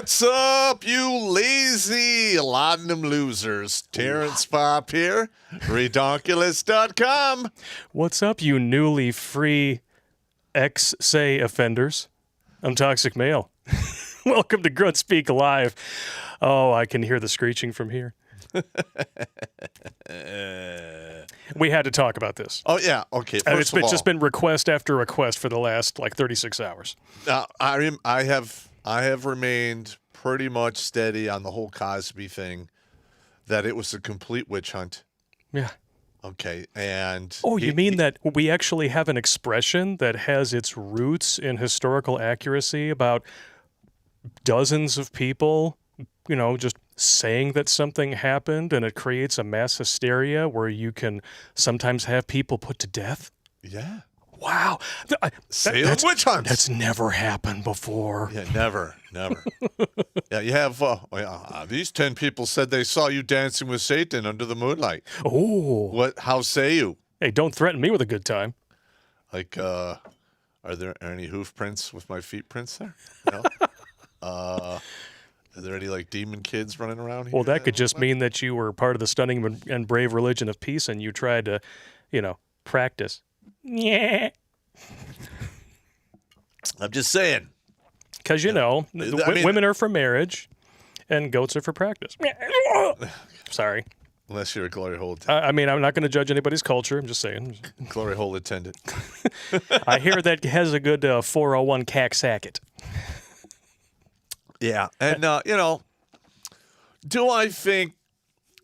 What's up, you lazy laudanum losers? Terrence Popp here, redonkulous.com. What's up, you newly free ex-say offenders? I'm Toxic Male. Welcome to Grunt Speak Live. Oh, I can hear the screeching from here. We had to talk about this. Oh, yeah. Okay, It's just been request after request for the last, 36 hours. I have remained pretty much steady on the whole Cosby thing, that it was a complete witch hunt. Yeah. Okay, and... Oh, you mean that we actually have an expression that has its roots in historical accuracy about dozens of people, just saying that something happened, and it creates a mass hysteria where you can sometimes have people put to death? Yeah. Wow. Salem witch hunts. That's never happened before. Yeah, never. Yeah, you have, these 10 people said they saw you dancing with Satan under the moonlight. Oh. How say you? Hey, don't threaten me with a good time. Like, are there any hoof prints with my feet prints there? No? Are there any, demon kids running around here? Well, that could just mean that you were part of the stunning and brave religion of peace and you tried to, practice. Yeah. I'm just saying. Because, women are for marriage and goats are for practice. Sorry. Unless you're a glory hole attendant. I'm not going to judge anybody's culture. I'm just saying. Glory hole attendant. I hear that has a good 401 cack sacket. Yeah. And, do I think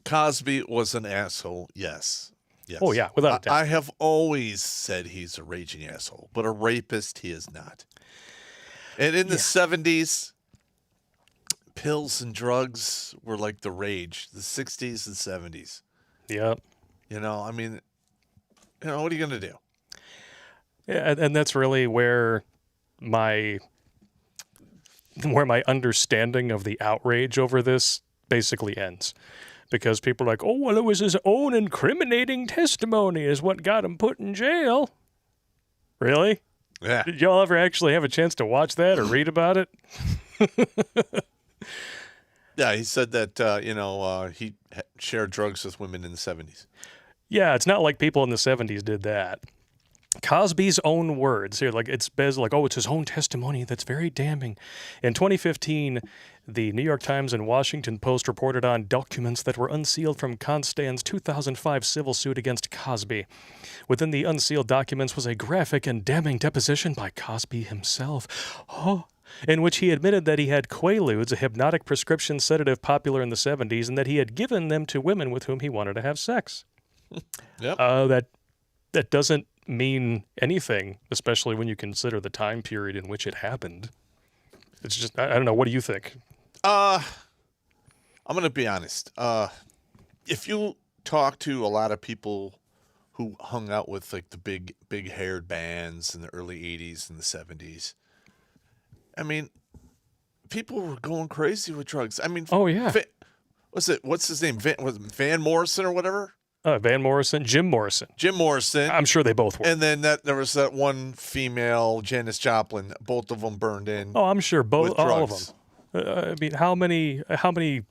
Cosby was an asshole? Yes. Oh, yeah, without a doubt. I have always said he's a raging asshole, but a rapist he is not. And in the 70s, pills and drugs were like the rage, the 60s and 70s. Yep. What are you going to do? Yeah, and that's really where my understanding of the outrage over this basically ends. Because people are like, oh, well, it was his own incriminating testimony is what got him put in jail. Really? Yeah. Did y'all ever actually have a chance to watch that or read about it? Yeah, he said that, he shared drugs with women in the 70s. Yeah, it's not like people in the 70s did that. Cosby's own words here, it's his own testimony that's very damning. In 2015, the New York Times and Washington Post reported on documents that were unsealed from Constand's 2005 civil suit against Cosby. Within the unsealed documents was a graphic and damning deposition by Cosby himself, in which he admitted that he had Quaaludes, a hypnotic prescription sedative popular in the 70s, and that he had given them to women with whom he wanted to have sex. Yep. That doesn't mean anything, especially when you consider the time period in which it happened. It's just, I don't know. What do you think? I'm going to be honest. If you talk to a lot of people who hung out with the big haired bands in the early 80s and the 70s, people were going crazy with drugs. Oh, yeah. What's his name? Van Morrison or whatever? Van Morrison, Jim Morrison. Jim Morrison. I'm sure they both were. And then there was that one female, Janis Joplin. Both of them burned in. Oh, I'm sure all of them. How many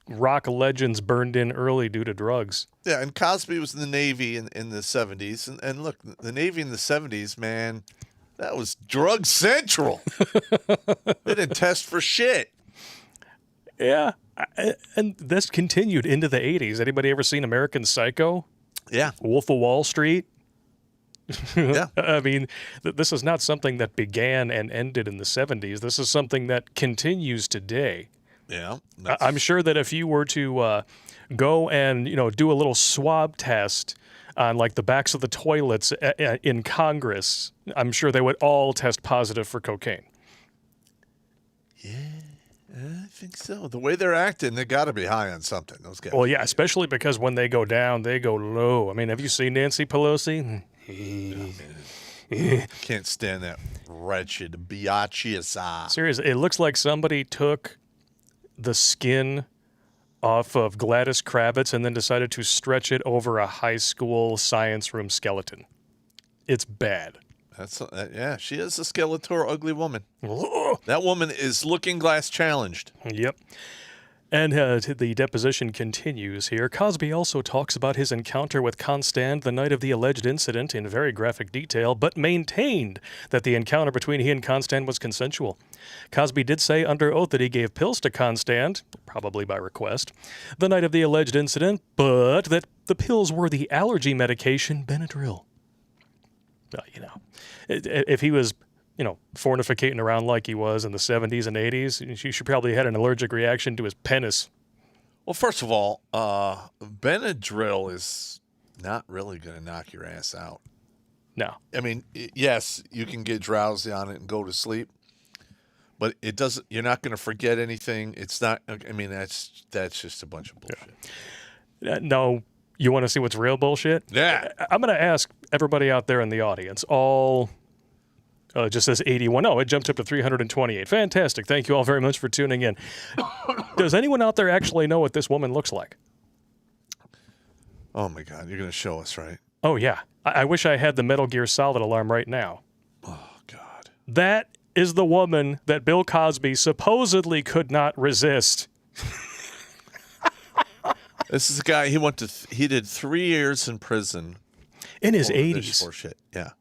rock legends burned in early due to drugs? Yeah, and Cosby was in the Navy in the 70s. And look, the Navy in the 70s, man, that was drug central. They didn't test for shit. Yeah, and this continued into the 80s. Anybody ever seen American Psycho? Yeah. Wolf of Wall Street? Yeah. This is not something that began and ended in the 70s. This is something that continues today. Yeah. I'm sure that if you were to go and, do a little swab test on the backs of the toilets in Congress, I'm sure they would all test positive for cocaine. Yeah. I think so. The way they're acting, they got to be high on something. Those guys. Well, yeah, especially because when they go down, they go low. Have you seen Nancy Pelosi? Can't stand that wretched biatch. Seriously, it looks like somebody took the skin off of Gladys Kravitz and then decided to stretch it over a high school science room skeleton. It's bad. Yeah, she is a Skeletor ugly woman. Ugh. That woman is Looking Glass challenged. Yep. And the deposition continues here. Cosby also talks about his encounter with Constand the night of the alleged incident in very graphic detail, but maintained that the encounter between he and Constand was consensual. Cosby did say under oath that he gave pills to Constand, probably by request, the night of the alleged incident, but that the pills were the allergy medication Benadryl. Well, if he was fornicating around like he was in the 70s and 80s, she probably had an allergic reaction to his penis. Well, first of all, Benadryl is not really going to knock your ass out. No. I mean, yes, you can get drowsy on it and go to sleep, but it doesn't. You're not going to forget anything. It's not. I mean, that's just a bunch of bullshit. Yeah. No, you want to see what's real bullshit? Yeah. I'm going to ask everybody out there in the audience, all. It just says 81. Oh, it jumped up to 328. Fantastic. Thank you all very much for tuning in. Does anyone out there actually know what this woman looks like? Oh, my God. You're going to show us, right? Oh, yeah. I wish I had the Metal Gear Solid alarm right now. Oh, God. That is the woman that Bill Cosby supposedly could not resist. This is a guy, he did 3 years in prison. In his for 80s. this horseshit. Yeah.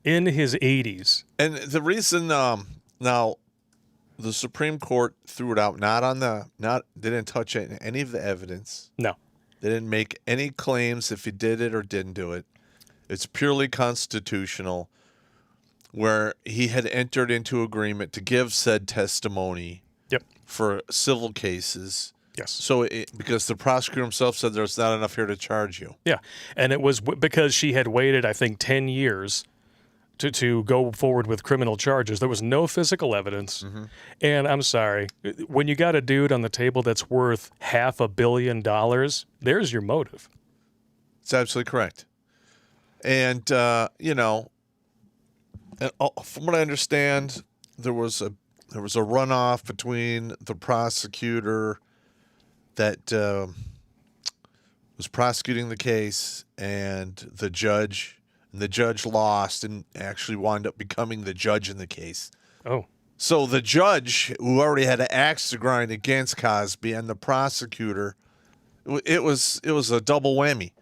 In his 80s. And the reason now the Supreme Court threw it out they didn't touch any of the evidence. No. They didn't make any claims if he did it or didn't do it. It's purely constitutional, where he had entered into agreement to give said testimony. Yep. For civil cases. Yes. So because the prosecutor himself said there's not enough here to charge you. Yeah. And it was because she had waited, I think, 10 years to go forward with criminal charges. There was no physical evidence. Mm-hmm. And I'm sorry, when you got a dude on the table that's worth $500 million, there's your motive. It's absolutely correct. And, from what I understand, there was a runoff between the prosecutor that was prosecuting the case and the judge. And the judge lost and actually wound up becoming the judge in the case. Oh. So the judge, who already had an axe to grind against Cosby, and the prosecutor, it was a double whammy.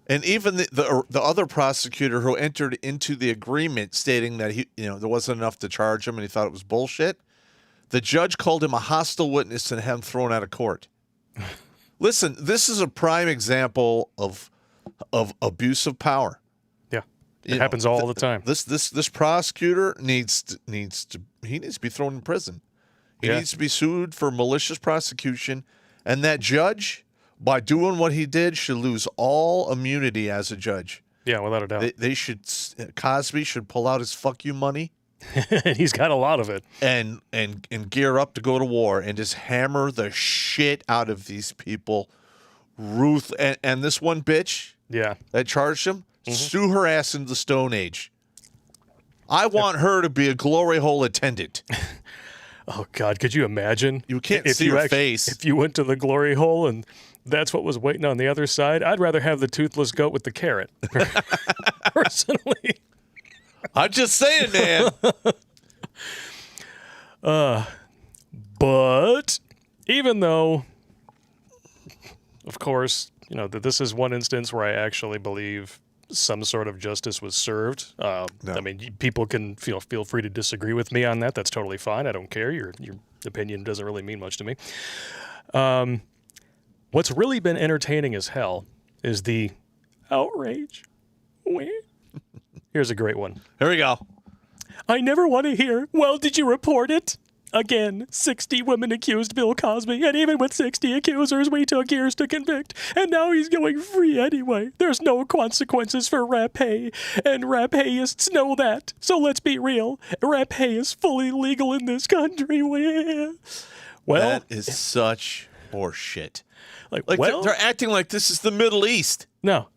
And even the other prosecutor who entered into the agreement stating that there wasn't enough to charge him and he thought it was bullshit, the judge called him a hostile witness and had him thrown out of court. Listen, this is a prime example of abuse of power. It happens all the time. This prosecutor needs to be thrown in prison. He needs to be sued for malicious prosecution, and that judge, by doing what he did, should lose all immunity as a judge. Yeah, without a doubt. Cosby should pull out his fuck you money. He's got a lot of it. And gear up to go to war and just hammer the shit out of these people. Ruth and this one bitch that charged him. Sue her ass into the Stone Age. I want her to be a glory hole attendant. Oh, God, could you imagine? You can't see her face. If you went to the glory hole and that's what was waiting on the other side, I'd rather have the toothless goat with the carrot, personally. I'm just saying, man. But even though, of course, that this is one instance where I actually believe some sort of justice was served. I mean, people can feel free to disagree with me on that. That's totally fine. I don't care. Your opinion doesn't really mean much to me. What's really been entertaining as hell is the outrage. Here's a great one. Here we go. I never want to hear, well, did you report it? Again, 60 women accused Bill Cosby, and even with 60 accusers, we took years to convict, and now he's going free anyway. There's no consequences for rapé, and rapéists know that. So let's be real. Rapé is fully legal in this country. Well, that is such horseshit. They're acting like this is the Middle East. No.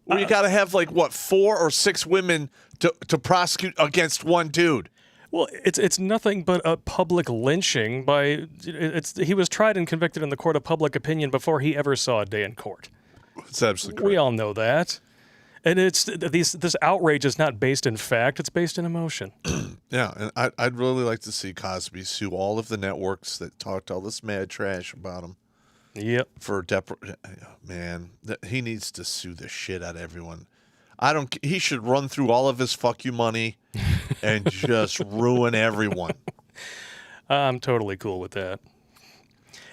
Where you got to have 4 or 6 women to prosecute against one dude. Well, it's nothing but a public lynching he was tried and convicted in the court of public opinion before he ever saw a day in court. That's absolutely correct. We all know that. And this outrage is not based in fact; it's based in emotion. Yeah, and I'd really like to see Cosby sue all of the networks that talked all this mad trash about him. Yep. For man, he needs to sue the shit out of everyone. He should run through all of his fuck you money and just ruin everyone. I'm totally cool with that.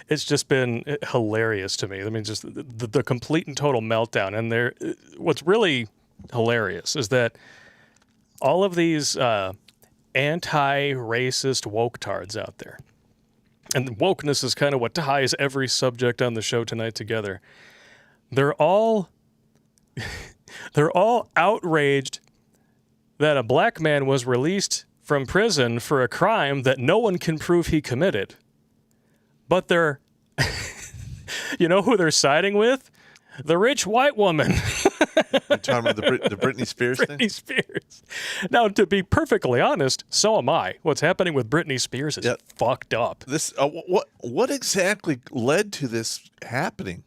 It's just been hilarious to me. I mean, just the complete and total meltdown. And what's really hilarious is that all of these anti-racist woke-tards out there, and wokeness is kind of what ties every subject on the show tonight together. They're all outraged that a black man was released from prison for a crime that no one can prove he committed. But you know who they're siding with? The rich white woman. You're talking about the Britney Spears thing? Britney Spears. Now, to be perfectly honest, so am I. What's happening with Britney Spears is fucked up. What exactly led to this happening?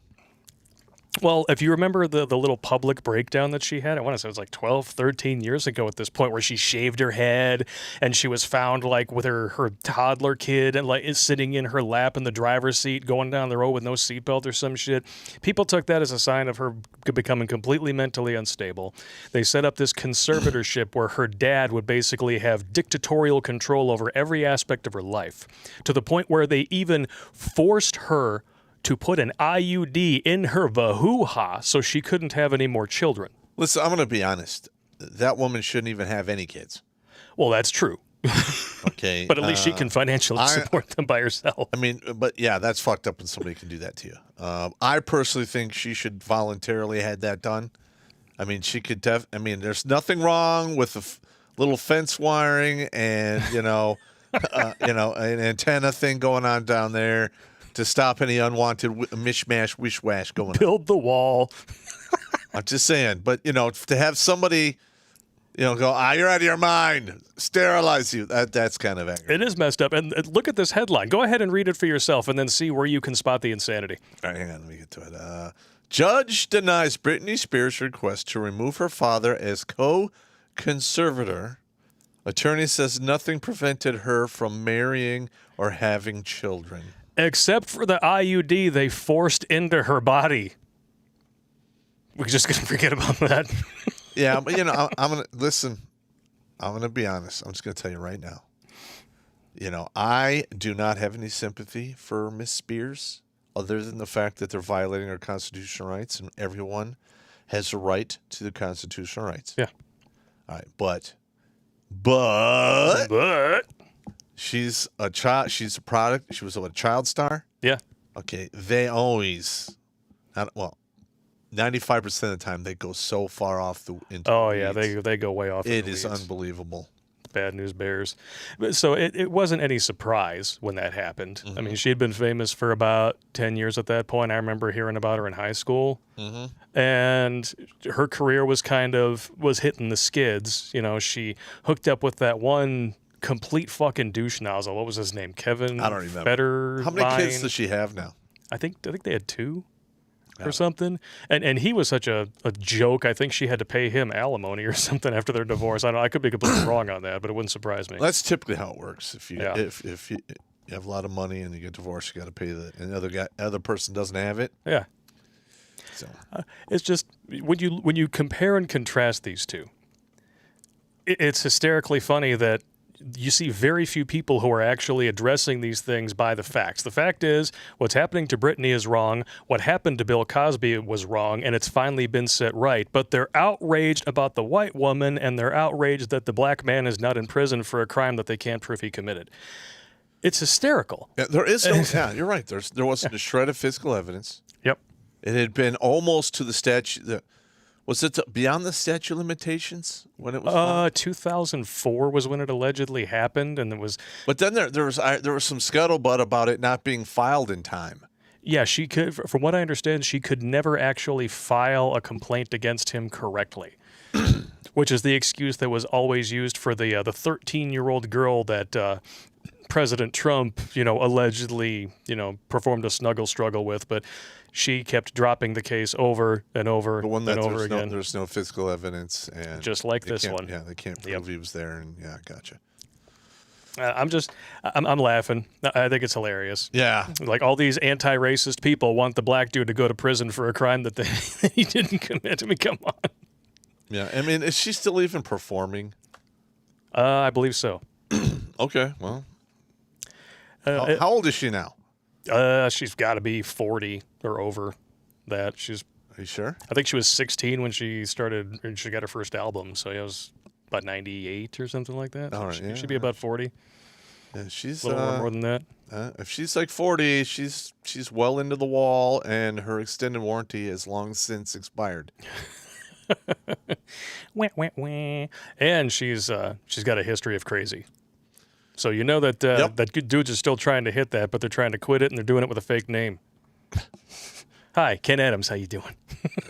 Well, if you remember the little public breakdown that she had, I want to say it was like 12, 13 years ago at this point, where she shaved her head and she was found like with her toddler kid and like is sitting in her lap in the driver's seat going down the road with no seatbelt or some shit. People took that as a sign of her becoming completely mentally unstable. They set up this conservatorship where her dad would basically have dictatorial control over every aspect of her life, to the point where they even forced her to put an IUD in her vahoo-ha so she couldn't have any more children. Listen, I'm going to be honest. That woman shouldn't even have any kids. Well, that's true. Okay. But at least she can financially support them by herself. I mean, but yeah, that's fucked up when somebody can do that to you. I personally think she should voluntarily had that done. I mean, she could there's nothing wrong with the little fence wiring and, an antenna thing going on down there to stop any unwanted mishmash, wish-wash going on. Build the wall. I'm just saying. But, to have somebody, go, you're out of your mind, sterilize you, that's kind of angry. It is messed up. And look at this headline. Go ahead and read it for yourself and then see where you can spot the insanity. All right, hang on. Let me get to it. Judge denies Britney Spears' request to remove her father as co-conservator. Attorney says nothing prevented her from marrying or having children. Except for the IUD they forced into her body. We're just going to forget about that. Yeah, but, I'm going to, listen, I'm going to be honest. I'm just going to tell you right now. I do not have any sympathy for Miss Spears, other than the fact that they're violating our constitutional rights, and everyone has a right to the constitutional rights. Yeah. All right, but she's a child. She's a product. She was a child star. Yeah. Okay. They always, 95% of the time they go so far off the. Oh yeah, they go way off. It is unbelievable. Bad News Bears. So it wasn't any surprise when that happened. Mm-hmm. I mean, she had been famous for about 10 years at that point. I remember hearing about her in high school. Mm-hmm. And her career was hitting the skids. She hooked up with that one complete fucking douche nozzle. What was his name? Kevin? I don't remember. How many kids does she have now? I think they had 2. Or something, and he was such a joke. I think she had to pay him alimony or something after their divorce. I could be completely wrong on that, but it wouldn't surprise me. Well, that's typically how it works. If you have a lot of money and you get divorced, you got to pay and the other person doesn't have it. Yeah. So it's just when you compare and contrast these two, it's hysterically funny that you see very few people who are actually addressing these things by the facts. The fact is, what's happening to Britney is wrong. What happened to Bill Cosby was wrong, and it's finally been set right. But they're outraged about the white woman, and they're outraged that the black man is not in prison for a crime that they can't prove he committed. It's hysterical. Yeah, there is no. Yeah, you're right. There wasn't a shred of physical evidence. Yep. It had been almost to the statute. Was it beyond the statute of limitations when it was? 2004 was when it allegedly happened, and it was. But then there was some scuttlebutt about it not being filed in time. Yeah, she could. From what I understand, she could never actually file a complaint against him correctly, which is the excuse that was always used for the 13-year-old girl that President Trump, allegedly, performed a snuggle struggle with, but. she kept dropping the case over and over The one and that over again. there's no physical evidence, and Just like they this can't- one. Yeah, they can't prove he was there, and yeah, gotcha. I'm laughing. I think it's hilarious. Yeah, Like all these anti-racist people want the black dude to go to prison for a crime that he didn't commit. I mean, come on. yeah. I mean, is she still even performing? I believe so. Okay, well, how old is she now? She's got to be 40 or over that. Are you sure? I think she was 16 when she started. And she got her first album, so it was about 98 or something like that. So All right, she'd be about 40. Yeah, she's A little more than that. if she's like 40, she's well into the wall, and her extended warranty has long since expired. Wah, wah, wah. And she's got a history of crazy. So you know that that good dudes are still trying to hit that, but they're trying to quit it, and they're doing it with a fake name. Hi, Ken Adams. How you doing?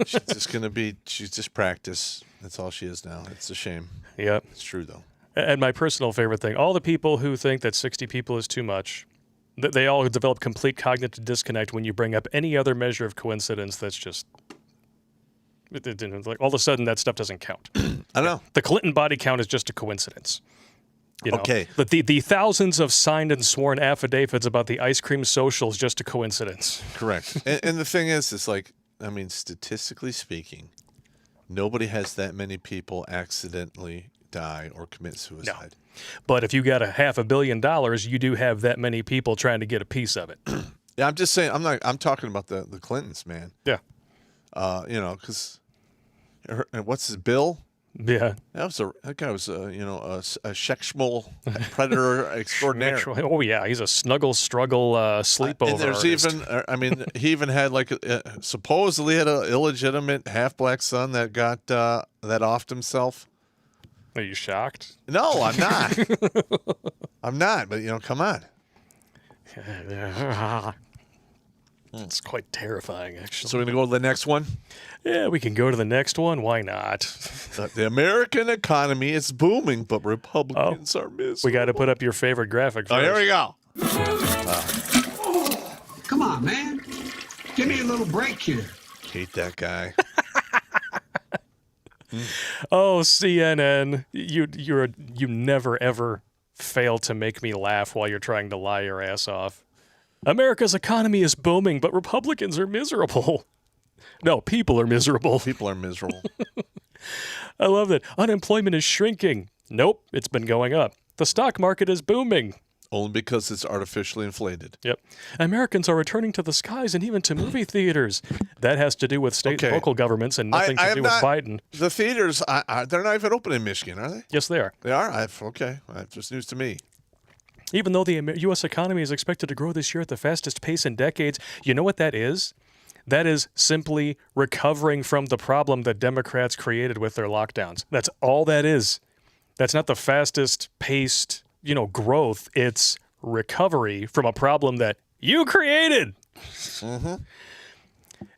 She's just practice. That's all she is now. It's a shame. Yep. It's true though. And my personal favorite thing, all the people who think that 60 people is too much, they all develop complete cognitive disconnect when you bring up any other measure of coincidence that's just... Like all of a sudden, that stuff doesn't count. I know. The Clinton body count is just a coincidence. You know? Okay. But the thousands of signed and sworn affidavits about the ice cream social is just a coincidence. Correct. and the thing is, it's like, I mean, statistically speaking, nobody has that many people accidentally die or commit suicide. No. But if you got $500 million, you do have that many people trying to get a piece of it. Yeah, I'm just saying. I'm talking about the Clintons, man. Yeah. You know, because what's his Bill? Yeah. That guy was a sexual predator extraordinaire. Oh yeah, he's a snuggle struggle sleepover. And there's artist. even, I mean, he even had like supposedly had an illegitimate half black son that got that offed himself. Are you shocked? No, I'm not. I'm not. But come on. It's quite terrifying, actually. So we're gonna go to the next one. Yeah, we can go to the next one. Why not? The American economy is booming, but Republicans are miserable. We got to put up your favorite graphic first. Oh, here we go. Come on, man. Give me a little break here. Hate that guy. Oh, CNN, you never ever fail to make me laugh while you're trying to lie your ass off. America's economy is booming, but Republicans are miserable. No, people are miserable. People are miserable. I love that. Unemployment is shrinking. Nope, it's been going up. The stock market is booming. Only because it's artificially inflated. Yep. Americans are returning to the skies and even to movie theaters. That has to do with state and local governments and nothing to do with Biden. The theaters, they're not even open in Michigan, are they? Yes, they are. They are? Okay. That's just news to me. Even though the U.S. economy is expected to grow this year at the fastest pace in decades, you know what that is? That is simply recovering from the problem that Democrats created with their lockdowns. That's all that is. That's not the fastest paced, growth. It's recovery from a problem that you created. Mm-hmm.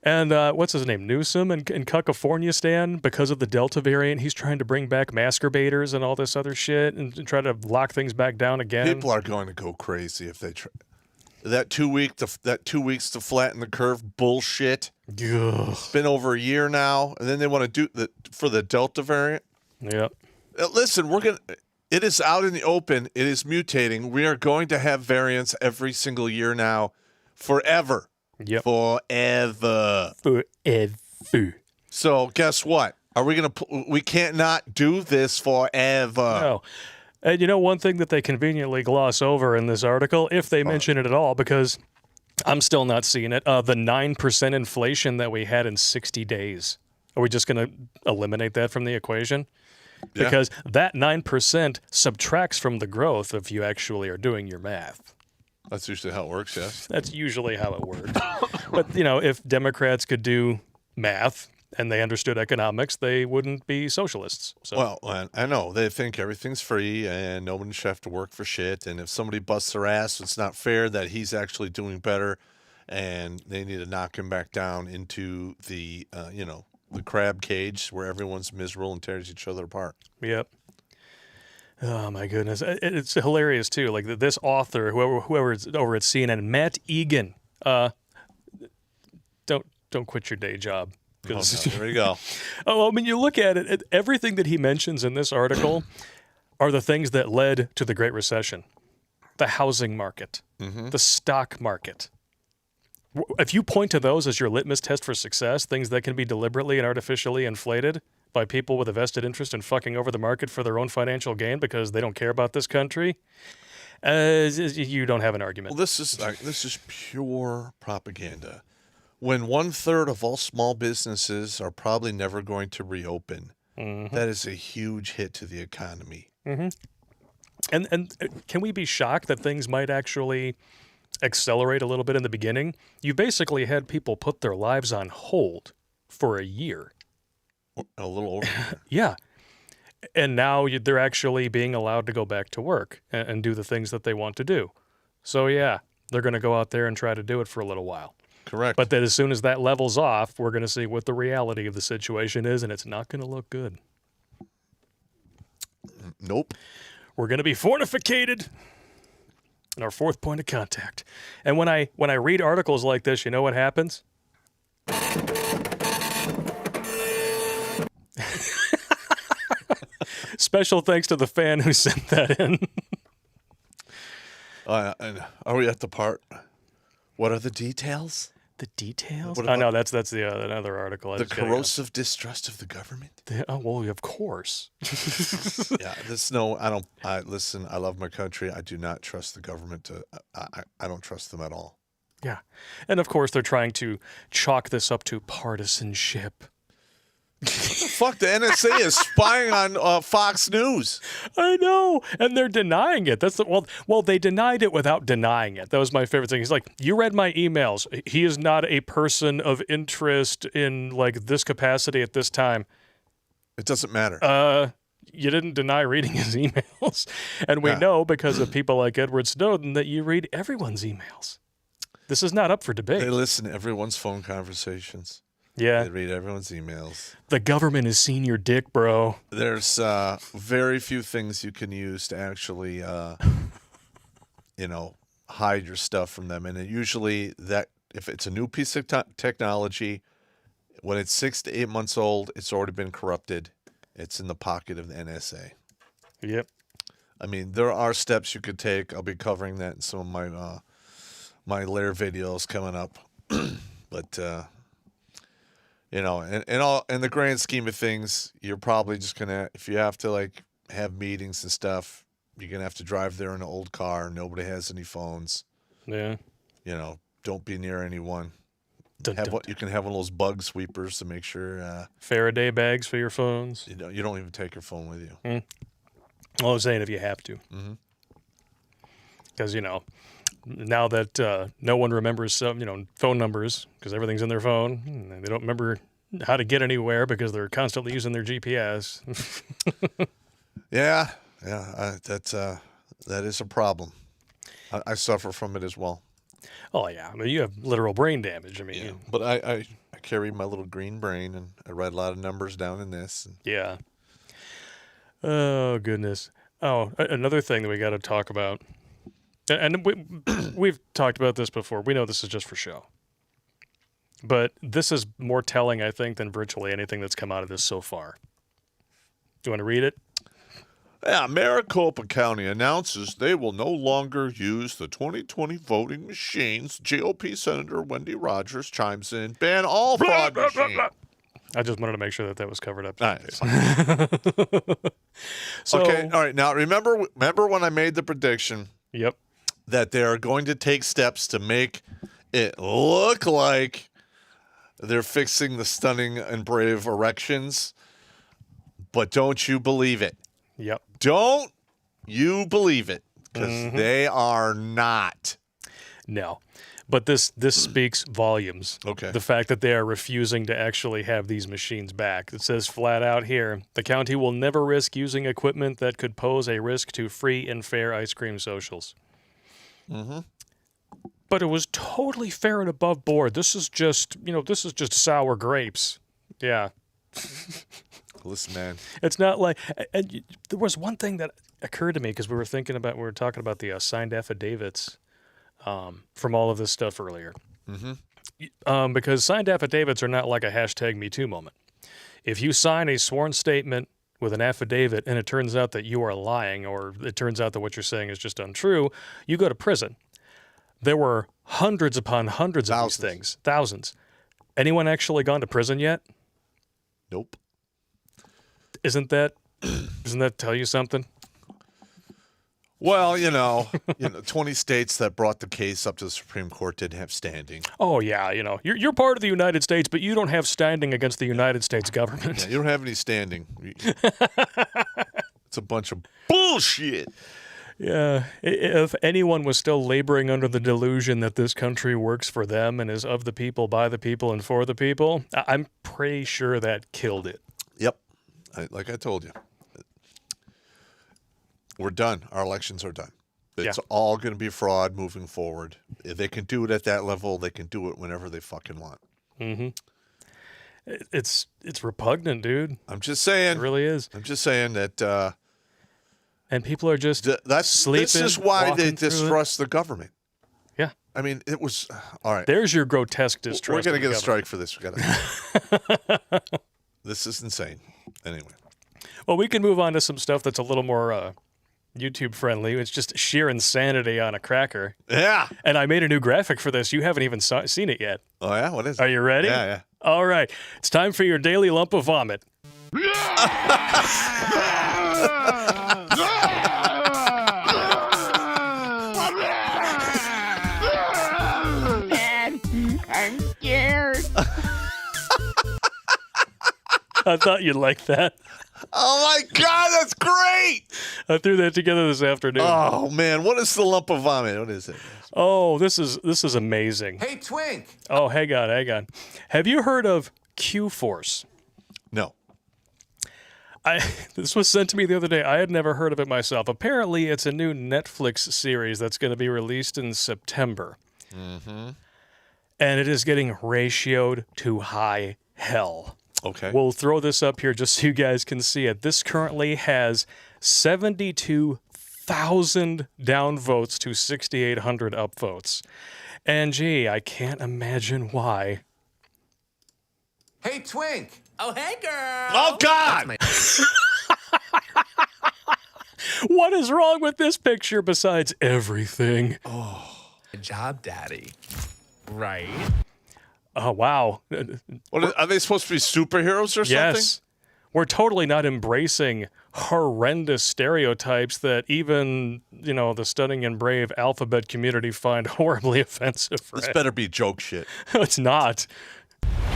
And what's his name? Newsom in California, Stan, because of the Delta variant, he's trying to bring back masturbators and all this other shit and try to lock things back down again. People are going to go crazy if they try. That 2 weeks to flatten the curve bullshit. Ugh. It's been over a year now, and then they want to do for the Delta variant. Yep. Listen, it is out in the open. It is mutating. We are going to have variants every single year now, forever. Yep. Forever. So guess what? Are we gonna? We can't not do this forever. No. And one thing that they conveniently gloss over in this article, if they mention it at all, because I'm still not seeing it, the 9% inflation that we had in 60 days. Are we just going to eliminate that from the equation? Yeah. Because that 9% subtracts from the growth if you actually are doing your math. That's usually how it works, yes. That's usually how it works. But, if Democrats could do math and they understood economics, they wouldn't be socialists. So. Well, I know. They think everything's free and no one should have to work for shit. And if somebody busts their ass, it's not fair that he's actually doing better. And they need to knock him back down into the, the crab cage where everyone's miserable and tears each other apart. Yep. Oh, my goodness. It's hilarious, too. Like this author, whoever's over at CNN, Matt Egan, don't quit your day job. Oh, no, there you go. Oh, I mean, you look at it, everything that he mentions in this article are the things that led to the Great Recession. The housing market, the stock market. If you point to those as your litmus test for success, things that can be deliberately and artificially inflated by people with a vested interest in fucking over the market for their own financial gain because they don't care about this country, you don't have an argument. Well, this is pure propaganda. When 1/3 of all small businesses are probably never going to reopen, that is a huge hit to the economy. And can we be shocked that things might actually accelerate a little bit in the beginning? You basically had people put their lives on hold for a year. A little over. Yeah. And now they're actually being allowed to go back to work and do the things that they want to do. So, yeah, they're going to go out there and try to do it for a little while. Correct. But then as soon as that levels off, we're going to see what the reality of the situation is, and it's not going to look good. Nope. We're going to be fortificated in our fourth point of contact. And when I read articles like this, you know what happens? Special thanks to the fan who sent that in. And are we at the part? What are the details? The details? What Oh, about no, that's another article. the corrosive distrust of the government? Oh, well, of course. Yeah, listen, I love my country. I do not trust the government I don't trust them at all. Yeah. And of course, they're trying to chalk this up to partisanship. Fuck, the NSA is spying on Fox News. I know, and they're denying it. Well, they denied it without denying it. That was my favorite thing. He's like, "You read my emails. He is not a person of interest in like this capacity at this time." It doesn't matter. You didn't deny reading his emails, and we know because of people like Edward Snowden that you read everyone's emails. This is not up for debate. They listen to everyone's phone conversations. Yeah. They read everyone's emails. The government has seen your dick, bro. There's very few things you can use to actually, hide your stuff from them. And usually that if it's a new piece of technology, when it's 6 to 8 months old, it's already been corrupted. It's in the pocket of the NSA. Yep. I mean, there are steps you could take. I'll be covering that in some of my later videos coming up. But in the grand scheme of things, you're probably just gonna, if you have to like have meetings and stuff, you're gonna have to drive there in an old car. Nobody has any phones. Yeah. Don't be near anyone. Dun. You can have one of those bug sweepers to make sure. Faraday bags for your phones. You don't even take your phone with you. Well, I'm saying if you have to. Because, now that no one remembers phone numbers because everything's in their phone, and they don't remember how to get anywhere because they're constantly using their GPS. Yeah, that is a problem. I suffer from it as well. Oh yeah, I mean you have literal brain damage. I mean, Yeah. But I carry my little green brain and I write a lot of numbers down in this. Yeah. Oh goodness. Oh, another thing that we got to talk about. And we've talked about this before. We know this is just for show. But this is more telling, I think, than virtually anything that's come out of this so far. Do you want to read it? Yeah, Maricopa County announces they will no longer use the 2020 voting machines. GOP Senator Wendy Rogers chimes in, ban all fraud machines. I just wanted to make sure that was covered up. Nice. So, okay, all right. Now, remember when I made the prediction Yep. that they are going to take steps to make it look like they're fixing the stunning and brave erections, but don't you believe it? Yep. Don't you believe it, because they are not. No. But this speaks volumes. Okay. The fact that they are refusing to actually have these machines back. It says flat out here, the county will never risk using equipment that could pose a risk to free and fair ice cream socials. But it was totally fair and above board. This is just sour grapes. Yeah. Listen, man. It's not like, and there was one thing that occurred to me because we were talking about the signed affidavits from all of this stuff earlier. Because signed affidavits are not like a hashtag #MeToo moment. If you sign a sworn statement with an affidavit and it turns out that you are lying, or it turns out that what you're saying is just untrue, you go to prison. There were hundreds upon hundreds of these things. Thousands. Anyone actually gone to prison yet? Nope. Doesn't that tell you something? Well, 20 states that brought the case up to the Supreme Court didn't have standing. Oh, yeah, you're part of the United States, but you don't have standing against the United States government. Yeah, you don't have any standing. It's a bunch of bullshit. Yeah, if anyone was still laboring under the delusion that this country works for them and is of the people, by the people, and for the people, I'm pretty sure that killed it. Yep. Like I told you. We're done. Our elections are done. It's all going to be fraud moving forward. If they can do it at that level, they can do it whenever they fucking want. Mm-hmm. It's repugnant, dude. I'm just saying. It really is. I'm just saying that. And people are just sleeping. This is why they distrust the government. Yeah. I mean, it was all right. There's your grotesque distrust. We're going to get a strike for this. This is insane. Anyway. Well, we can move on to some stuff that's a little more YouTube friendly. It's just sheer insanity on a cracker. Yeah. And I made a new graphic for this. You haven't even seen it yet. Oh, yeah? What is it? Are you ready? Yeah. All right. It's time for your daily lump of vomit. I'm scared. I thought you'd like that. Oh, my God. That's great. I threw that together this afternoon. Oh, man. What is the lump of vomit? What is it? Oh, this is amazing. Hey, Twink. Oh, hang on. Have you heard of Q-Force? No. This was sent to me the other day. I had never heard of it myself. Apparently, it's a new Netflix series that's going to be released in September. Mm-hmm. And it is getting ratioed to high hell. Okay. We'll throw this up here just so you guys can see it. This currently has 72,000 downvotes to 6,800 upvotes. And gee, I can't imagine why. Hey, Twink. Oh, hey, girl. Oh, God. What is wrong with this picture besides everything? Oh. Good job, Daddy. Right. Oh, wow. Are they supposed to be superheroes or something? Yes. We're totally not embracing horrendous stereotypes that even, the stunning and brave alphabet community find horribly offensive. This better be joke shit. It's not.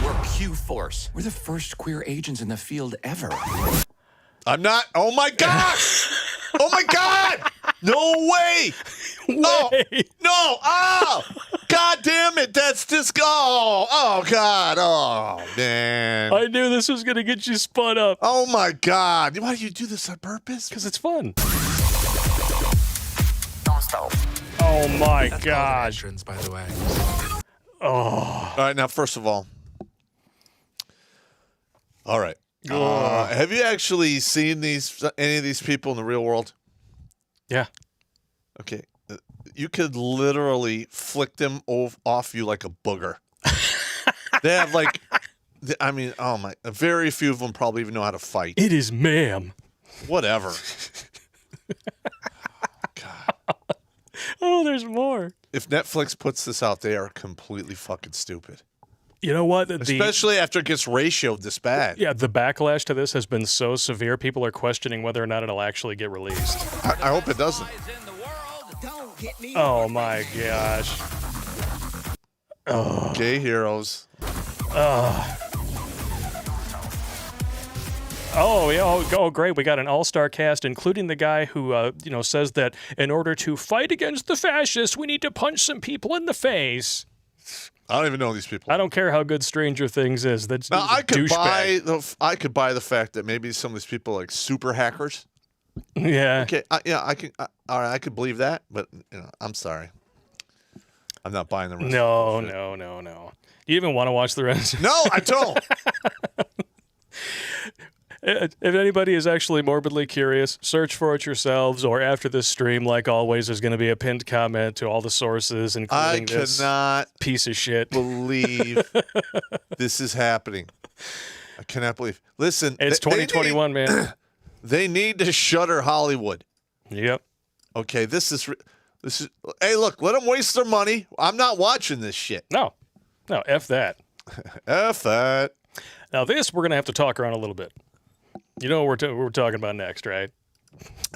We're Q-Force. We're the first queer agents in the field ever. I'm not. Oh, my God. Oh, my God. No way. No. Oh, God damn it. That's just. Oh, God. Oh, man. I knew this was going to get you spun up. Oh, my God. Why do you do this on purpose? Because it's fun. Don't stop. Oh, my That's gosh. entrance, by the way. Oh. All right. Now, first of all. All right. Have you actually seen any of these people in the real world? Yeah. Okay. You could literally flick them off you like a booger. They have very few of them probably even know how to fight. It is ma'am. Whatever. God. Oh, there's more. If Netflix puts this out, they are completely fucking stupid. You know what? Especially after it gets ratioed this bad. Yeah, the backlash to this has been so severe, people are questioning whether or not it'll actually get released. I hope it doesn't. Oh, my gosh. Oh. Gay heroes. Oh, yeah. Oh, great. We got an all-star cast, including the guy who, says that in order to fight against the fascists, we need to punch some people in the face. I don't even know these people. I don't care how good Stranger Things is. That's now, I could douchebag. I could buy the fact that maybe some of these people are like super hackers. Yeah. Okay. I can. All right, I could believe that, but I'm sorry. I'm not buying the rest. No. Do you even want to watch the rest? No, I don't. If anybody is actually morbidly curious, search for it yourselves, or after this stream, like always, there's going to be a pinned comment to all the sources, including this cannot piece of shit. believe this is happening. I cannot believe. Listen, It's 2021, man. They need to shutter Hollywood. Yep. Okay, this is. Hey, look, let them waste their money. I'm not watching this shit. No, F that. F that. Now, this we're going to have to talk around a little bit. You know what we're talking about next, right?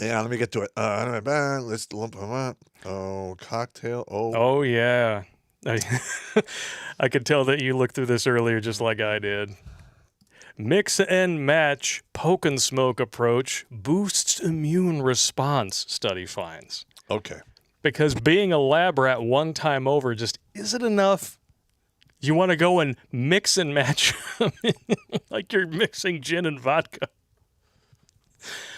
Yeah, let me get to it. Let's lump them up. Oh, cocktail. Oh, yeah. I could tell that you looked through this earlier just like I did. Mix and match poke and smoke approach boosts immune response, study finds. Okay. Because being a lab rat one time over just isn't enough. You want to go and mix and match like you're mixing gin and vodka.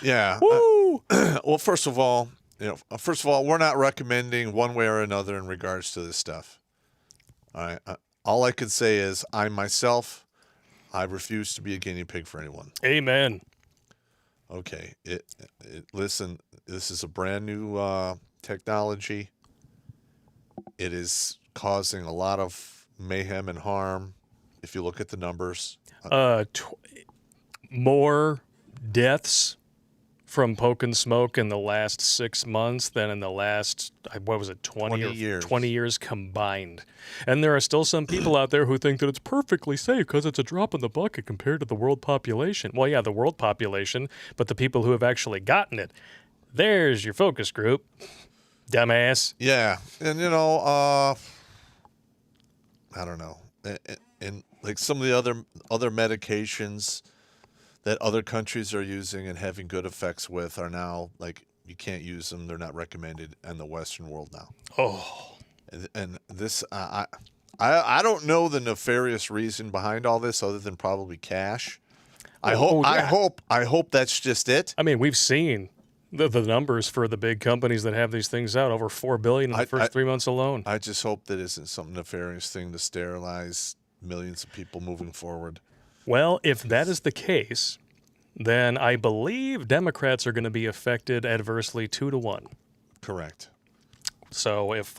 Yeah. Woo! Well, first of all, we're not recommending one way or another in regards to this stuff. All right. All I can say is I refuse to be a guinea pig for anyone. Amen. Okay. Listen, this is a brand new technology. It is causing a lot of mayhem and harm if you look at the numbers. More deaths from poke and smoke in the last 6 months than in the last, 20 years. 20 years combined. And there are still some people out there who think that it's perfectly safe because it's a drop in the bucket compared to the world population. Well, yeah, the world population, but the people who have actually gotten it. There's your focus group, dumbass. Yeah. And, I don't know. And like some of the other medications that other countries are using and having good effects with are now like you can't use them. They're not recommended in the Western world now. Oh. And this I don't know the nefarious reason behind all this other than probably cash. I hope that's just it. I mean, we've seen the numbers for the big companies that have these things out, over $4 billion in the first 3 months alone. I just hope that isn't some nefarious thing to sterilize millions of people moving forward. Well, if that is the case, then I believe Democrats are going to be affected adversely 2-1. Correct. So if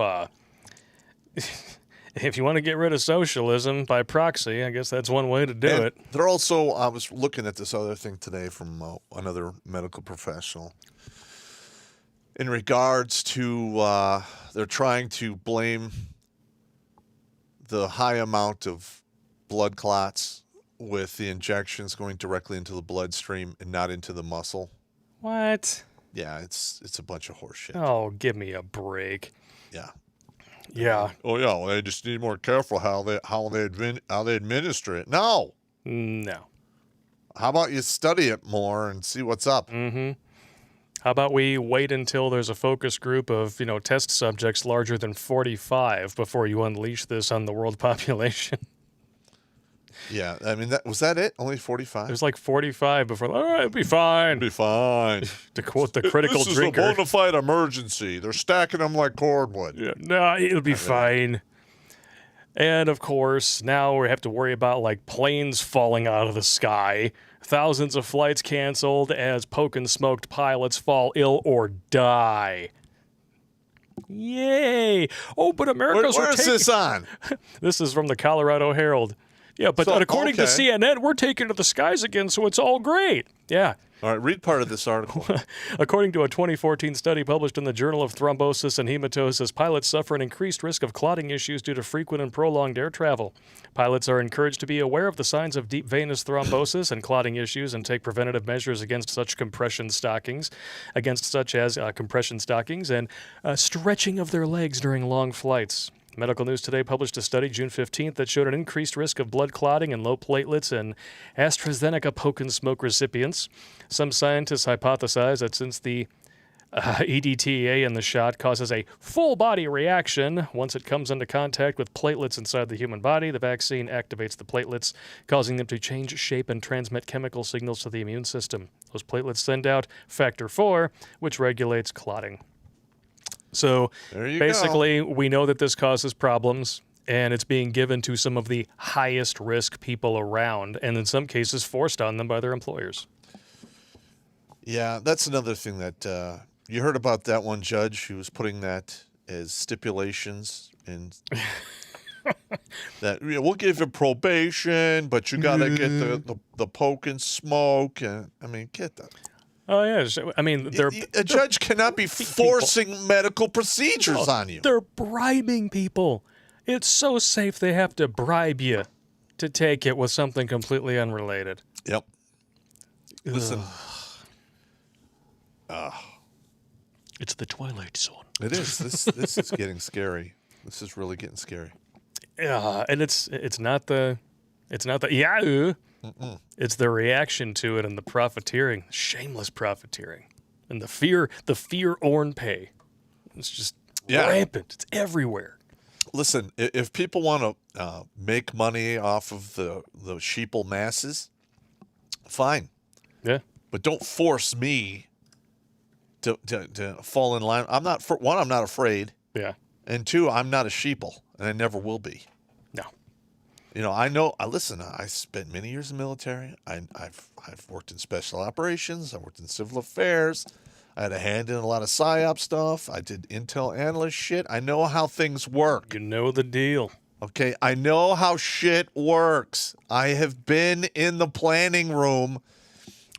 you want to get rid of socialism by proxy, I guess that's one way to do it. They're also, I was looking at this other thing today from another medical professional. In regards to, they're trying to blame the high amount of blood clots with the injections going directly into the bloodstream and not into the muscle. What? Yeah, it's a bunch of horse shit. Oh, give me a break. Yeah. Yeah. Oh yeah, well, they just need more careful how they administer it. No. No. How about you study it more and see what's up? Mm-hmm. How about we wait until there's a focus group of, test subjects larger than 45 before you unleash this on the world population? Yeah, I mean, was that it? Only 45? It was like 45 before. All right, it'll be fine. Be fine. To quote the critical this drinker. This is a bona fide emergency. They're stacking them like cordwood. Yeah, no, it'll be fine. And of course, now we have to worry about like planes falling out of the sky. Thousands of flights canceled as poke and smoked pilots fall ill or die. Yay! Oh, but America's Where's this on? This is from the Colorado Herald. Yeah, but according to CNN, we're taking to the skies again, so it's all great. Yeah. All right, read part of this article. According to a 2014 study published in the Journal of Thrombosis and Hematosis, pilots suffer an increased risk of clotting issues due to frequent and prolonged air travel. Pilots are encouraged to be aware of the signs of deep venous thrombosis and clotting issues and take preventative measures against such as compression stockings and stretching of their legs during long flights. Medical News Today published a study June 15th that showed an increased risk of blood clotting and low platelets in AstraZeneca poke and smoke recipients. Some scientists hypothesize that since the EDTA in the shot causes a full-body reaction, once it comes into contact with platelets inside the human body, the vaccine activates the platelets, causing them to change shape and transmit chemical signals to the immune system. Those platelets send out factor IV, which regulates clotting. So basically, we know that this causes problems, and it's being given to some of the highest risk people around, and in some cases forced on them by their employers. Yeah, that's another thing that you heard about that one judge who was putting that as stipulations and that we'll give you probation, but you got to get the poke and smoke. And I mean, get that. Oh yeah, I mean, A judge cannot be forcing medical procedures on you. They're bribing people. It's so safe they have to bribe you to take it with something completely unrelated. Yep. Listen. It's the Twilight Zone. It is. This is getting scary. This is really getting scary. Yeah, and it's not the yeah. It's the reaction to it and the profiteering, shameless profiteering, and the fear orn pay. It's just rampant. It's everywhere. Listen, if people want to make money off of the sheeple masses, fine. Yeah. But don't force me to fall in line. I'm not afraid. Yeah. And two, I'm not a sheeple, and I never will be. No. You know, I know. Listen, I spent many years in the military. I've worked in special operations. I worked in civil affairs. I had a hand in a lot of PSYOP stuff. I did intel analyst shit. I know how things work. You know the deal. Okay, I know how shit works. I have been in the planning room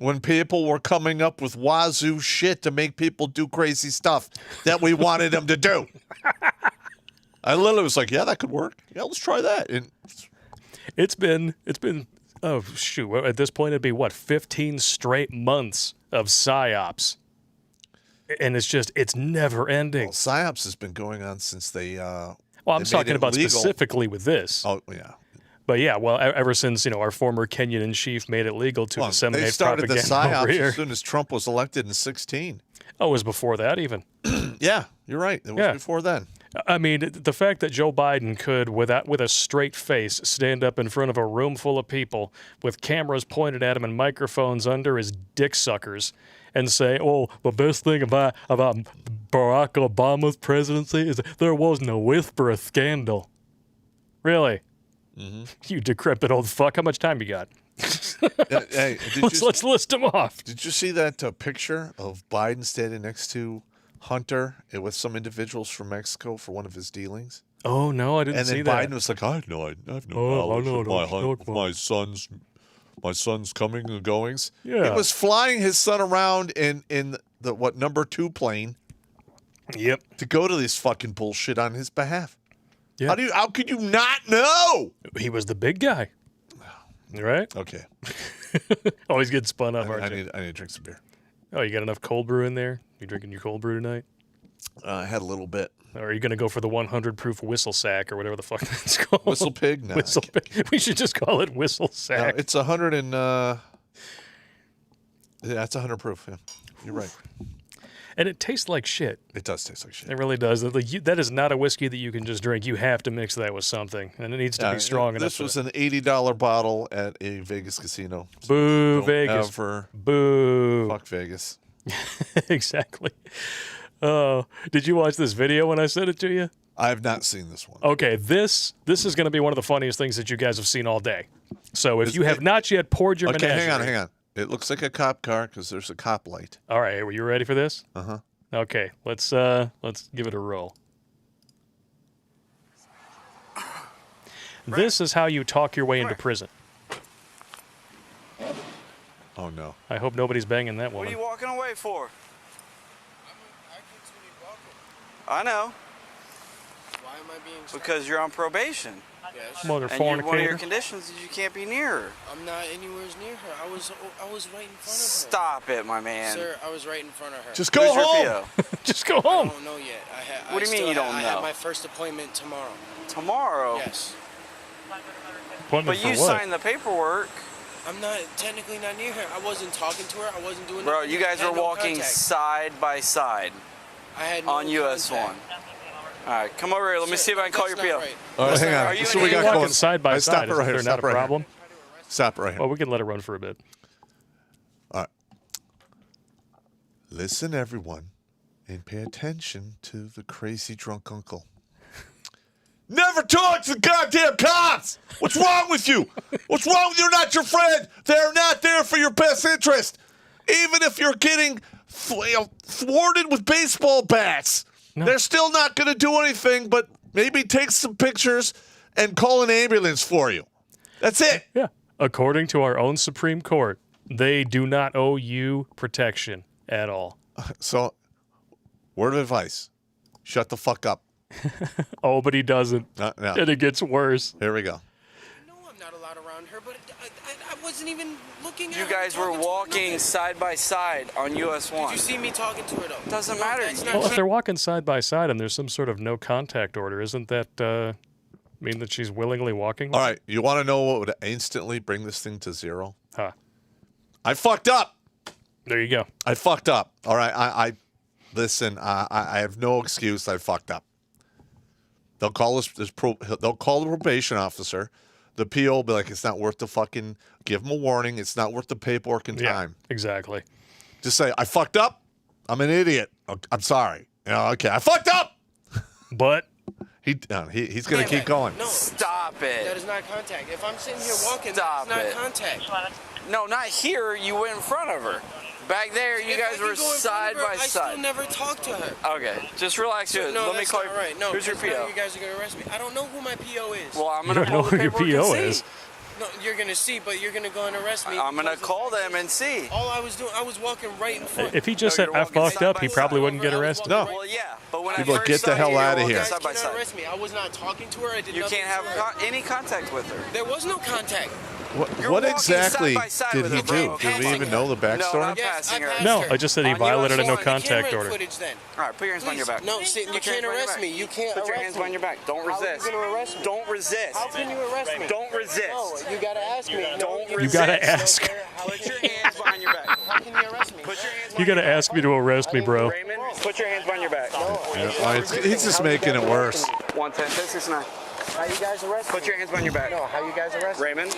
when people were coming up with wazoo shit to make people do crazy stuff that we wanted them to do. I literally was like, yeah, that could work. Yeah, let's try that. And it's been oh shoot, at this point it'd be what, 15 straight months of PSYOPs. And it's never ending. well, PSYOPs has been going on since they Well, I'm they made talking it about legal. specifically with this. Oh, yeah. But yeah, well, ever since, our former Kenyan in chief made it legal to Well, disseminate they started the propaganda over PSYOPs here. as soon as Trump was elected in 2016. Oh, it was before that even. Yeah, you're right. It was Yeah. before then. I mean, the fact that Joe Biden could, with a straight face, stand up in front of a room full of people with cameras pointed at him and microphones under his dick suckers and say, "Oh, the best thing about Barack Obama's presidency is that there wasn't a whisper of scandal." Really? Mm-hmm. You decrepit old fuck. How much time you got? Hey, Let's list them off. Did you see that picture of Biden standing next to Hunter with some individuals from Mexico for one of his dealings? Oh no, I didn't And see then that. Biden was like, I have no Oh, I knowledge know, of my son's coming and goings. Yeah. He was flying his son around in the number 2 plane Yep. to go to this fucking bullshit on his behalf. Yeah. How could you not know? He was the big guy. Right? Okay, Always getting spun up, I aren't you? need to drink some beer. Oh, you got enough cold brew in there? You drinking your cold brew tonight? I had a little bit. Or are you going to go for the 100 proof whistle sack or whatever the fuck that's called? Whistle pig? No, Whistle pig. We should just call it whistle sack. it's 100 and yeah, it's 100 proof. Yeah, you're right. And it tastes like shit. It does taste like shit. It really does. That is not a whiskey that you can just drink. You have to mix that with something, and it needs to be strong enough. This was an $80 bottle at a Vegas casino. Boo, Don't Vegas. ever Boo. fuck Vegas. Exactly. Oh, did you watch this video when I sent it to you? I have not seen this one. Okay, this is going to be one of the funniest things that you guys have seen all day. So if you have not yet poured your Okay, menagerie... hang on. It looks like a cop car because there's a cop light. All right, were you ready for this? Uh-huh. Okay, let's give it a roll. This is how you talk your way into prison. Oh, no. I hope nobody's banging that What are woman. you walking away for? I know, Why am I being because you're on probation. Yes. Mother And one of your fornicator. conditions is you can't be near her. I'm not anywhere near her. I was right in front of her. Stop it, my man. Sir, I was right in front of her. Just go Who's your home. PO? Just go I home. don't know yet. What do you mean you don't I know? have my first appointment tomorrow. Tomorrow? Yes. Appointment But for you what? signed the paperwork. I'm not technically not near her. I wasn't talking to her. I wasn't doing Bro, nothing. you guys I had are no walking contact. side by side I had no on US 1. contact. All right, come over here. Let me see if I can call your That's PO. not right. All right, hang on. Are you This is an what we idiot? got Walking going. side by All right, side. Stop it Is right here. there not Stop a right problem? here. Stop it right here. Well, we can let it run for a bit. All right. Listen, everyone, and pay attention to the crazy drunk uncle. Never talk to the goddamn cops! What's wrong with you? What's wrong with you? They're not your friend. They're not there for your best interest. Even if you're getting thwarted with baseball bats, they're still not going to do anything but maybe take some pictures and call an ambulance for you. That's it. Yeah. According to our own Supreme Court, they do not owe you protection at all. So, word of advice, shut the fuck up. Oh, but he doesn't. No. And it gets worse. Here we go. No, I'm not allowed around her, but I wasn't even looking at her. You guys were talking to her, walking nothing. side by side on US 1. Did you see me talking to her, though? Doesn't No, matter. that's Well, not if they're walking side by side and there's some sort of no contact order, isn't that mean that she's willingly walking? All right, you want to know what would instantly bring this thing to zero? Huh. I fucked up. There you go. I fucked up. All right, I listen. I have no excuse. I fucked up. They'll call they'll call the probation officer. The PO will be like, it's not worth the fucking. Give them a warning. It's not worth the paperwork and time. Exactly. Just say I fucked up. I'm an idiot. I'm sorry. Okay, I fucked up. But he's gonna keep going. No, Stop that it. is not contact. If I'm sitting here walking, Stop that's it. not contact. No, not here. You went in front of her. Back there, you If I guys can were go in front side of her, by I side. still never talked to her. Okay, just relax. No, Let me that's call not you. right. No, Who's your because now PO? You guys are gonna arrest me. I don't know who my PO is. Well, I'm you gonna don't know pull who the your paperwork PO and is. see. No, you're gonna see, but you're gonna go and arrest me. I'm gonna because of call the fact them that and see. All I was doing, I was walking right in front. If he just No, said you're I walking fucked side up, by he side. probably wouldn't get arrested. No. Well, yeah, but when People I first get the saw hell you, outta you were here. Guys Side by cannot side. arrest me. I was not talking to her. I did You nothing can't have to her. any contact with her. There was no contact. You're What walking exactly side by side did with he her, bro. do? Okay, Did we fine. even know the No, backstory? not Yes, passing I her. passed No, her. I just said he On violated a US no one, contact camera order. footage then. All right, put your hands behind your back. No, see, you Put your can't hands behind your arrest back. me. You can't Put your arrest hands me. behind your back. Don't How are you resist. gonna arrest me? Don't resist. How can you arrest me? Don't resist. No, you gotta ask me. Don't you resist. gotta ask. Put your hands behind your back. How can you arrest me? Put your hands You got to ask me to arrest me, bro. Raymond, put your hands behind your back. He's just making it worse. 110, 669. How you guys arrest me? Put your hands behind your back. No, how you guys arrest me? Raymond,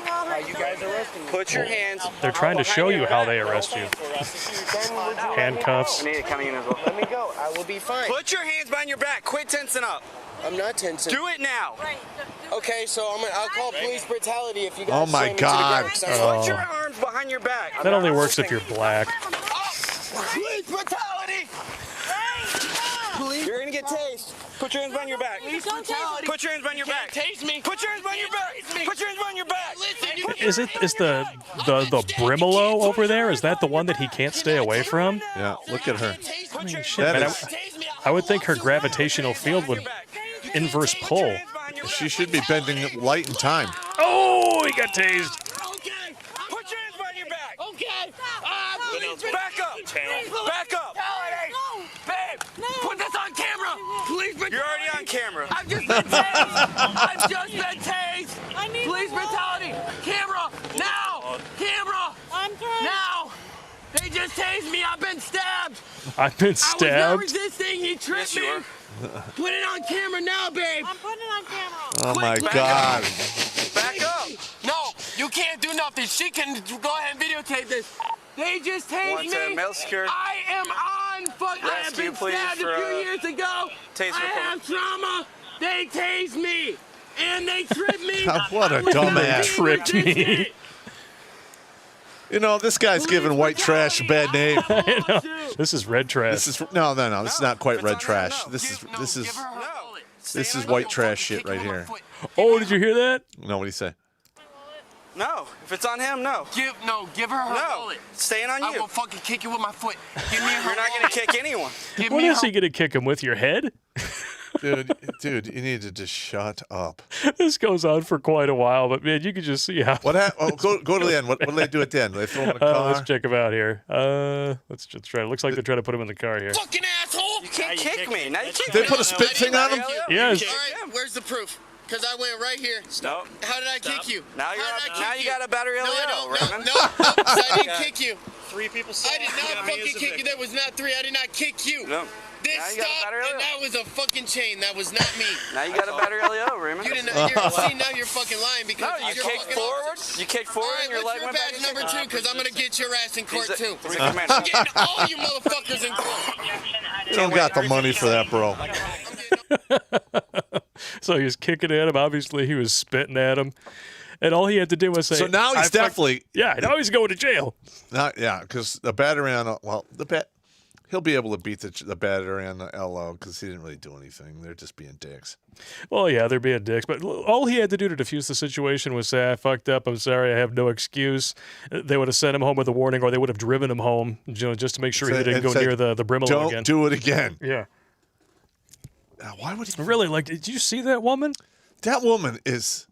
How you guys arrest me? put your hands. They're trying to show you how they arrest you. Handcuffs. I need it coming in as well. Let me go. I will be fine. Put your hands behind your back. Quit tensing up. I'm not tensing. Do it now. Okay, so I'll call police brutality if you guys Oh my slam me to the God. ground, 'cause I'm Put your arms behind your back. That only works if you're black. Police brutality. You're gonna get tased. Put your hands behind your back. brutality. Put your hands behind your back. Tase me. Put your hands behind your back. Put your hands behind your back. Listen, you Is the Brimolo over there? Is that the one that he can't stay away from? Yeah, look at her. Put your Shit, That man, is- I would think her gravitational field would inverse pull. She should be bending light in time. Oh, he got tased. Okay. Put your hands behind your back. Okay. Back up. Back up. Babe, put this on camera. Police brutality. You're already on camera. I've just been tased. I've just been tased. Police brutality. Camera. Now. Camera. I'm trying. Now. They just tased me. I've been stabbed. I've been I was not stabbed. resisting. He tripped me. Put it on camera now, babe. I'm putting it on camera. Oh my Back God. Back up. No, you can't do nothing. She can go ahead and videotape this. They just tased 110, me. male secure. I am on fuck. I have Rescue, been please, stabbed for, a few years ago. taser I have trauma. They tased me. And they tripped me. What a I was dumbass. not Tripped being me. resistant. You know, this guy's giving white trash a bad name. This is red trash. This is no. This is not quite If red it's on him, trash. no. This is Give her her No. wallet. this is white trash shit right here. Oh, did you hear that? No, what do you say? No. If it's on him, no. Give her her No. wallet. Staying on I you. will fucking kick you with my foot. Give me her You're not gonna kick anyone. Give What me is her. he gonna kick him with? Your head? Dude, you need to just shut up. This goes on for quite a while, but man, you can just see how. What happened? Oh, go to the end. What do they do at the end? Do they throw him in a car? Let's check him out here. Let's just try. It looks like they're trying to put him in the car here. Fucking asshole. You can't kick me. Now you can't. They put a spit thing on him? Yes. All right, where's the proof? Because I went right here. No. How did I kick you? Now you're How did I up, kick now you got a battery No, I LEO, don't. Raymond. No, I didn't kick you. 3 people saw I did not fucking kick you. There was not 3. I did not kick you. No. This Now you got a stopped, battery and LEO. that was a fucking chain. That was not me. Now you got a battery LEO, Raymond. You didn't. See, now you're fucking lying because No, you you're kicked fucking forward. You kicked All forward right, and your what's leg your went back. badge number 2? Because I'm gonna get your ass in court too. He's a commander. I'm getting all you motherfuckers in court. You don't got the money for that, bro. So he was kicking at him. Obviously, he was spitting at him. And all he had to do was say, So now he's definitely now he's going to jail. because the battery on he'll be able to beat the battery on the LO because he didn't really do anything. They're just being dicks. Well, yeah, they're being dicks, but all he had to do to defuse the situation was say, I fucked up, I'm sorry, I have no excuse. They would have sent him home with a warning, or they would have driven him home, just to make sure he didn't go near the Brimalo again. Don't do it again. Yeah. Why would he? Really, did you see that woman? That woman is...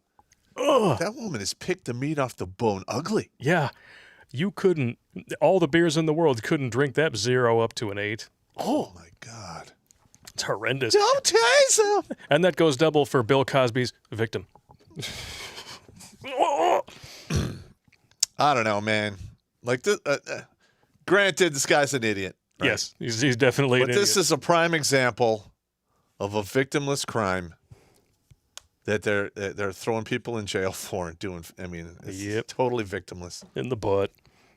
That woman has picked the meat off the bone ugly. Yeah. You couldn't, all the beers in the world couldn't drink that 0 up to an 8. Oh, my God. It's horrendous. Don't tase him. And that goes double for Bill Cosby's victim. I don't know, man. Granted, this guy's an idiot. Right? Yes, he's definitely an But idiot. this is a prime example of a victimless crime that they're throwing people in jail for and doing. I mean, it's totally victimless. In the butt.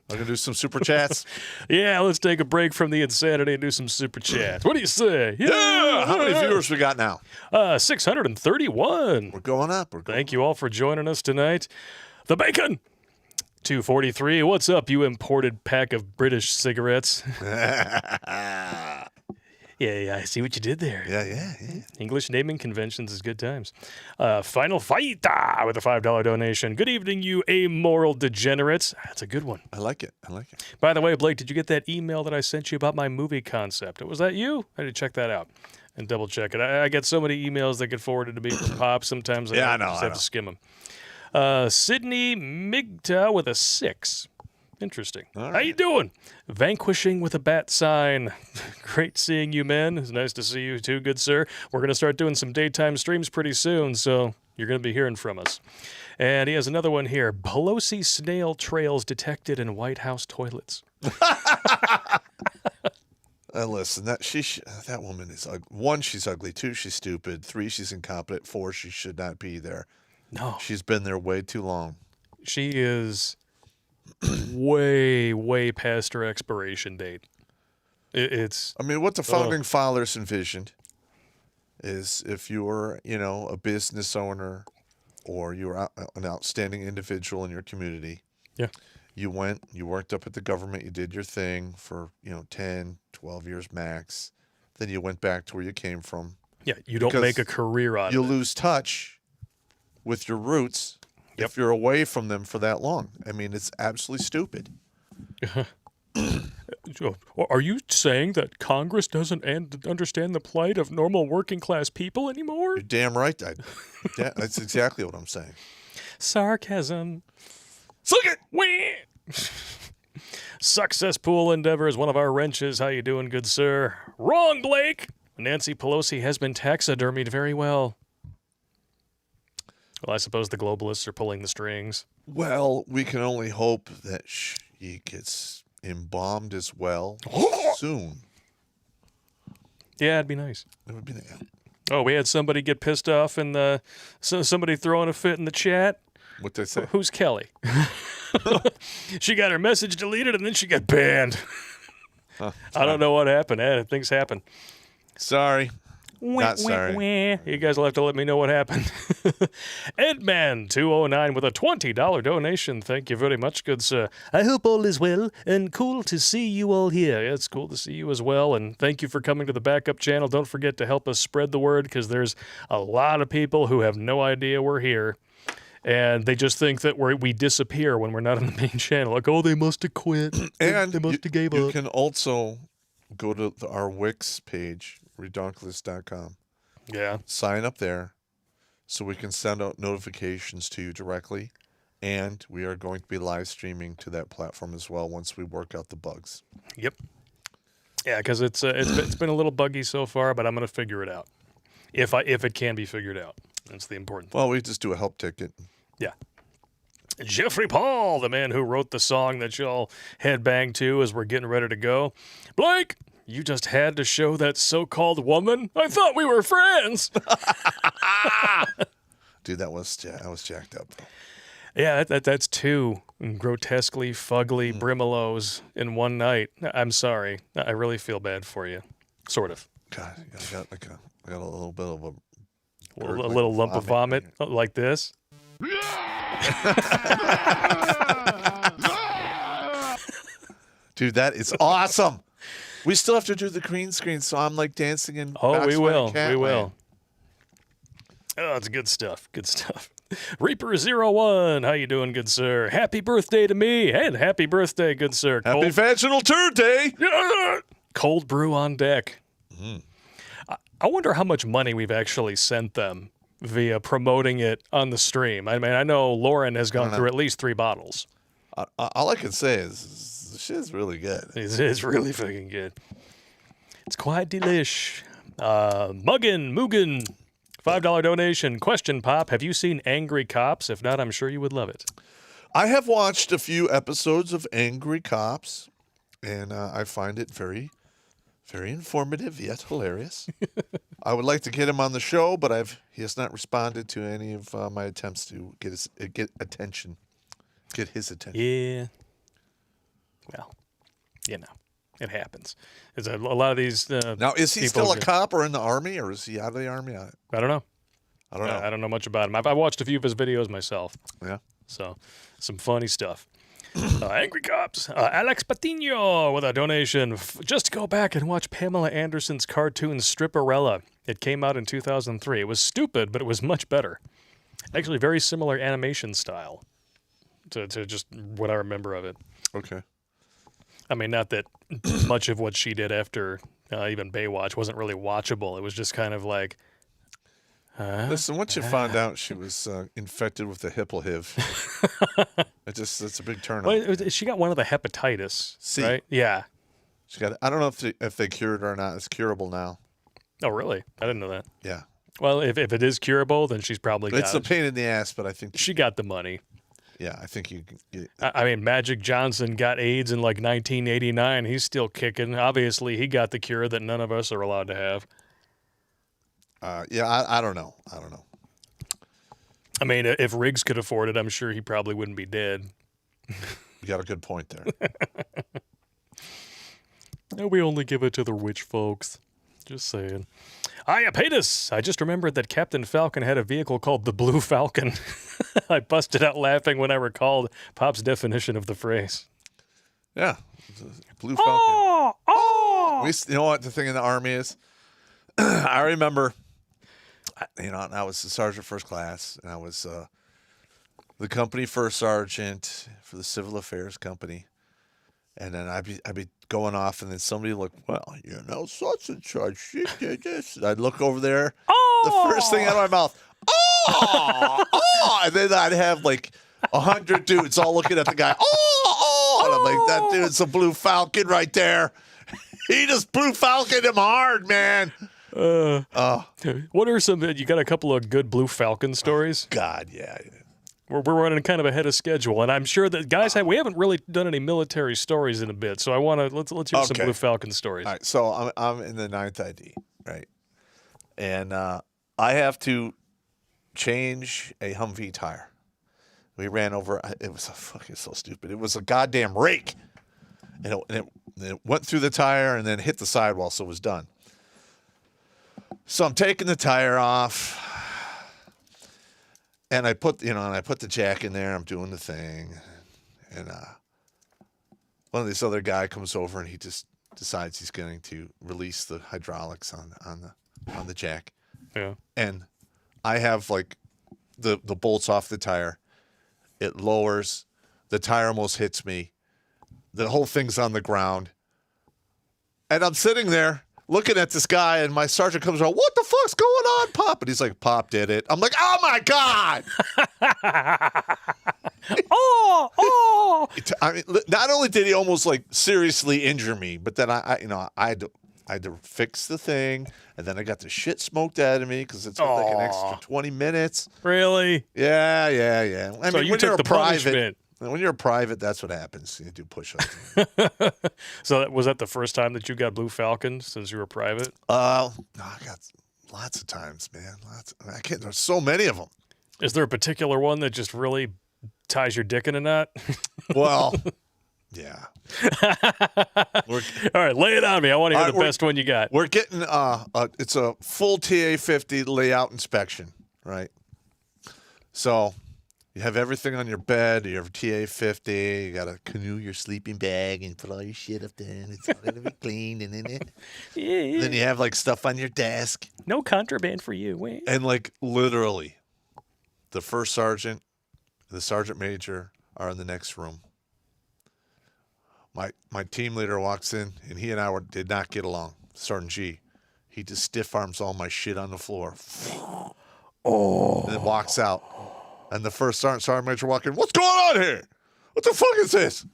I'm going to do some super chats. Yeah, let's take a break from the insanity and do some super chats. What do you say? Yeah! How many viewers we got now? 631. We're going up. Thank you all for joining us tonight. The Bacon. 243. What's up, you imported pack of British cigarettes? Yeah, I see what you did there. Yeah. English naming conventions is good times. Final Fight with a $5 donation. Good evening, you amoral degenerates. That's a good one. I like it. By the way, Blake, did you get that email that I sent you about my movie concept? Was that you? I need to check that out and double check it. I get so many emails that get forwarded to me from Popp. Sometimes I just have to skim them. Sydney Migta with a 6. Interesting. Right. How you doing? Vanquishing with a bat sign. Great seeing you, men. It's nice to see you too, good sir. We're going to start doing some daytime streams pretty soon, so you're going to be hearing from us. And he has another one here. Pelosi snail trails detected in White House toilets. Listen, that woman is ugly. 1, she's ugly. 2, she's stupid. 3, she's incompetent. 4, she should not be there. No. She's been there way too long. She is way past her expiration date. I mean, what the founding fathers envisioned is if you were, a business owner or you were an outstanding individual in your community. Yeah. You worked up at the government, you did your thing for, 10, 12 years max. Then you went back to where you came from. Yeah, you don't make a career out of it. You lose touch with your roots if you're away from them for that long. I mean, it's absolutely stupid. Are you saying that Congress doesn't understand the plight of normal working class people anymore? You're damn right. That's exactly what I'm saying. Sarcasm. Suck it! Wee! Success Pool Endeavor is one of our wrenches. How you doing, good sir? Wrong, Blake! Nancy Pelosi has been taxidermied very well. Well, I suppose the globalists are pulling the strings. Well, we can only hope that she gets embalmed as well soon. Yeah, it'd be nice. It would be nice. Oh, we had somebody get pissed off and somebody throwing a fit in the chat. What'd they say? Who's Kelly? She got her message deleted and then she got banned. I don't know what happened. Things happen. Sorry. Not sorry. You guys will have to let me know what happened. Edman209 with a $20 donation. Thank you very much, good sir. I hope all is well and cool to see you all here. Yeah, it's cool to see you as well. And thank you for coming to the backup channel. Don't forget to help us spread the word because there's a lot of people who have no idea we're here. And they just think that we disappear when we're not on the main channel. Like, oh, they must have quit. And they must have gave up. You can also go to our Wix page, redonkulous.com. Yeah. Sign up there so we can send out notifications to you directly. And we are going to be live streaming to that platform as well once we work out the bugs. Yep. Yeah, because it's been a little buggy so far, but I'm going to figure it out. If it can be figured out. That's the important thing. Well, we just do a help ticket. Yeah. Jeffrey Paul, the man who wrote the song that y'all headbang to as we're getting ready to go. Blake, you just had to show that so-called woman. I thought we were friends. Dude, I was jacked up. Yeah, that's 2 grotesquely fugly Brimelos in one night. I'm sorry. I really feel bad for you. Sort of. God, I got a little bit of a little lump of vomit like this. Dude, that is awesome. We still have to do the green screen, so I'm like dancing in. Oh, we will. Cat We land. will. Oh, it's good stuff. Good stuff. Reaper01, how you doing, good sir? Happy birthday to me. And happy birthday, good sir. Happy Vaginal Turd Day. Cold brew on deck. Mm. I wonder how much money we've actually sent them via promoting it on the stream. I mean, I know Lauren has gone through at least 3 bottles. All I can say is the shit's really good. It's really fucking good. It's quite delish. Muggin, $5 donation. Question, Pop, have you seen Angry Cops? If not, I'm sure you would love it. I have watched a few episodes of Angry Cops, and I find it very, very informative yet hilarious. I would like to get him on the show, but he has not responded to any of my attempts to get his attention. Yeah. Well, it happens. There's a lot of these. Now, is he still a cop or in the Army, or is he out of the Army? I don't know. I don't know much about him. I've watched a few of his videos myself. Yeah. So, some funny stuff. Angry Cops. Alex Patino with a donation. Just go back and watch Pamela Anderson's cartoon Stripperella. It came out in 2003. It was stupid, but it was much better. Actually, very similar animation style to just what I remember of it. Okay. I mean, not that much of what she did after even Baywatch wasn't really watchable. It was just kind of like... Listen, once you found out she was infected with the HIV, it's a big turn off. Well, she got one of the hepatitis, C. right? Yeah. She got. I don't know if they cured her or not. It's curable now. Oh, really? I didn't know that. Yeah. Well, if it is curable, then she's probably got It's a pain in the ass, but I think she got the money. Yeah, I think you can get. I mean, Magic Johnson got AIDS in like 1989. He's still kicking. Obviously, he got the cure that none of us are allowed to have. Yeah, I don't know. I mean, if Riggs could afford it, I'm sure he probably wouldn't be dead. You got a good point there. No, we only give it to the rich folks. Just saying. Iapetus! I just remembered that Captain Falcon had a vehicle called the Blue Falcon. I busted out laughing when I recalled Pop's definition of the phrase. Yeah. Blue Falcon. You know what the thing in the Army is? I remember, I was the sergeant first class, and I was the company first sergeant for the civil affairs company. And then I'd be going off, and then somebody look, well, such and such, she did this. And I'd look over there. The first thing out of my mouth, and then I'd have like 100 dudes all looking at the guy, and I'm like, that dude's a Blue Falcon right there. He just Blue Falconed him hard, man. What are some? You got a couple of good Blue Falcon stories? God, yeah. We're running kind of ahead of schedule, and I'm sure that guys we haven't really done any military stories in a bit, so I want to let's hear some Blue Falcon stories. All right, so I'm in the 9th ID, right, and I have to change a Humvee tire. We ran over. It was fucking so stupid. It was a goddamn rake, and it went through the tire and then hit the sidewall, so it was done. So I'm taking the tire off. And I put the jack in there. I'm doing the thing, and one of these other guy comes over and he just decides he's going to release the hydraulics on the jack. Yeah. And I have like the bolts off the tire. It lowers. The tire almost hits me. The whole thing's on the ground, and I'm sitting there looking at this guy, and my sergeant comes around, what the fuck's going on, Pop? And he's like, Pop did it. I'm like, oh, my God. I mean, not only did he almost, like, seriously injure me, but then I had to fix the thing, and then I got the shit smoked out of me because it's like an extra 20 minutes. Really? Yeah. I so mean, you when took you're the punishment. When you're a private, that's what happens. You do push-ups. So was that the first time that you got Blue Falcon since you were private? I got lots of times, man. There's so many of them. Is there a particular one that just really ties your dick in a knot? Well, yeah. All right, lay it on me. I want to hear the best one you got. We're getting it's a full TA-50 layout inspection, right? So You have everything on your bed. You have TA-50. You got to canoe your sleeping bag and put all your shit up there. And it's all going to be cleaned. And then you have like stuff on your desk. No contraband for you. Wait. And like literally, the first sergeant, the sergeant major are in the next room. My team leader walks in, and he and I did not get along. Sergeant G. He just stiff arms all my shit on the floor. And then walks out. And the first sergeant major walk in. What's going on here? What the fuck is this?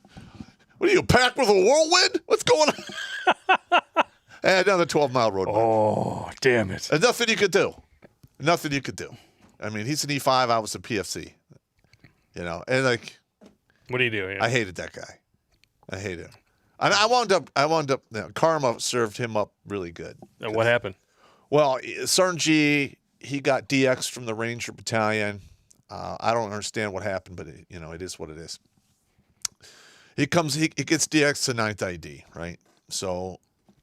What are you, packed with a whirlwind? What's going on? And down the 12-mile road. Oh, damn it. And nothing you could do. Nothing you could do. I mean, he's an E5. I was a PFC. You know, and like. What do you do? I hated that guy. I hated him. And I wound up, karma served him up really good. What happened? Well, Sergeant G, he got DX from the Ranger Battalion. I don't understand what happened, but it is what it is. He gets DX to 9th ID, right? So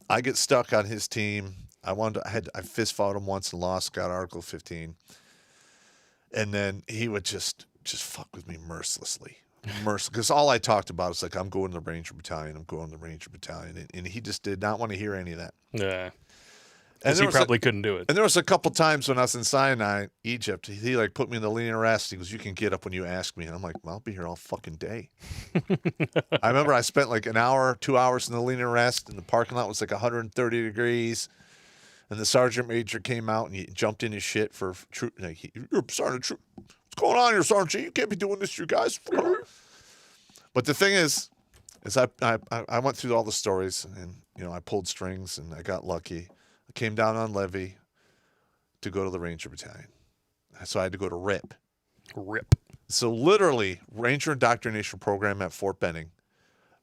I get stuck on his team. I fist fought him once and lost, got Article 15. And then he would just fuck with me mercilessly. Because all I talked about is like, I'm going to the Ranger Battalion. I'm going to the Ranger Battalion. And he just did not want to hear any of that. Yeah. And he probably couldn't do it. And there was a couple times when I was in Sinai, Egypt, he like put me in the lean arrest. He goes, you can get up when you ask me. And I'm like, well, I'll be here all fucking day. I remember I spent like an hour, 2 hours in the lean arrest, and the parking lot was like 130 degrees. And the sergeant major came out and he jumped in his shit for troop. Like, you're Sergeant Troop. What's going on here, Sergeant G? You can't be doing this, you guys. But the thing is I went through all the stories, and I pulled strings and I got lucky. I came down on levy to go to the Ranger Battalion. So I had to go to RIP. RIP. So literally, Ranger Indoctrination Program at Fort Benning.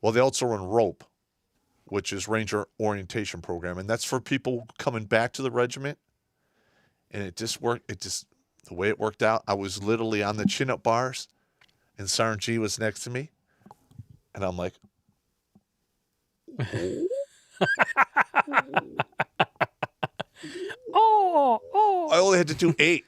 Well, they also run ROPE, which is Ranger Orientation Program. And that's for people coming back to the regiment. And it just worked. The way it worked out, I was literally on the chin-up bars, and Sergeant G was next to me. And I'm like, oh. I only had to do 8.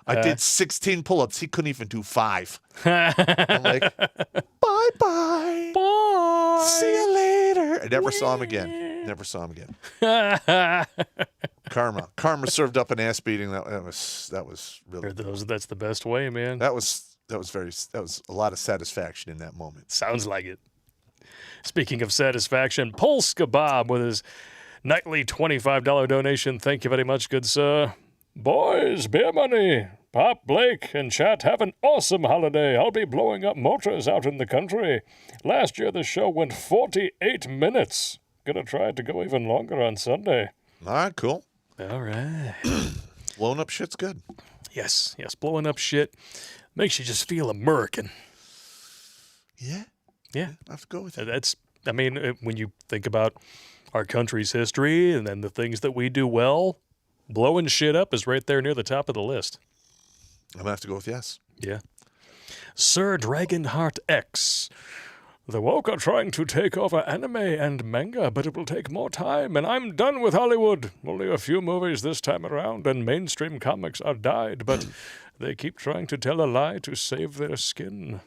I did 16 pull-ups. He couldn't even do 5. I'm like, bye-bye. Bye. See you later. I never saw him again. Karma served up an ass beating. That was really. That's the best way, man. That was a lot of satisfaction in that moment. Sounds like it. Speaking of satisfaction, Polska Bob with his nightly $25 donation. Thank you very much, good sir. Boys, beer money. Pop, Blake, and chat have an awesome holiday. I'll be blowing up motors out in the country. Last year the show went 48 minutes. Gonna try to go even longer on Sunday. All right, cool. All right. Blowing up shit's good. Yes, blowing up shit makes you just feel American. Yeah. Yeah. I have to go with it. When you think about our country's history and then the things that we do well, blowing shit up is right there near the top of the list. I'm going to have to go with yes. Yeah. Sir Dragonheart X. The woke are trying to take over anime and manga, but it will take more time, and I'm done with Hollywood. Only a few movies this time around, and mainstream comics are died, but they keep trying to tell a lie to save their skin.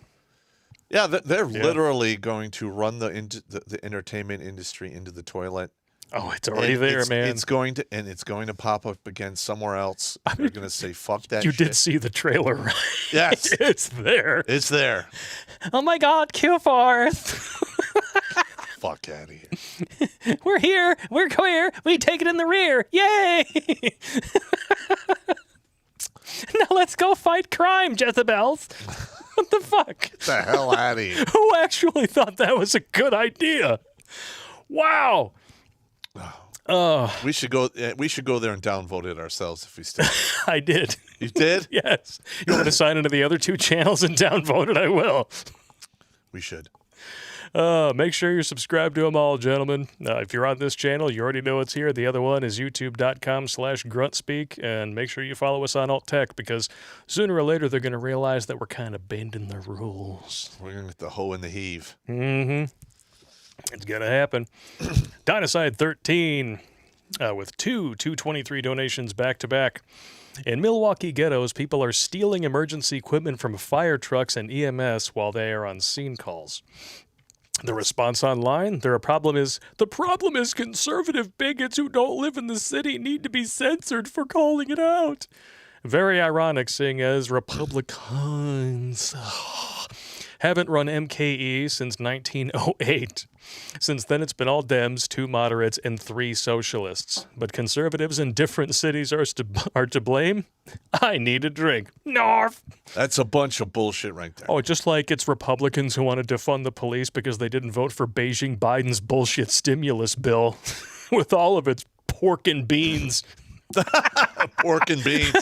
Yeah, they're literally going to run the entertainment industry into the toilet. Oh, it's already there, man. It's going to pop up again somewhere else. They're going to say, fuck that You shit. did see the trailer, right? Yes. It's there. It's there. Oh my God, Q4th. Fuck out of here. We're here. We're queer. We take it in the rear. Yay. Now let's go fight crime, Jezebels. What the fuck? Get the hell out of here. Who actually thought that was a good idea? Wow. We should go there and downvote it ourselves if we still. I did. You did? Yes. You want me to sign into the other 2 channels and downvote it? I will. We should. Make sure you're subscribed to them all, gentlemen. If you're on this channel, you already know it's here. The other one is youtube.com/Grunt Speak. And make sure you follow us on Alt Tech, because sooner or later they're going to realize that we're kind of bending the rules. We're going to get the hoe in the heave. Mm-hmm. It's going to happen. Dynaside 13 with 2 223 donations back to back. In Milwaukee ghettos, people are stealing emergency equipment from fire trucks and EMS while they are on scene calls. The response online, the problem is conservative bigots who don't live in the city need to be censored for calling it out. Very ironic, seeing as Republicans haven't run MKE since 1908. Since then, it's been all Dems, 2 moderates, and 3 socialists. But conservatives in different cities are to blame? I need a drink. Narf! That's a bunch of bullshit right there. Oh, just like it's Republicans who want to defund the police because they didn't vote for Beijing Biden's bullshit stimulus bill with all of its pork and beans. Pork and beans.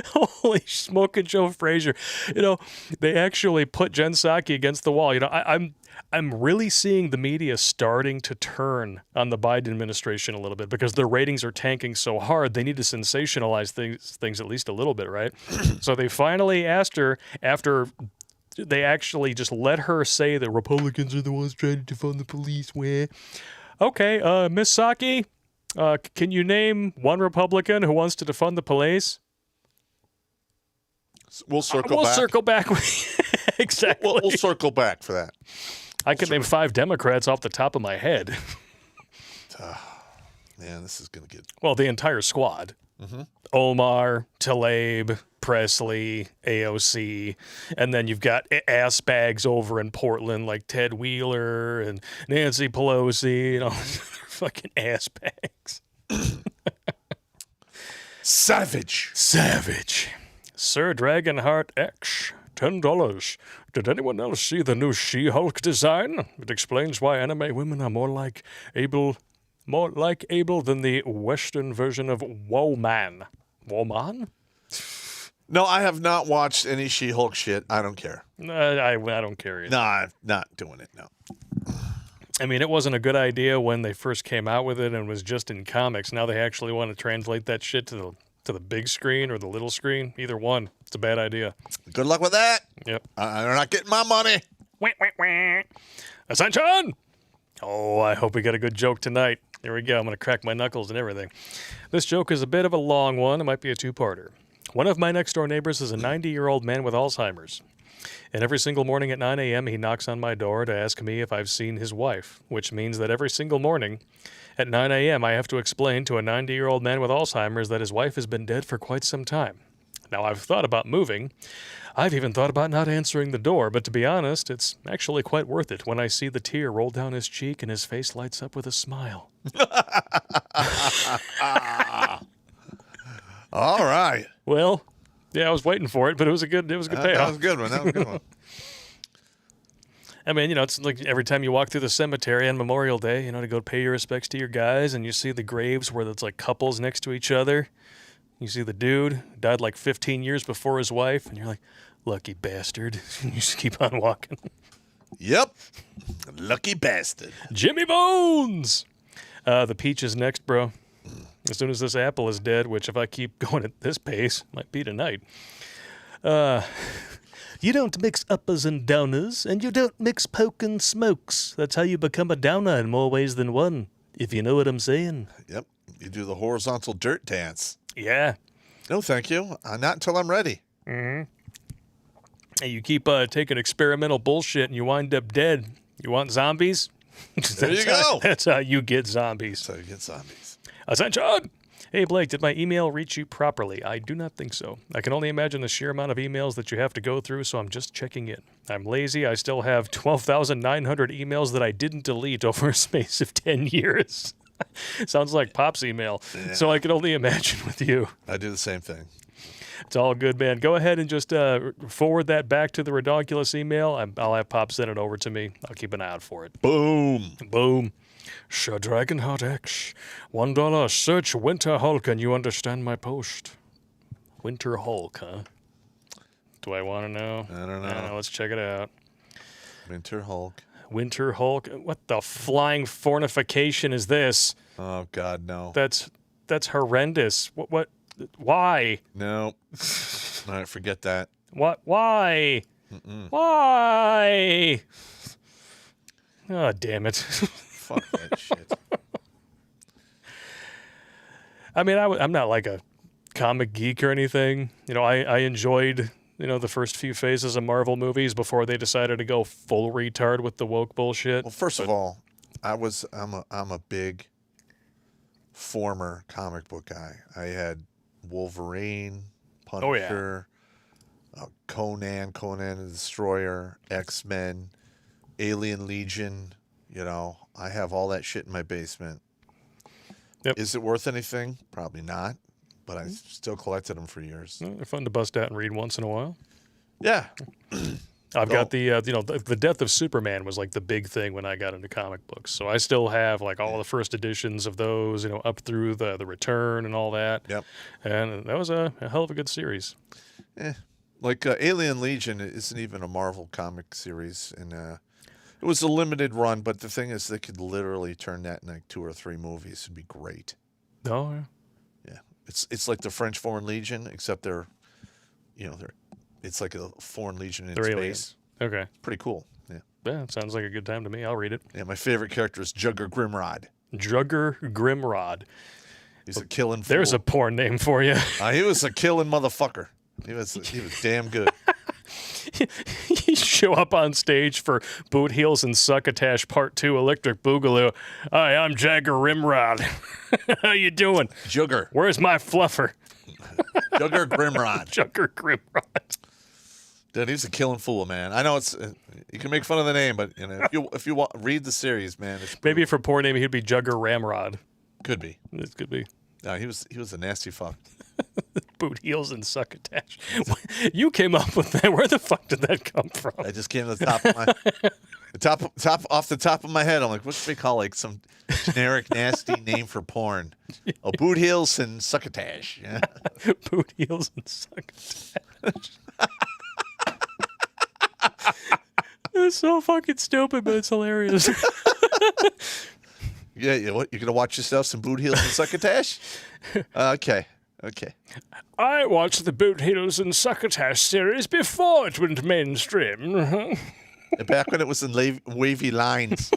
Holy smoking Joe Frazier. You know, they actually put Jen Psaki against the wall. You know, I'm really seeing the media starting to turn on the Biden administration a little bit because their ratings are tanking so hard. They need to sensationalize things at least a little bit, right? So they finally asked her after they actually just let her say that Republicans are the ones trying to defund the police. Where? Okay, Miss Psaki, can you name one Republican who wants to defund the police? We'll circle we'll back. Circle back. Exactly. We'll circle back for that. I could name 5 Democrats off the top of my head. Man, this is going to get... Well, the entire squad. Mm-hmm. Omar, Tlaib, Presley, AOC, and then you've got ass bags over in Portland like Ted Wheeler and Nancy Pelosi, you know, fucking ass bags. Savage. Sir Dragonheart X, $10. Did anyone else see the new She-Hulk design? It explains why anime women are more like able than the Western version of Woman. Woman? No, I have not watched any She-Hulk shit. I don't care. I don't care either. No, I'm not doing it, no. I mean, it wasn't a good idea when they first came out with it and was just in comics. Now they actually want to translate that shit to the big screen or the little screen. Either one. It's a bad idea. Good luck with that. Yep. They're not getting my money. Ascension! Oh, I hope we got a good joke tonight. Here we go. I'm going to crack my knuckles and everything. This joke is a bit of a long one. It might be a 2-parter. One of my next-door neighbors is a 90-year-old man with Alzheimer's. And every single morning at 9 a.m., he knocks on my door to ask me if I've seen his wife, which means that every single morning at 9 a.m., I have to explain to a 90-year-old man with Alzheimer's that his wife has been dead for quite some time. Now, I've thought about moving. I've even thought about not answering the door, but to be honest, it's actually quite worth it when I see the tear roll down his cheek and his face lights up with a smile. All right. Well, yeah, I was waiting for it, but it was a good payoff. That was a good one. I mean, you know, it's like every time you walk through the cemetery on Memorial Day, you know, to go pay your respects to your guys, and you see the graves where it's like couples next to each other. You see the dude died like 15 years before his wife, and you're like, lucky bastard. You just keep on walking. Yep. Lucky bastard. Jimmy Bones! The peach is next, bro. As soon as this apple is dead, which if I keep going at this pace, might be tonight. You don't mix uppers and downers, and you don't mix poke and smokes. That's how you become a downer in more ways than one, if you know what I'm saying. Yep. You do the horizontal dirt dance. Yeah. No, thank you. Not until I'm ready. Mm-hmm. And you keep taking experimental bullshit and you wind up dead. You want zombies? There you go. That's how you get zombies. That's how you get zombies. Ascension! Hey, Blake, did my email reach you properly? I do not think so. I can only imagine the sheer amount of emails that you have to go through, so I'm just checking in. I'm lazy. I still have 12,900 emails that I didn't delete over a space of 10 years. Sounds like Pop's email. Yeah. So I can only imagine with you. I do the same thing. It's all good, man. Go ahead and just forward that back to the Redonkulous email. I'll have Pop send it over to me. I'll keep an eye out for it. Boom. Boom. Sir Dragonheart X. $1. Search Winter Hulk and you understand my post. Winter Hulk, huh? Do I want to know? I don't know. Let's check it out. Winter Hulk. Winter Hulk? What the flying fornification is this? Oh, God, no. That's horrendous. What? Why? No. All right, forget that. What? Why? Mm-mm. Why? Oh, damn it. Fuck that shit. I mean, I'm not like a comic geek or anything. I enjoyed, the first few phases of Marvel movies before they decided to go full retard with the woke bullshit. Well, first of all, I'm a big former comic book guy. I had Wolverine, Punisher, Conan the Destroyer, X-Men, Alien Legion. I have all that shit in my basement. Yep. Is it worth anything? Probably not, but I still collected them for years. They're fun to bust out and read once in a while. Yeah. I've got the death of Superman was like the big thing when I got into comic books. So I still have like all the first editions of those, up through the Return and all that. Yep. And that was a hell of a good series. Like Alien Legion isn't even a Marvel comic series, and it was a limited run. But the thing is, they could literally turn that in like 2 or 3 movies. It'd be great. Oh yeah. Yeah, it's like the French Foreign Legion, except it's like a foreign legion in They're space. aliens. Okay. Pretty cool. Yeah. Yeah, it sounds like a good time to me. I'll read it. Yeah, my favorite character is Jugger Grimrod. Jugger Grimrod. He's a killing fool. There's a porn name for you. He was a killing motherfucker. He was damn good. You show up on stage for Boot Heels and Succotash Part 2 Electric Boogaloo. Hi, I'm Jagger Rimrod. How you doing? Jugger. Where's my fluffer? Jugger Grimrod. Jugger Grimrod. Dude, he's a killing fool, man. I know it's you can make fun of the name, but if you read the series, man, it's maybe for poor name he'd be Jugger Ramrod. Could be. This could be. No, he was a nasty fuck. Boot Heels and Succotash. You came up with that. Where the fuck did that come from? I just came to the top of my off the top of my head. I'm like, what should we call like some generic nasty name for porn? Oh, Boot Heels and Succotash. Yeah. Boot Heels and Succotash. It's so fucking stupid, but it's hilarious. Yeah, what? You're gonna watch yourself some Boot Heels and Succotash? Okay. I watched the Boot Heels and Succotash series before it went mainstream. Back when it was in wavy lines.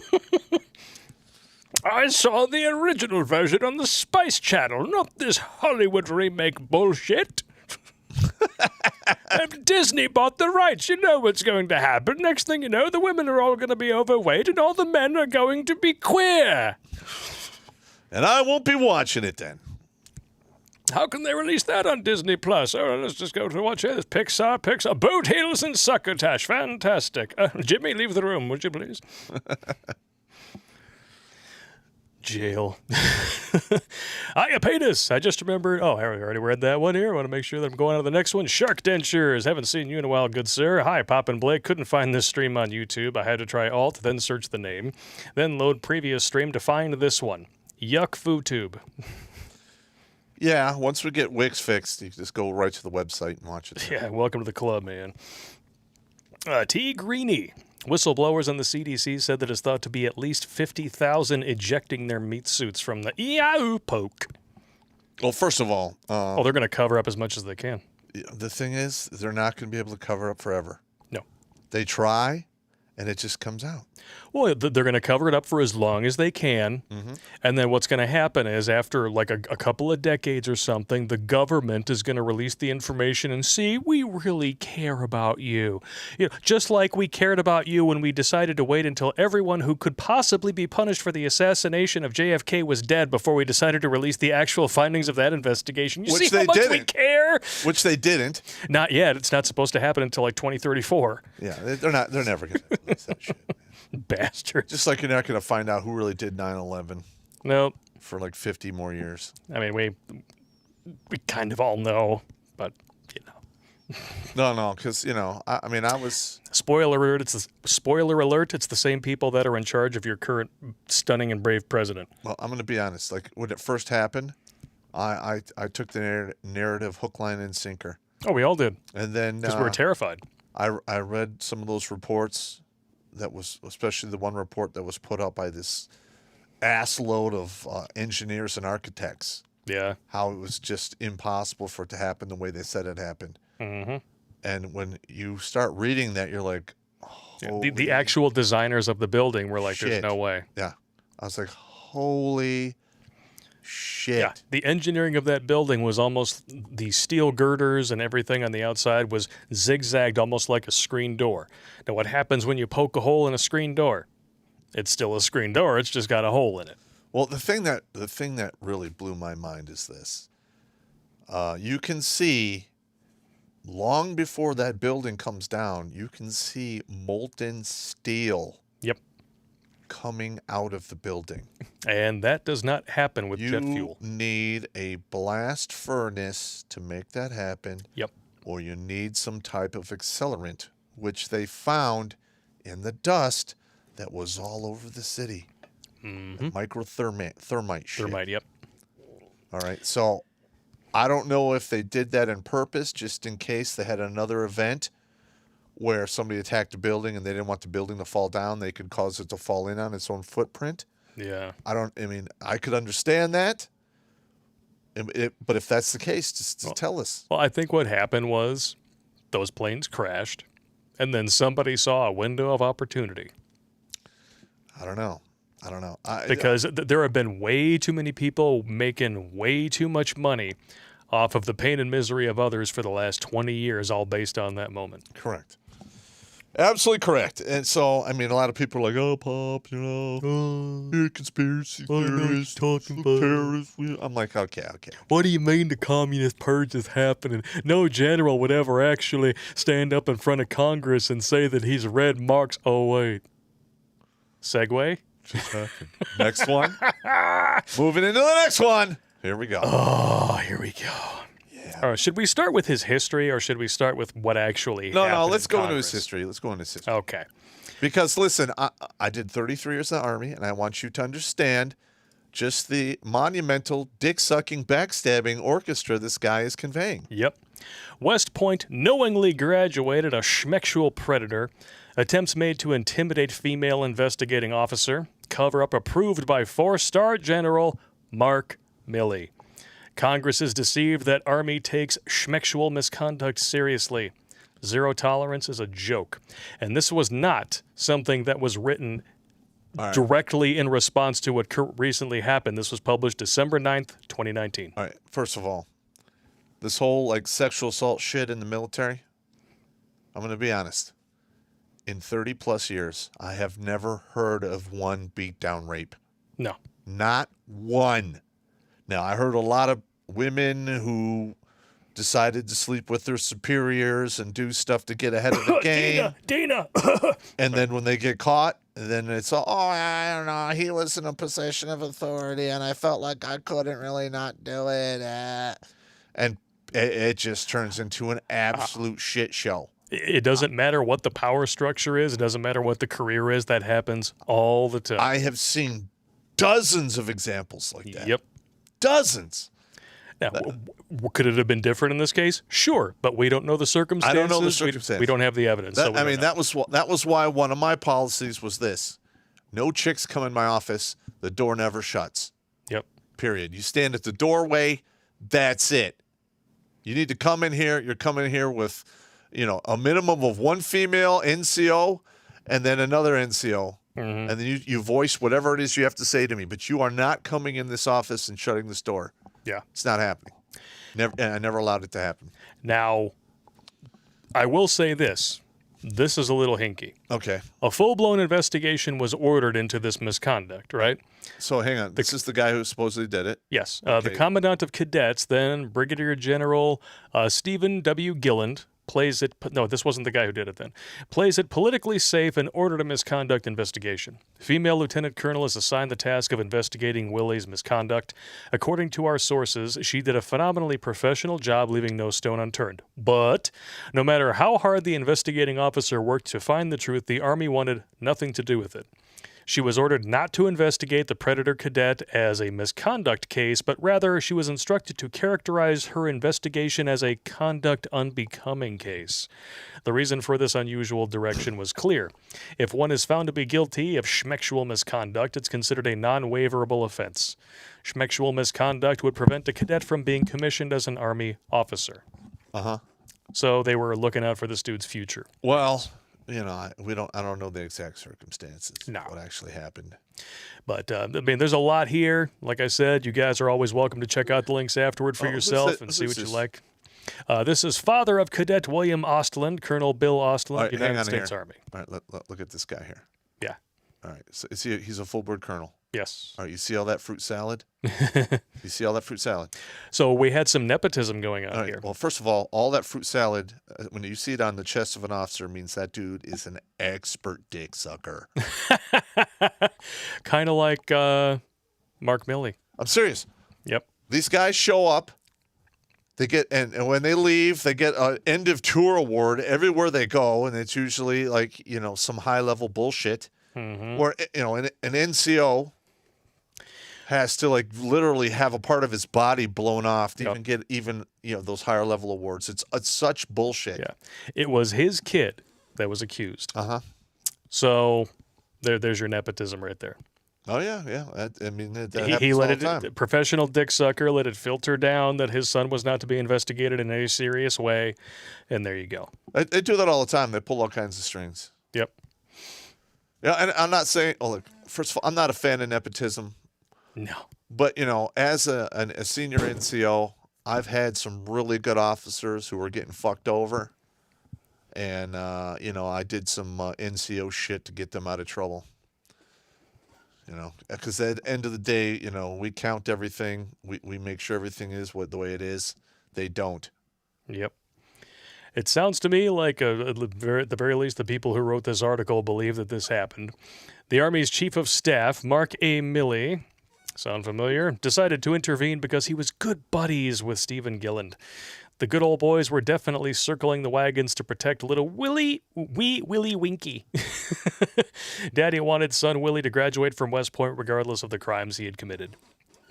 I saw the original version on the Spice Channel, not this Hollywood remake bullshit. If Disney bought the rights, you know what's going to happen. Next thing you know, the women are all going to be overweight and all the men are going to be queer. And I won't be watching it then. How can they release that on Disney Plus? Oh, let's just go to watch it. It's Pixar. Boot Heels and Succotash. Fantastic. Jimmy, leave the room, would you please? Jail. Iapetus. I just remembered. Oh, I already read that one here. I want to make sure that I'm going on to the next one. Shark Dentures. Haven't seen you in a while, good sir. Hi, Popp and Blake. Couldn't find this stream on YouTube. I had to try Alt, then search the name, then load previous stream to find this one. Yuck FooTube. Yeah, once we get Wix fixed, you just go right to the website and watch it. Yeah, welcome to the club, man. T. Greeny. Whistleblowers on the CDC said that it's thought to be at least 50,000 ejecting their meat suits from the EAU poke. Well, first of all... they're going to cover up as much as they can. The thing is, they're not going to be able to cover up forever. No. They try, and it just comes out. Well, they're going to cover it up for as long as they can. Mm-hmm. And then what's going to happen is after like a couple of decades or something, the government is going to release the information and see, we really care about you. Just like we cared about you when we decided to wait until everyone who could possibly be punished for the assassination of JFK was dead before we decided to release the actual findings of that investigation. You see how much we care? Which they didn't. Not yet. It's not supposed to happen until like 2034. Yeah, they're never going to release that shit. Bastard. Just like you're not going to find out who really did 9/11. Nope. For like 50 more years. I mean, we kind of all know, but No, because I was. Spoiler alert! It's the same people that are in charge of your current stunning and brave president. Well, I'm going to be honest. Like when it first happened, I took the narrative hook, line, and sinker. Oh, we all did. And then because we were terrified. I read some of those reports. That was especially the one report that was put out by this ass load of engineers and architects. Yeah. How it was just impossible for it to happen the way they said it happened. Mm-hmm. And when you start reading that, you're like, the actual designers of the building were like, shit. there's no way. Yeah. I was like, holy shit. Yeah, the engineering of that building was almost, the steel girders and everything on the outside was zigzagged almost like a screen door. Now, what happens when you poke a hole in a screen door? It's still a screen door. It's just got a hole in it. Well, the thing that really blew my mind is this. You can see, long before that building comes down, you can see molten steel Yep. coming out of the building. And that does not happen with jet You fuel. need a blast furnace to make that happen. Yep. Or you need some type of accelerant, which they found in the dust that was all over the city. Microthermite shit. Thermite, yep. All right. So I don't know if they did that on purpose, just in case they had another event where somebody attacked a building and they didn't want the building to fall down. They could cause it to fall in on its own footprint. Yeah. I could understand that. But if that's the case, just tell us. Well, I think what happened was those planes crashed, and then somebody saw a window of opportunity. I don't know. Because there have been way too many people making way too much money off of the pain and misery of others for the last 20 years, all based on that moment. Correct. Absolutely correct. And so, a lot of people are like, oh, Popp, you're a conspiracy theorist, terrorist. I'm like, okay. What do you mean the communist purge is happening? No general would ever actually stand up in front of Congress and say that he's read Marx. Oh, wait. Segue? Just happened. Next one. Moving into the next one. Here we go. Oh, here we go. Yeah. All right, should we start with his history or should we start with what actually happened? No, let's in go into Congress? his history. Okay. Because, listen, I did 33 years in the Army, and I want you to understand just the monumental, dick-sucking, backstabbing orchestra this guy is conveying. Yep. West Point knowingly graduated a schmexual predator. Attempts made to intimidate female investigating officer. Cover-up approved by 4-star General Mark Milley. Congress is deceived that Army takes schmexual misconduct seriously. Zero tolerance is a joke. And this was not something that was written directly in response to what recently happened. This was published December 9th, 2019. All right, first of all, this whole sexual assault shit in the military, I'm going to be honest. In 30 plus years, I have never heard of one beatdown rape. No. Not one. Now, I heard a lot of women who decided to sleep with their superiors and do stuff to get ahead of the game. Dina! And then when they get caught, then it's all, I don't know, he was in a position of authority and I felt like I couldn't really not do it. And it just turns into an absolute shit show. It doesn't matter what the power structure is. It doesn't matter what the career is. That happens all the time. I have seen dozens of examples like that. Yep. Dozens. Now, could it have been different in this case? Sure, but we don't know the circumstances. I don't know the circumstances. We don't have the evidence. That was why one of my policies was this. No chicks come in my office. The door never shuts. Yep. Period. You stand at the doorway. That's it. You need to come in here. You're coming here with, a minimum of one female NCO and then another NCO. Mm-hmm. And then you voice whatever it is you have to say to me. But you are not coming in this office and shutting this door. Yeah. It's not happening. I never allowed it to happen. Now, I will say this. This is a little hinky. Okay. A full-blown investigation was ordered into this misconduct, right? So hang on. This is the guy who supposedly did it? Yes. Okay. The Commandant of Cadets, then Brigadier General Stephen W. Gilland, plays it. No, this wasn't the guy who did it then. Plays it politically safe and ordered a misconduct investigation. Female Lieutenant Colonel is assigned the task of investigating Willie's misconduct. According to our sources, she did a phenomenally professional job, leaving no stone unturned. But no matter how hard the investigating officer worked to find the truth, the Army wanted nothing to do with it. She was ordered not to investigate the Predator cadet as a misconduct case, but rather she was instructed to characterize her investigation as a conduct unbecoming case. The reason for this unusual direction was clear. If one is found to be guilty of schmexual misconduct, it's considered a non-waiverable offense. Schmexual misconduct would prevent a cadet from being commissioned as an Army officer. Uh-huh. So they were looking out for this dude's future. Well, I don't know the exact circumstances. No. What actually happened. But, I mean, there's a lot here. Like I said, you guys are always welcome to check out the links afterward for yourself and see what you like. This is father of Cadet William Ostland, Colonel Bill Ostland, Right, United States Army. All right, look at this guy here. Yeah. All right, so he's a full-bird colonel. Yes. All right, you see all that fruit salad? You see all that fruit salad? So we had some nepotism going on All right, here. well, first of all that fruit salad, when you see it on the chest of an officer, means that dude is an expert dick sucker. Kind of like Mark Milley. I'm serious. Yep. These guys show up. They get and when they leave, they get an end of tour award everywhere they go, and it's usually like some high level bullshit. Where an NCO has to like literally have a part of his body blown off to even get those higher level awards. It's such bullshit. Yeah. It was his kid that was accused. Uh-huh. So there's your nepotism right there. Oh yeah. That He let happens all the time. professional dick sucker let it filter down that his son was not to be investigated in any serious way, and there you go. They do that all the time. They pull all kinds of strings. Yep. Yeah, and I'm not saying. Oh, look. First of all, I'm not a fan of nepotism. No. But as a senior NCO, I've had some really good officers who were getting fucked over, and I did some NCO shit to get them out of trouble. Because at the end of the day, we count everything. We make sure everything is the way it is. They don't. Yep. It sounds to me like, at the very least, the people who wrote this article believe that this happened. The Army's Chief of Staff, Mark A. Milley, sound familiar, decided to intervene because he was good buddies with Stephen Gilland. The good old boys were definitely circling the wagons to protect little Willie Winky. Daddy wanted son Willie to graduate from West Point regardless of the crimes he had committed.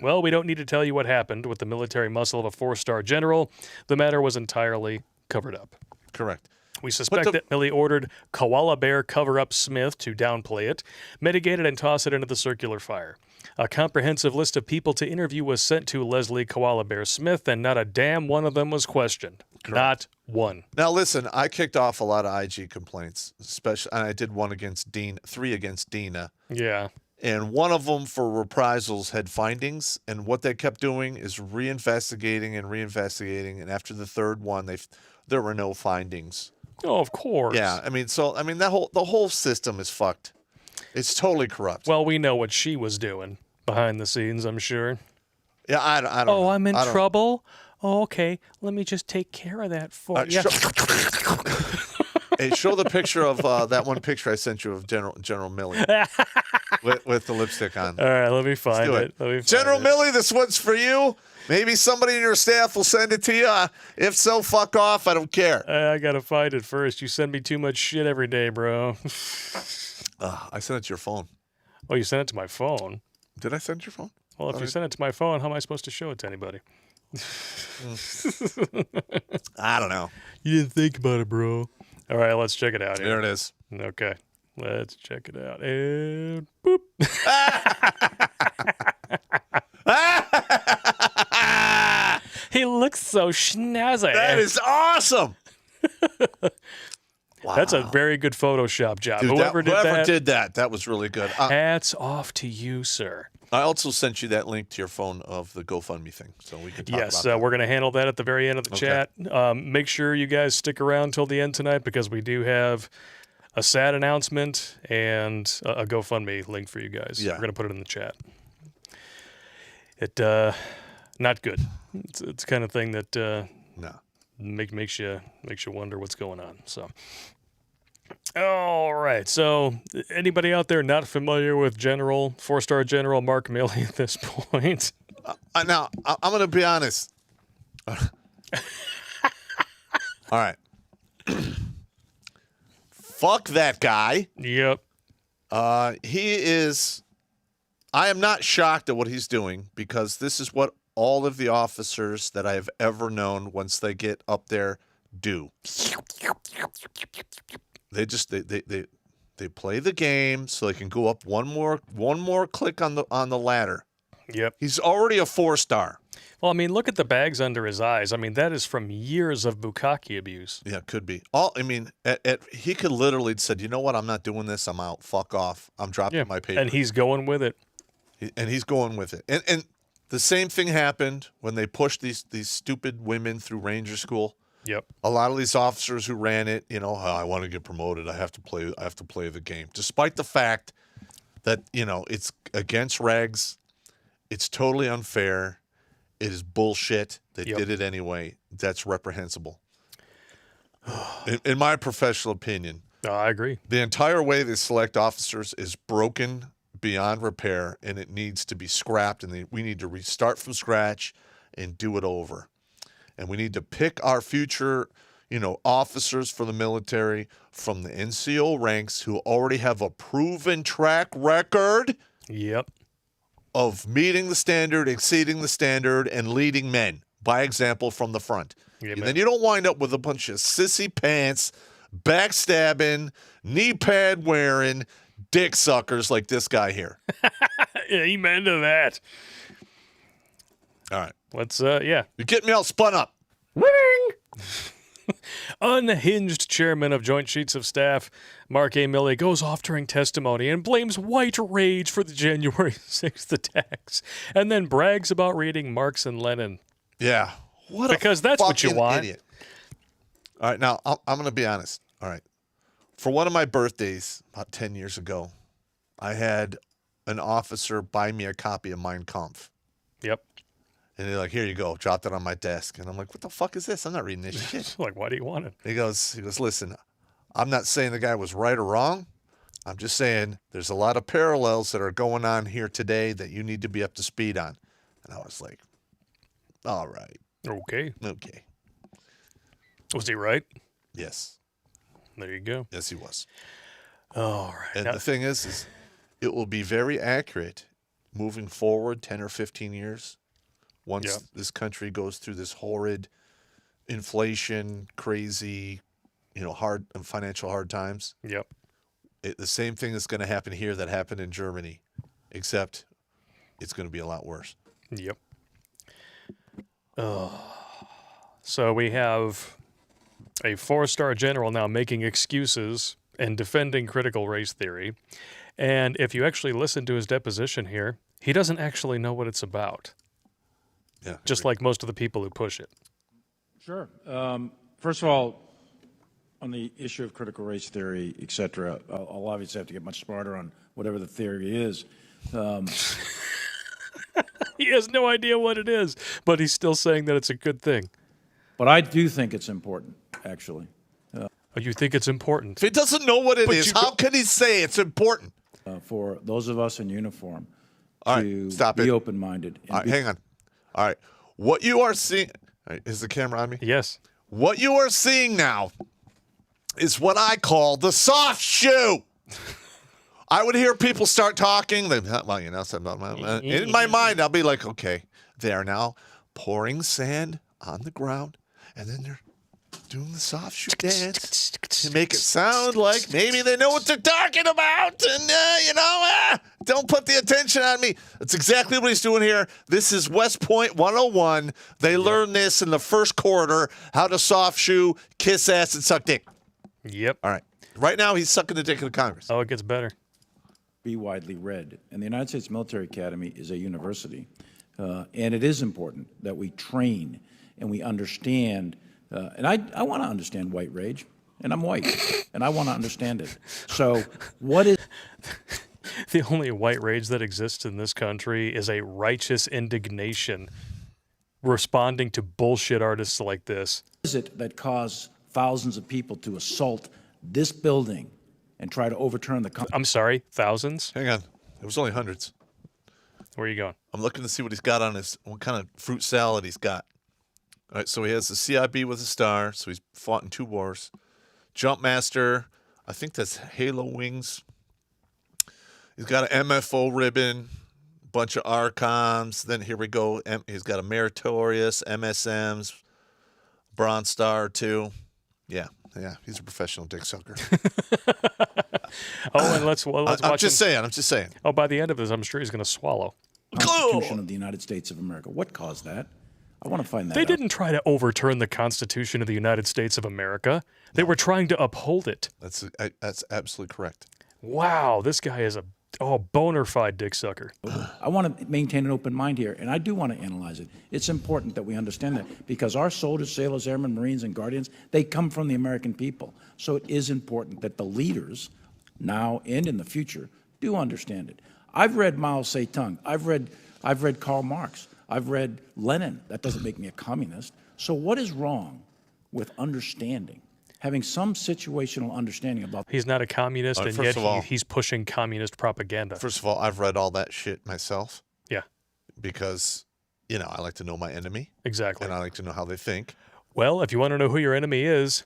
Well, we don't need to tell you what happened with the military muscle of a 4-star general. The matter was entirely covered up. Correct. We suspect that Milley ordered Koala Bear Cover-Up Smith to downplay it, mitigate it, and toss it into the circular fire. A comprehensive list of people to interview was sent to Leslie Koala Bear Smith, and not a damn one of them was questioned. Correct. Not one. Now, listen, I kicked off a lot of IG complaints, especially, and I did 3 against Dina. Yeah. And one of them for reprisals had findings, and what they kept doing is reinvestigating, and after the third one, there were no findings. Oh, of course. Yeah, the whole system is fucked. It's totally corrupt. Well, we know what she was doing behind the scenes, I'm sure. Yeah, I don't know. Oh, I'm in trouble? Oh, okay. Let me just take care of that for you. Hey, show the picture of that one picture I sent you of General Milley with the lipstick on. All right, let me find it. General Milley, this one's for you. Maybe somebody in your staff will send it to you. If so, fuck off. I don't care. I got to find it first. You send me too much shit every day, bro. I sent it to your phone. Oh, you sent it to my phone? Did I send your phone? Well, if you send it to my phone, how am I supposed to show it to anybody? I don't know. You didn't think about it, bro. All right, let's check it out here. There it is. Okay, let's check it out. And boop. He looks so snazzy. That is awesome. Wow. That's a very good Photoshop job. Dude, Whoever did that, that was really good. Hats off to you, sir. I also sent you that link to your phone of the GoFundMe thing, so we can talk about that. We're going to handle that at the very end of the chat. Make sure you guys stick around till the end tonight because we do have a sad announcement and a GoFundMe link for you guys. Yeah. We're going to put it in the chat. It not good. It's the kind of thing that no. makes you wonder what's going on. So. All right. So, anybody out there not familiar with 4-star General Mark Milley at this point? Now, I'm going to be honest. All right. Fuck that guy. Yep. He is. I am not shocked at what he's doing because this is what all of the officers that I have ever known once they get up there do. They just they play the game so they can go up one more click on the ladder. Yep. He's already a 4-star. Well, I mean, look at the bags under his eyes. I mean, that is from years of bukkake abuse. Yeah, could be. He could literally said, you know what? I'm not doing this. I'm out. Fuck off. I'm dropping my paper. And he's going with it. He's going with it. And the same thing happened when they pushed these stupid women through Ranger School. Yep. A lot of these officers who ran it, I want to get promoted. I have to play the game. Despite the fact that, it's against regs. It's totally unfair. It is bullshit. They did it anyway. That's reprehensible. In my professional opinion. I agree. The entire way they select officers is broken beyond repair, and it needs to be scrapped, and we need to restart from scratch and do it over. And we need to pick our future, officers for the military from the NCO ranks who already have a proven track record of meeting the standard, exceeding the standard, and leading men by example from the front. And then you don't wind up with a bunch of sissy pants, backstabbing, knee pad wearing, dick suckers like this guy here. Amen to that. All right. Let's, You're getting me all spun up. Unhinged chairman of Joint Chiefs of Staff, Mark A. Milley, goes off during testimony and blames white rage for the January 6th attacks, and then brags about reading Marx and Lenin. Yeah. Because that's what you want. Idiot. All right, now, I'm going to be honest. All right. For one of my birthdays, about 10 years ago, I had an officer buy me a copy of Mein Kampf. Yep. And they're like, here you go. Dropped it on my desk. And I'm like, what the fuck is this? I'm not reading this shit. Like, why do you want it? He goes, listen, I'm not saying the guy was right or wrong. I'm just saying there's a lot of parallels that are going on here today that you need to be up to speed on. And I was like, all right. Okay. Okay. Was he right? Yes. There you go. Yes, he was. All right. And the thing is it will be very accurate moving forward 10 or 15 years. Once this country goes through this horrid inflation, crazy, financial hard times. Yep. The same thing is going to happen here that happened in Germany, except it's going to be a lot worse. Yep. So we have a 4-star general now making excuses and defending critical race theory. And if you actually listen to his deposition here, he doesn't actually know what it's about. Yeah, just like most of the people who push it. Sure. First of all, on the issue of critical race theory, et cetera, I'll obviously have to get much smarter on whatever the theory is. He has no idea what it is, but he's still saying that it's a good thing. But I do think it's important, actually. You think it's important? If he doesn't know what it is, how can he say it's important? For those of us in uniform to be open-minded. All right, hang on. All right. What you are seeing... Is the camera on me? Yes. What you are seeing now is what I call the soft shoe. I would hear people start talking. In my mind, I'll be like, okay, they are now pouring sand on the ground, and then they're doing the soft shoe dance to make it sound like maybe they know what they're talking about, and, don't put the attention on me. That's exactly what he's doing here. This is West Point 101. They learned this in the first quarter, how to soft shoe, kiss ass, and suck dick. Yep. All right. Right now, he's sucking the dick of the Congress. Oh, it gets better. Be widely read. And the United States Military Academy is a university. And it is important that we train and we understand. And I want to understand white rage. And I'm white. And I want to understand it. So what is... The only white rage that exists in this country is a righteous indignation responding to bullshit artists like this. What is it that caused thousands of people to assault this building and try to overturn the... I'm sorry, thousands? Hang on. It was only hundreds. Where are you going? I'm looking to see what he's got on what kind of fruit salad he's got. All right, so he has the CIB with a star, so he's fought in 2 wars. Jumpmaster, I think that's Halo Wings. He's got an MFO ribbon, bunch of Arcoms. Then here we go. He's got a Meritorious, MSMs, Bronze Star, too. Yeah, he's a professional dick sucker. And let's watch I'm just saying. Oh, by the end of this, I'm sure he's going to swallow. Constitution of the United States of America. What caused that? I want to find that They out. didn't try to overturn the Constitution of the United States of America. They were trying to uphold it. That's absolutely correct. Wow, this guy is a bona fide dick sucker. I want to maintain an open mind here, and I do want to analyze it. It's important that we understand that because our soldiers, sailors, airmen, Marines, and Guardians, they come from the American people. So it is important that the leaders, now and in the future, do understand it. I've read Mao Zedong. I've read Karl Marx. I've read Lenin. That doesn't make me a communist. So what is wrong with understanding? Having some situational understanding about. He's not a communist, and first yet of all- he's pushing communist propaganda. First of all, I've read all that shit myself Yeah, because, I like to know my enemy exactly. and I like to know how they think. Well, if you want to know who your enemy is,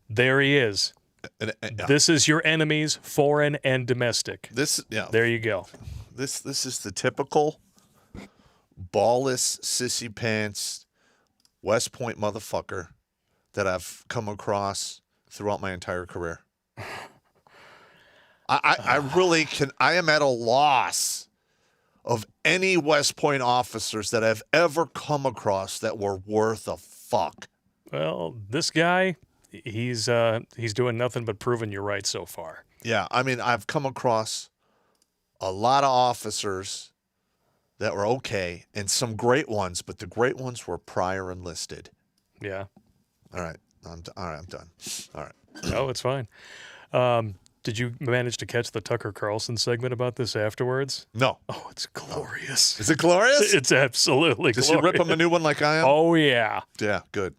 there he is. And This is your enemies, foreign and domestic. There you go. This is the typical ballless, sissy pants, West Point motherfucker that I've come across throughout my entire career. I really I am at a loss of any West Point officers that I've ever come across that were worth a fuck. Well, this guy, he's doing nothing but proving you're right so far. Yeah, I mean, I've come across a lot of officers that were okay and some great ones, but the great ones were prior enlisted. Yeah. All right, I'm done. All right. No, it's fine. Did you manage to catch the Tucker Carlson segment about this afterwards? No. Oh, it's glorious. Is it glorious? It's absolutely Does glorious. he rip him a new one like I am? Oh, yeah. Yeah, good.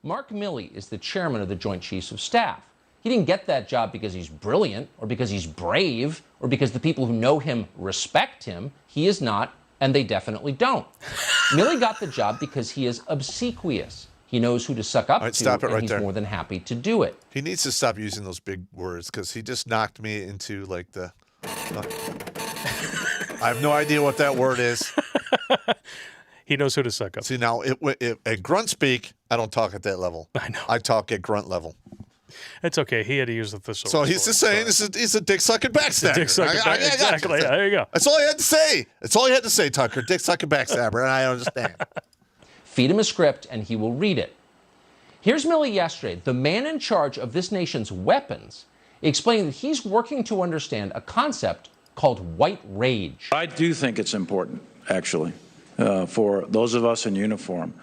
Mark Milley is the chairman of the Joint Chiefs of Staff. He didn't get that job because he's brilliant or because he's brave or because the people who know him respect him. He is not, and they definitely don't. Milley got the job because he is obsequious. He knows who to suck up All right, to, stop it and right he's there. more than happy to do it. He needs to stop using those big words because he just knocked me into like the. I have no idea what that word is. He knows who to suck up. See, now at Grunt Speak, I don't talk at that level. I know. I talk at Grunt level. It's okay. He had to use the thesaurus. So he's just saying he's a dick sucking backstabber. Dick sucking exactly. Yeah, there you go. That's all he had to say. That's all he had to say, Tucker. Dick sucking backstabber, and I understand. Feed him a script, and he will read it. Here's Milley yesterday, the man in charge of this nation's weapons, explaining that he's working to understand a concept called white rage. I do think it's important, actually, for those of us in uniform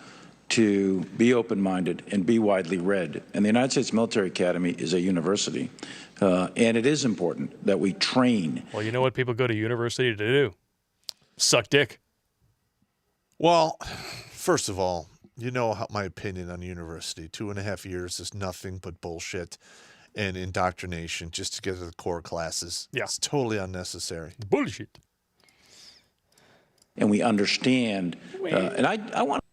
to be open-minded and be widely read. And the United States Military Academy is a university, and it is important that we train. Well, you know what people go to university to do? Suck dick. Well, first of all, you know how my opinion on university. 2.5 years is nothing but bullshit and indoctrination just to get to the core classes. Yeah. It's totally unnecessary. Bullshit. And we understand, and I want to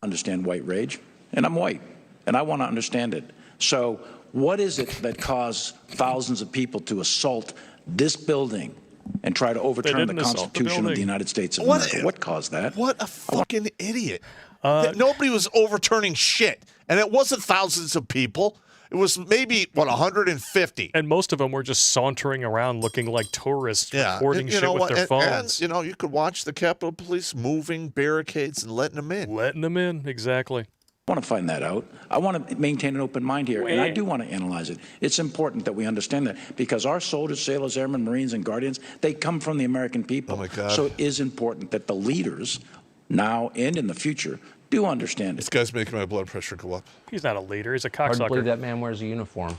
understand white rage, and I'm white, and I want to understand it. So what is it that caused thousands of people to assault this building and try to overturn the didn't assault the Constitution of building. the United States of America? What caused that? What a fucking idiot. Nobody was overturning shit. And it wasn't thousands of people. It was maybe, 150. And most of them were just sauntering around looking like tourists, recording and shit with their phones. And, you could watch the Capitol Police moving barricades and letting them in. Letting them in, exactly. I want to find that out. I want to maintain an open mind here, and I do want to analyze it. It's important that we understand that because our soldiers, sailors, airmen, Marines, and Guardians, they come from the American people. Oh, my God. So it is important that the leaders, now and in the future, do understand it. This guy's making my blood pressure go up. He's not a leader. He's a Hard to believe cocksucker. that man wears a uniform.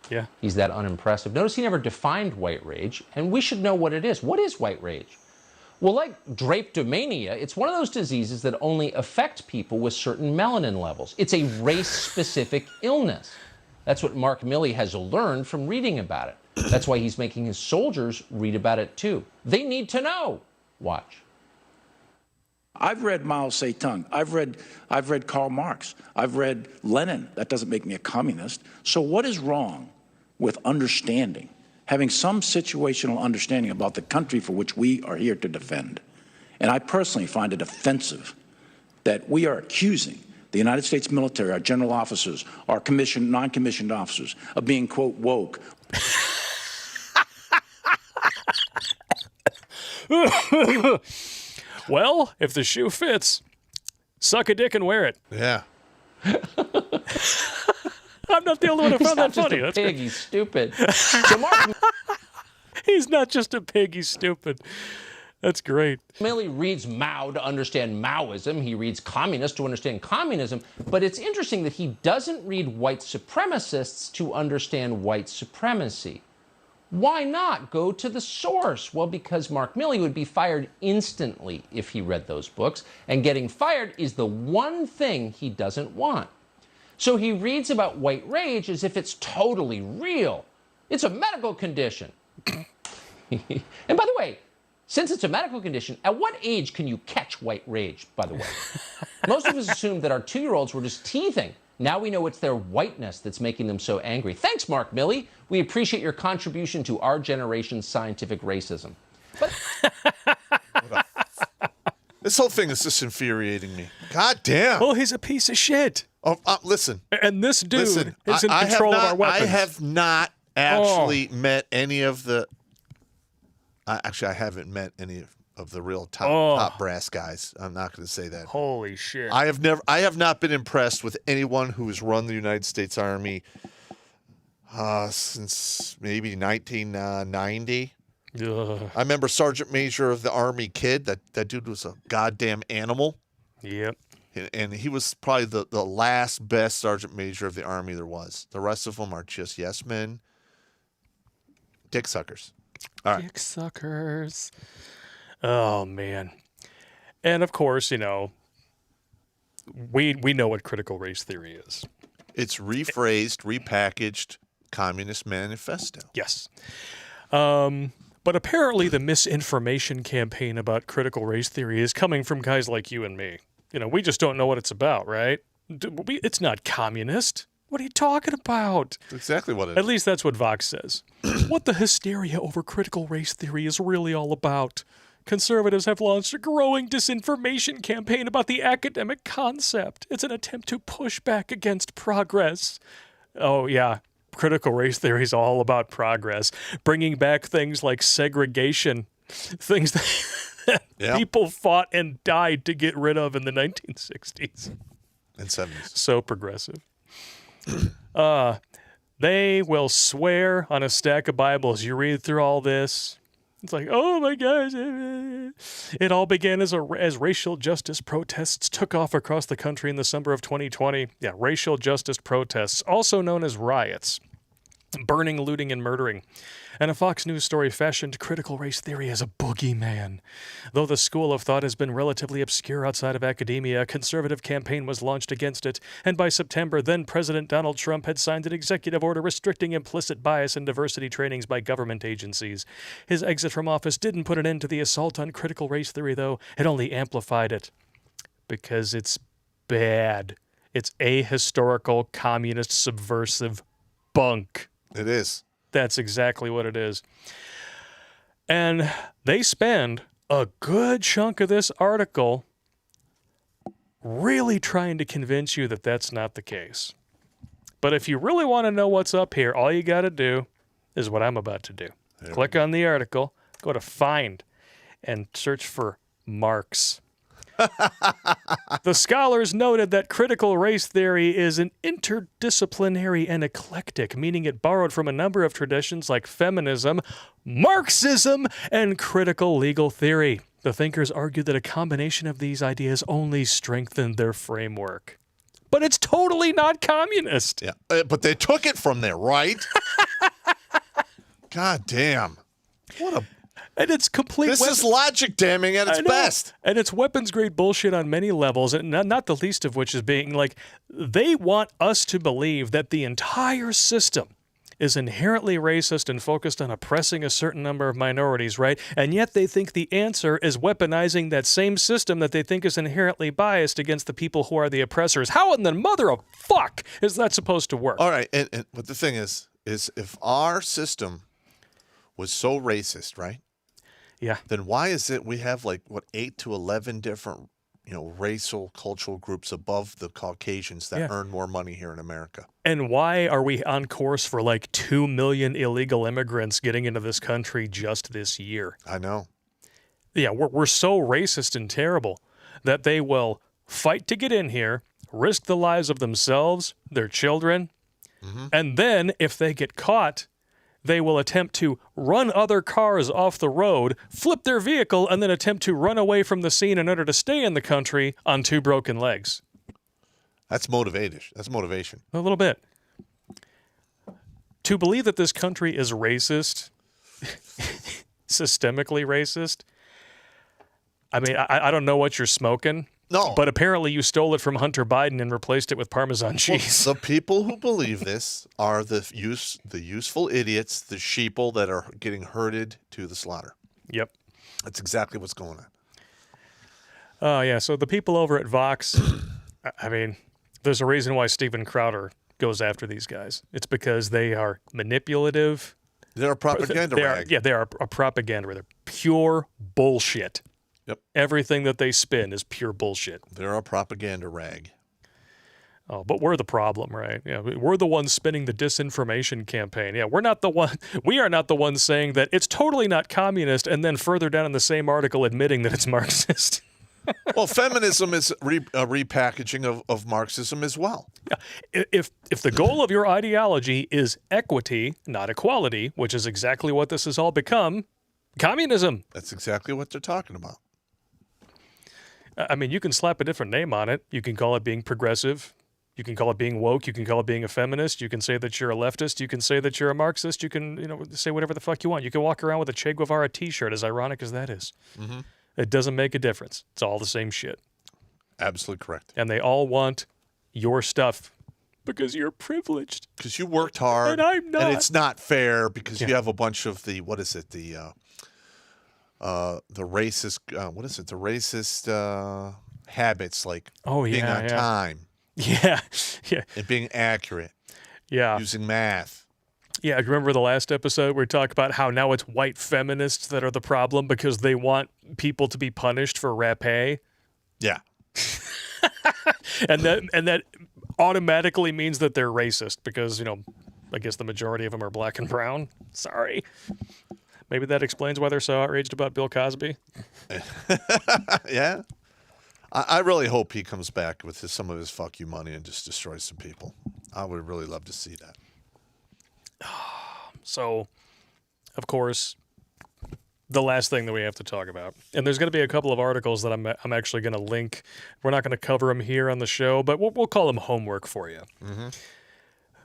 Yeah. He's that unimpressive. Notice he never defined white rage, and we should know what it is. What is white rage? Well, like drapetomania, it's one of those diseases that only affect people with certain melanin levels. It's a race-specific illness. That's what Mark Milley has learned from reading about it. That's why he's making his soldiers read about it too. They need to know. Watch. I've read Mao Zedong. I've read Karl Marx. I've read Lenin. That doesn't make me a communist. So what is wrong with understanding, having some situational understanding about the country for which we are here to defend? And I personally find it offensive that we are accusing the United States military, our general officers, our commissioned, non-commissioned officers, of being, quote, woke. Well, if the shoe fits, suck a dick and wear it. Yeah. I'm not the only one who He's found not that just funny. a That's pig, he's stupid. So Mark He's not just a pig, he's stupid. That's great. Milley reads Mao to understand Maoism. He reads communist to understand communism. But it's interesting that he doesn't read white supremacists to understand white supremacy. Why not go to the source? Well, because Mark Milley would be fired instantly if he read those books, and getting fired is the one thing he doesn't want. So he reads about white rage as if it's totally real. It's a medical condition. And by the way, since it's a medical condition, at what age can you catch white rage, by the way? Most of us assumed that our 2-year-olds were just teething. Now we know it's their whiteness that's making them so angry. Thanks, Mark Milley. We appreciate your contribution to our generation's scientific racism. This whole thing is just infuriating me. God damn. Well, he's a piece of shit. Oh, listen. And this dude is in I control of have our weapons. I have not actually met any of the... actually, I haven't met any of the real top brass guys. I'm not going to say that. Holy shit. I have not been impressed with anyone who has run the United States Army since maybe 1990. Ugh. I remember Sergeant Major of the Army Kid. That dude was a goddamn animal. Yep. And he was probably the last best Sergeant Major of the Army there was. The rest of them are just yes men, dick suckers. All right. Dick suckers. Oh, man. And, of course, you know, we know what critical race theory is. It's rephrased, repackaged Communist Manifesto. Yes. But apparently the misinformation campaign about critical race theory is coming from guys like you and me. You know, we just don't know what it's about, right? It's not communist. What are you talking about? That's exactly what it is. At least that's what Vox says. What the hysteria over critical race theory is really all about. Conservatives have launched a growing disinformation campaign about the academic concept. It's an attempt to push back against progress. Oh, yeah. Critical race theory is all about progress. Bringing back things like segregation, things that people fought and died to get rid of in the 1960s. And 70s. So progressive. They will swear on a stack of Bibles. You read through all this. It's like, oh my gosh. It all began as racial justice protests took off across the country in the summer of 2020. Yeah, racial justice protests, also known as riots. Burning, looting, and murdering. And a Fox News story fashioned critical race theory as a boogeyman. Though the school of thought has been relatively obscure outside of academia, a conservative campaign was launched against it, and by September, then-President Donald Trump had signed an executive order restricting implicit bias and diversity trainings by government agencies. His exit from office didn't put an end to the assault on critical race theory, though. It only amplified it. Because it's bad. It's ahistorical, communist, subversive bunk. It is. That's exactly what it is. And they spend a good chunk of this article really trying to convince you that that's not the case. But if you really want to know what's up here, all you got to do is what I'm about to do. Click on the article, go to Find, and search for Marx. The scholars noted that critical race theory is an interdisciplinary and eclectic, meaning it borrowed from a number of traditions like feminism, Marxism, and critical legal theory. The thinkers argued that a combination of these ideas only strengthened their framework. But it's totally not communist. Yeah, but they took it from there, right? God damn. What a... And it's complete. This is logic damning at its best. And it's weapons grade bullshit on many levels, and not the least of which is being like, they want us to believe that the entire system is inherently racist and focused on oppressing a certain number of minorities, right? And yet they think the answer is weaponizing that same system that they think is inherently biased against the people who are the oppressors. How in the mother of fuck is that supposed to work? All right, but the thing is if our system was so racist, right? Yeah. Then why is it we have 8 to 11 different, racial, cultural groups above the Caucasians that earn more money here in America? And why are we on course for 2 million illegal immigrants getting into this country just this year? I know. Yeah, we're so racist and terrible that they will fight to get in here, risk the lives of themselves, their children, and then if they get caught, they will attempt to run other cars off the road, flip their vehicle, and then attempt to run away from the scene in order to stay in the country on 2 broken legs. That's motivation. That's motivation. A little bit. To believe that this country is racist, systemically racist, I mean, I don't know what you're smoking. No. But apparently you stole it from Hunter Biden and replaced it with Parmesan cheese. Well, the people who believe this are the useful idiots, the sheeple that are getting herded to the slaughter. Yep. That's exactly what's going on. Oh, yeah. So the people over at Vox, I mean, there's a reason why Steven Crowder goes after these guys. It's because they are manipulative. They're a propaganda rag. They are a propaganda. They're pure bullshit. Yep. Everything that they spin is pure bullshit. They're a propaganda rag. Oh, but we're the problem, right? Yeah, we're the ones spinning the disinformation campaign. Yeah, we are not the ones saying that it's totally not communist and then further down in the same article admitting that it's Marxist. Well, feminism is a repackaging of Marxism as well. Yeah. If the goal of your ideology is equity, not equality, which is exactly what this has all become, communism. That's exactly what they're talking about. I mean, you can slap a different name on it. You can call it being progressive. You can call it being woke. You can call it being a feminist. You can say that you're a leftist. You can say that you're a Marxist. You can, say whatever the fuck you want. You can walk around with a Che Guevara T-shirt, as ironic as that is. Mm-hmm. It doesn't make a difference. It's all the same shit. Absolutely correct. And they all want your stuff because you're privileged. Because you worked hard. And I'm not. And it's not fair because you have a bunch of the racist, the racist habits like being on time. Yeah. And being accurate. Yeah. Using math. Yeah, remember the last episode where we talked about how now it's white feminists that are the problem because they want people to be punished for rapé? Yeah. and that automatically means that they're racist because, I guess the majority of them are black and brown. Sorry. Maybe that explains why they're so outraged about Bill Cosby. Yeah. I really hope he comes back with some of his fuck you money and just destroys some people. I would really love to see that. So, of course, the last thing that we have to talk about, and there's going to be a couple of articles that I'm actually going to link. We're not going to cover them here on the show, but we'll call them homework for you. Mm-hmm.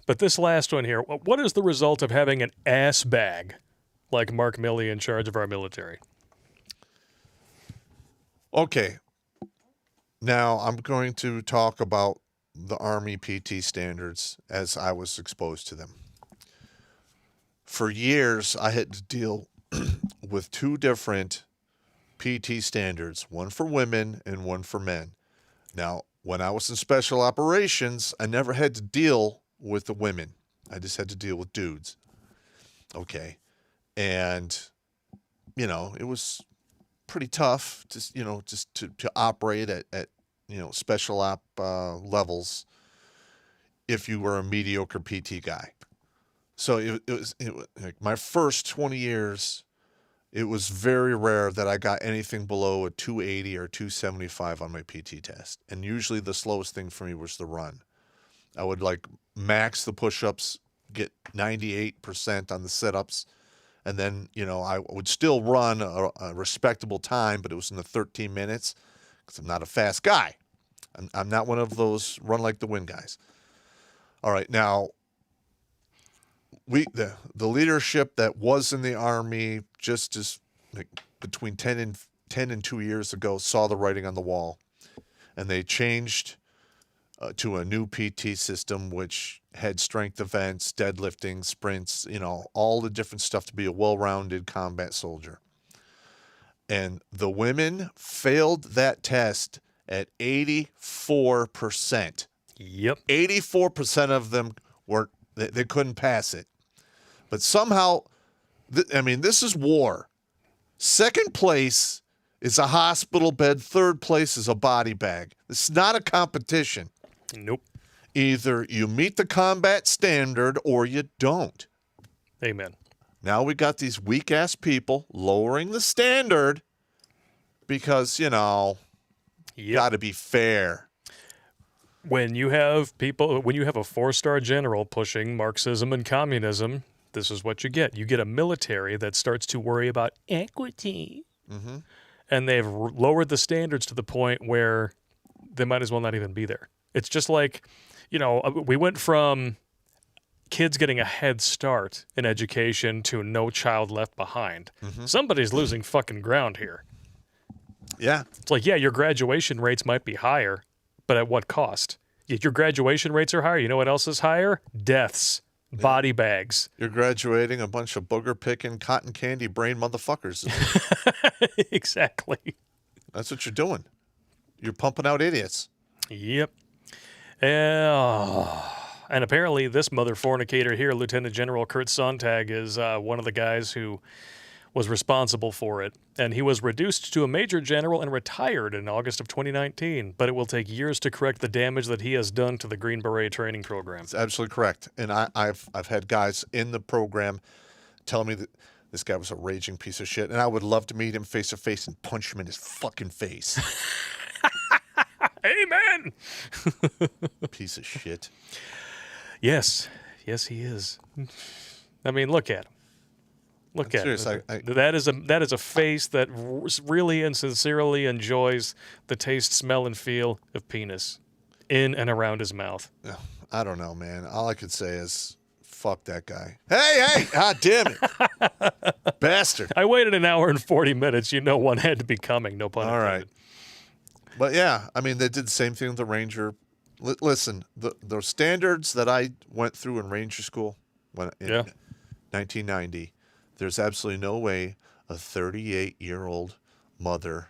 But this last one here, what is the result of having an ass bag like Mark Milley in charge of our military? Okay. Now I'm going to talk about the Army PT standards as I was exposed to them. For years, I had to deal with 2 different PT standards, one for women and one for men. Now, when I was in special operations, I never had to deal with the women. I just had to deal with dudes. Okay. And, it was pretty tough just to operate at special op levels if you were a mediocre PT guy. So it was like my first 20 years, it was very rare that I got anything below a 280 or 275 on my PT test. And usually the slowest thing for me was the run. I would max the push-ups, get 98% on the sit-ups, and then, I would still run a respectable time, but it was in the 13 minutes because I'm not a fast guy. I'm not one of those run like the wind guys. All right, now, the leadership that was in the Army just as between 10 and 2 years ago saw the writing on the wall, and they changed to a new PT system which had strength events, deadlifting, sprints, all the different stuff to be a well-rounded combat soldier. And the women failed that test at 84%. Yep. 84% of them they couldn't pass it. But somehow, this is war. Second place is a hospital bed. Third place is a body bag. It's not a competition. Nope. Either you meet the combat standard or you don't. Amen. Now we got these weak-ass people lowering the standard Because, got to be fair. When you have a 4-star general pushing Marxism and communism, this is what you get. You get a military that starts to worry about equity. Mm-hmm. And they've lowered the standards to the point where they might as well not even be there. It's just like, we went from kids getting a head start in education to no child left behind. Mm-hmm. Somebody's losing fucking ground here. Yeah. It's like, your graduation rates might be higher, but at what cost? Your graduation rates are higher. You know what else is higher? Deaths. Body bags. You're graduating a bunch of booger-picking, cotton candy brain motherfuckers. Exactly. That's what you're doing. You're pumping out idiots. Yep. And apparently this mother fornicator here, Lieutenant General Kurt Sontag, is one of the guys who was responsible for it. And he was reduced to a major general and retired in August of 2019. But it will take years to correct the damage that he has done to the Green Beret training program. That's absolutely correct. And I've had guys in the program tell me that this guy was a raging piece of shit. And I would love to meet him face to face and punch him in his fucking face. Amen. Piece of shit. Yes, he is. I mean, look at him. Look at serious. it. That is a face that really and sincerely enjoys the taste, smell, and feel of penis in and around his mouth. I don't know, man. All I could say is, fuck that guy. Hey, God damn it. Bastard. I waited an hour and 40 minutes. One had to be coming, no pun intended. All right. But yeah, I mean, they did the same thing with the Ranger. Listen, the standards that I went through in Ranger school in 1990, there's absolutely no way a 38-year-old mother,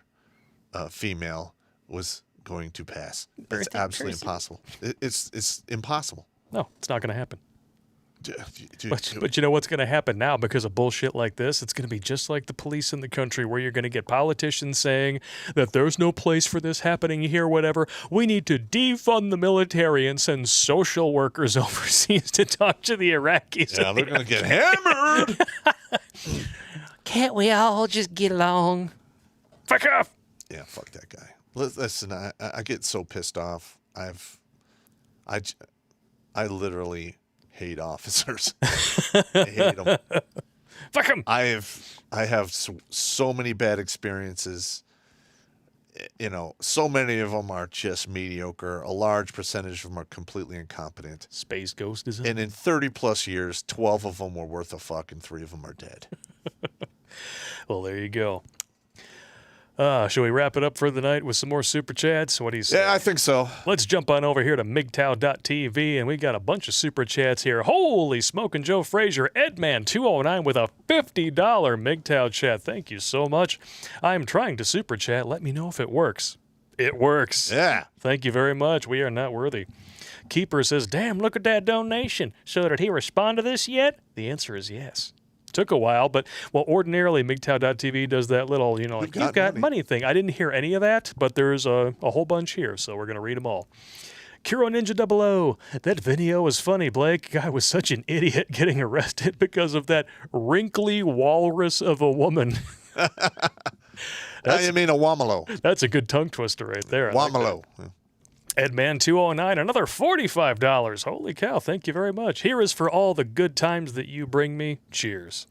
female, was going to pass. It's absolutely impossible. It's impossible. No, it's not going to happen. But you know what's going to happen now because of bullshit like this? It's going to be just like the police in the country where you're going to get politicians saying that there's no place for this happening here, whatever. We need to defund the military and send social workers overseas to talk to the Iraqis. Yeah, they're going to get hammered. Can't we all just get along? Fuck off. Yeah, fuck that guy. Listen, I get so pissed off. I literally hate officers. I hate them. Fuck them. I have so many bad experiences. So many of them are just mediocre. A large percentage of them are completely incompetent. Space Ghost is it? And in 30 plus years, 12 of them were worth a fuck and 3 of them are dead. Well, there you go. Shall we wrap it up for the night with some more super chats? What do you say? Yeah, I think so. Let's jump on over here to MGTOW.tv, and we got a bunch of super chats here. Holy smoking Joe Frazier, Edman209 with a $50 MGTOW chat. Thank you so much. I'm trying to super chat. Let me know if it works. It works. Yeah. Thank you very much. We are not worthy. Keeper says, damn, look at that donation. So did he respond to this yet? The answer is yes. Took a while, but ordinarily MGTOW.tv does that little, you've got money thing. I didn't hear any of that, but there's a whole bunch here, so we're going to read them all. Kuro Ninja 00, that video was funny, Blake. Guy was such an idiot getting arrested because of that wrinkly walrus of a woman. You mean a womalo. That's a good tongue twister right there. Womalo. Edman209, another $45. Holy cow, thank you very much. Here is for all the good times that you bring me. Cheers.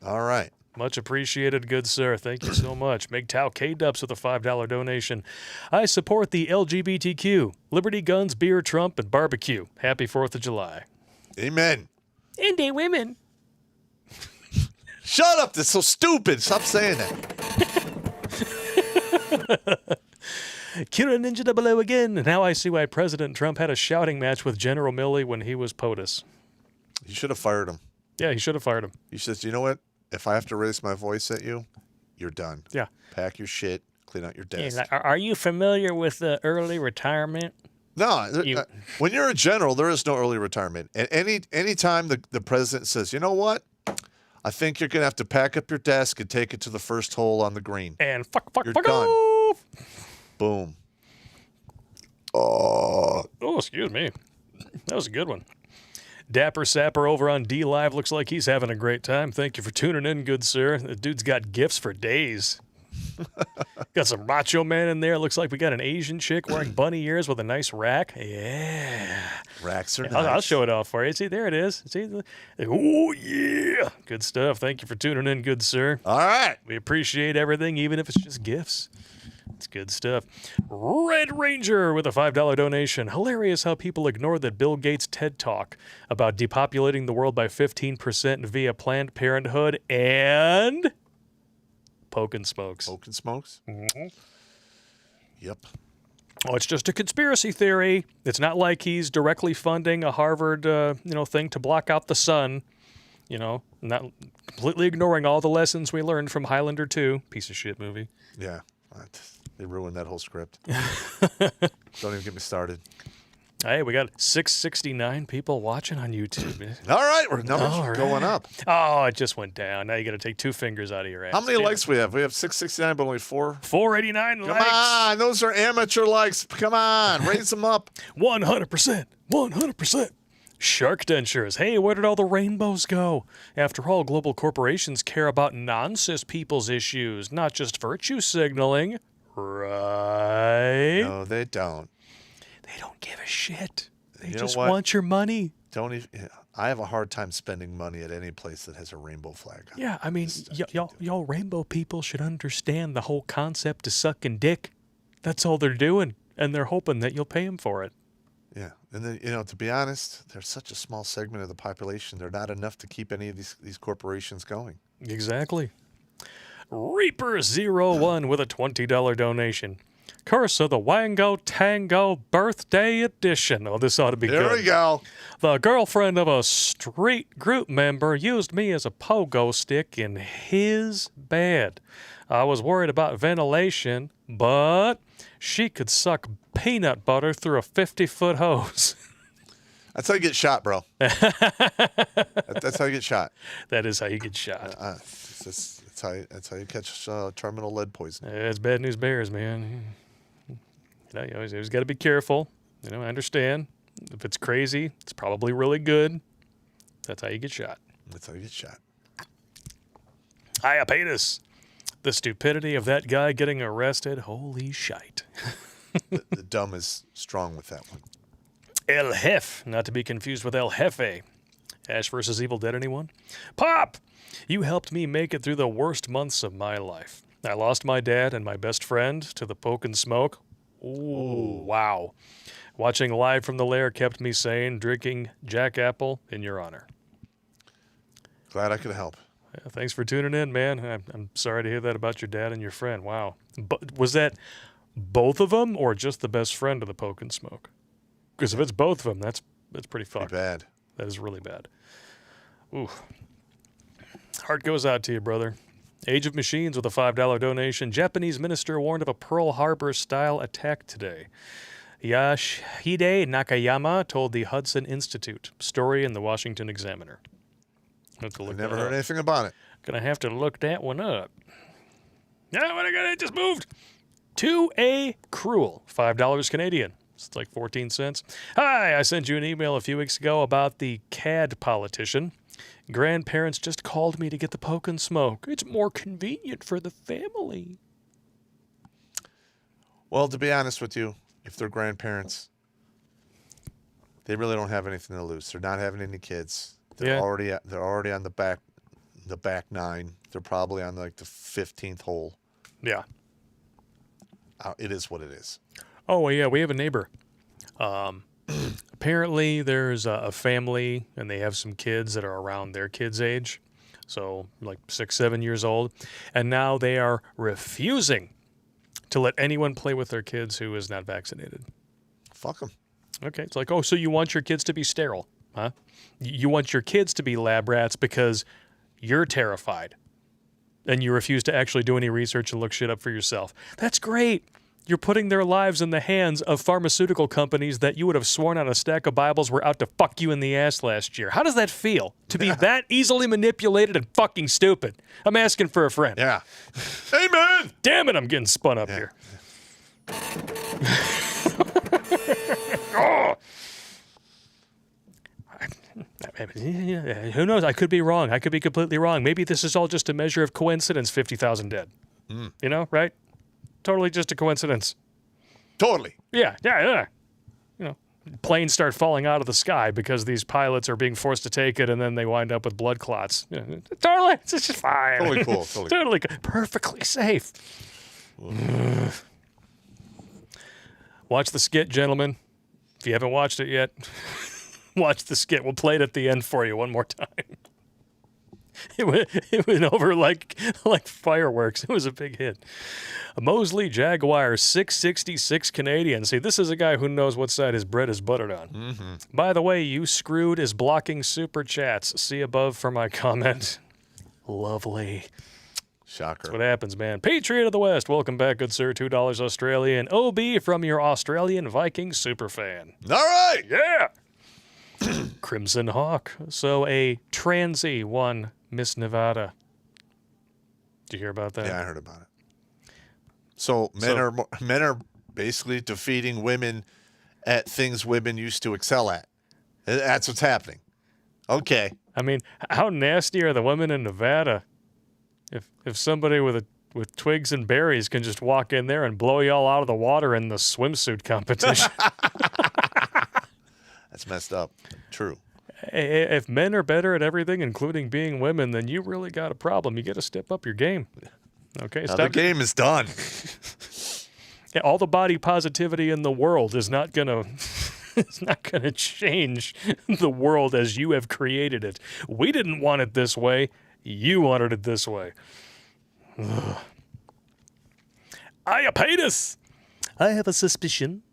All right. Much appreciated, good sir. Thank you so much. MGTOW K-Dubs with a $5 donation. I support the LGBTQ. Liberty, guns, beer, Trump, and barbecue. Happy 4th of July. Amen. Indie women. Shut up. That's so stupid. Stop saying that. Kira Ninja 00 again. Now I see why President Trump had a shouting match with General Milley when he was POTUS. You should have fired him. Yeah, he should have fired him. He says, you know what? If I have to raise my voice at you, you're done. Yeah. Pack your shit. Clean out your desk. Yeah, are you familiar with early retirement? No. When you're a general, there is no early retirement. And any time the president says, you know what? I think you're going to have to pack up your desk and take it to the first hole on the green. And fuck you're done. off. Boom. Oh, excuse me. That was a good one. Dapper Sapper over on D Live looks like he's having a great time. Thank you for tuning in, good sir. The dude's got gifts for days. Got some Macho Man in there. Looks like we got an Asian chick wearing bunny ears with a nice rack. Yeah. Racks are nice. I'll show it off for you. See, there it is. See, oh, yeah. Good stuff. Thank you for tuning in, good sir. All right. We appreciate everything, even if it's just gifts. It's good stuff. Red Ranger with a $5 donation. Hilarious how people ignore that Bill Gates' TED Talk about depopulating the world by 15% via Planned Parenthood and Poke and Smokes. Poke and Smokes? Mm-hmm. Yep. Oh, it's just a conspiracy theory. It's not like he's directly funding a Harvard, thing to block out the sun. Not completely ignoring all the lessons we learned from Highlander 2. Piece of shit movie. Yeah. They ruined that whole script. Don't even get me started. Hey, we got 669 people watching on YouTube. All right, we're numbers going up. Oh, it just went down. Now you got to take two fingers out of your ass. How many likes we have? We have 669, but only 4. 489 likes. Come on, those are amateur likes. Come on, raise them up. 100%. 100%. Shark dentures. Hey, where did all the rainbows go? After all, global corporations care about non-cis people's issues, not just virtue signaling. Right? No, they don't. They don't give a shit. They You know just what? want your money. Don't even. I have a hard time spending money at any place that has a rainbow flag on it. Yeah, I mean, y'all rainbow people should understand the whole concept of sucking dick. That's all they're doing, and they're hoping that you'll pay them for it. Yeah, and then to be honest, they're such a small segment of the population. They're not enough to keep any of these corporations going. Exactly. Reaper01 with a $20 donation. Curse of the Wango Tango Birthday Edition. Oh, this ought to be good. There we go. The girlfriend of a street group member used me as a pogo stick in his bed. I was worried about ventilation, but she could suck peanut butter through a 50-foot hose. That's how you get shot, bro. That's how you get shot. That is how you get shot. That's how you catch terminal lead poisoning. It's bad news bears, man. You always got to be careful. I understand. If it's crazy, it's probably really good. That's how you get shot. That's how you get shot. Iapetus. The stupidity of that guy getting arrested. Holy shite. The dumb is strong with that one. El Hef, not to be confused with El Jefe. Ash versus Evil Dead, anyone? Pop! You helped me make it through the worst months of my life. I lost my dad and my best friend to the poke and smoke. Ooh, wow. Watching live from the lair kept me sane, drinking Jack Apple in your honor. Glad I could help. Yeah, thanks for tuning in, man. I'm sorry to hear that about your dad and your friend. Wow. But was that both of them or just the best friend of the poke and smoke? Because if it's both of them, that's pretty fucked. Pretty bad. That is really bad. Ooh. Heart goes out to you, brother. Age of Machines with a $5 donation. Japanese minister warned of a Pearl Harbor-style attack today. Yashihide Nakayama told the Hudson Institute. Story in the Washington Examiner. I've never heard anything about it. Gonna have to look that one up. Yeah, what I got? It just moved. To a Cruel. $5 Canadian. It's like 14 cents. Hi, I sent you an email a few weeks ago about the CAD politician. Grandparents just called me to get the poke and smoke. It's more convenient for the family. Well, to be honest with you, if they're grandparents, they really don't have anything to lose. They're not having any kids. They're already on the back 9. They're probably on like the 15th hole. Yeah. It is what it is. Oh, yeah, we have a neighbor. Apparently, there's a family, and they have some kids that are around their kids' age, so like 6, 7 years old, and now they are refusing to let anyone play with their kids who is not vaccinated. Fuck them. Okay, it's like, oh, so you want your kids to be sterile, huh? You want your kids to be lab rats because you're terrified, and you refuse to actually do any research and look shit up for yourself. That's great. You're putting their lives in the hands of pharmaceutical companies that you would have sworn on a stack of Bibles were out to fuck you in the ass last year. How does that feel? To be that easily manipulated and fucking stupid? I'm asking for a friend. Yeah. Amen. Damn it, I'm getting spun up here. Oh. Who knows? I could be wrong. I could be completely wrong. Maybe this is all just a measure of coincidence, 50,000 dead. You know, right? Totally just a coincidence. Totally. Yeah. You know, planes start falling out of the sky because these pilots are being forced to take it, and then they wind up with blood clots. Yeah, totally, it's just fine. Totally cool. Totally perfectly safe. Watch the skit, gentlemen. If you haven't watched it yet, watch the skit. We'll play it at the end for you one more time. It went over like fireworks. It was a big hit. A Mosley Jaguar 666 Canadian. See, this is a guy who knows what side his bread is buttered on. Mm-hmm. By the way, you screwed is blocking super chats. See above for my comment. Lovely. Shocker. That's what happens, man. Patriot of the West. Welcome back, good sir. $2 Australian. OB from your Australian Viking superfan. All right. Yeah. Crimson Hawk. So a transy won Miss Nevada. Did you hear about that? Yeah, I heard about it. So men are basically defeating women at things women used to excel at. That's what's happening. Okay. I mean, how nasty are the women in Nevada? If somebody with twigs and berries can just walk in there and blow y'all out of the water in the swimsuit competition. That's messed up. True. If men are better at everything, including being women, then you really got a problem. You got to step up your game. Okay, Now the game is done. Yeah, all the body positivity in the world is not gonna it's not gonna change the world as you have created it. We didn't want it this way. You wanted it this way. Iapetus! I have a suspicion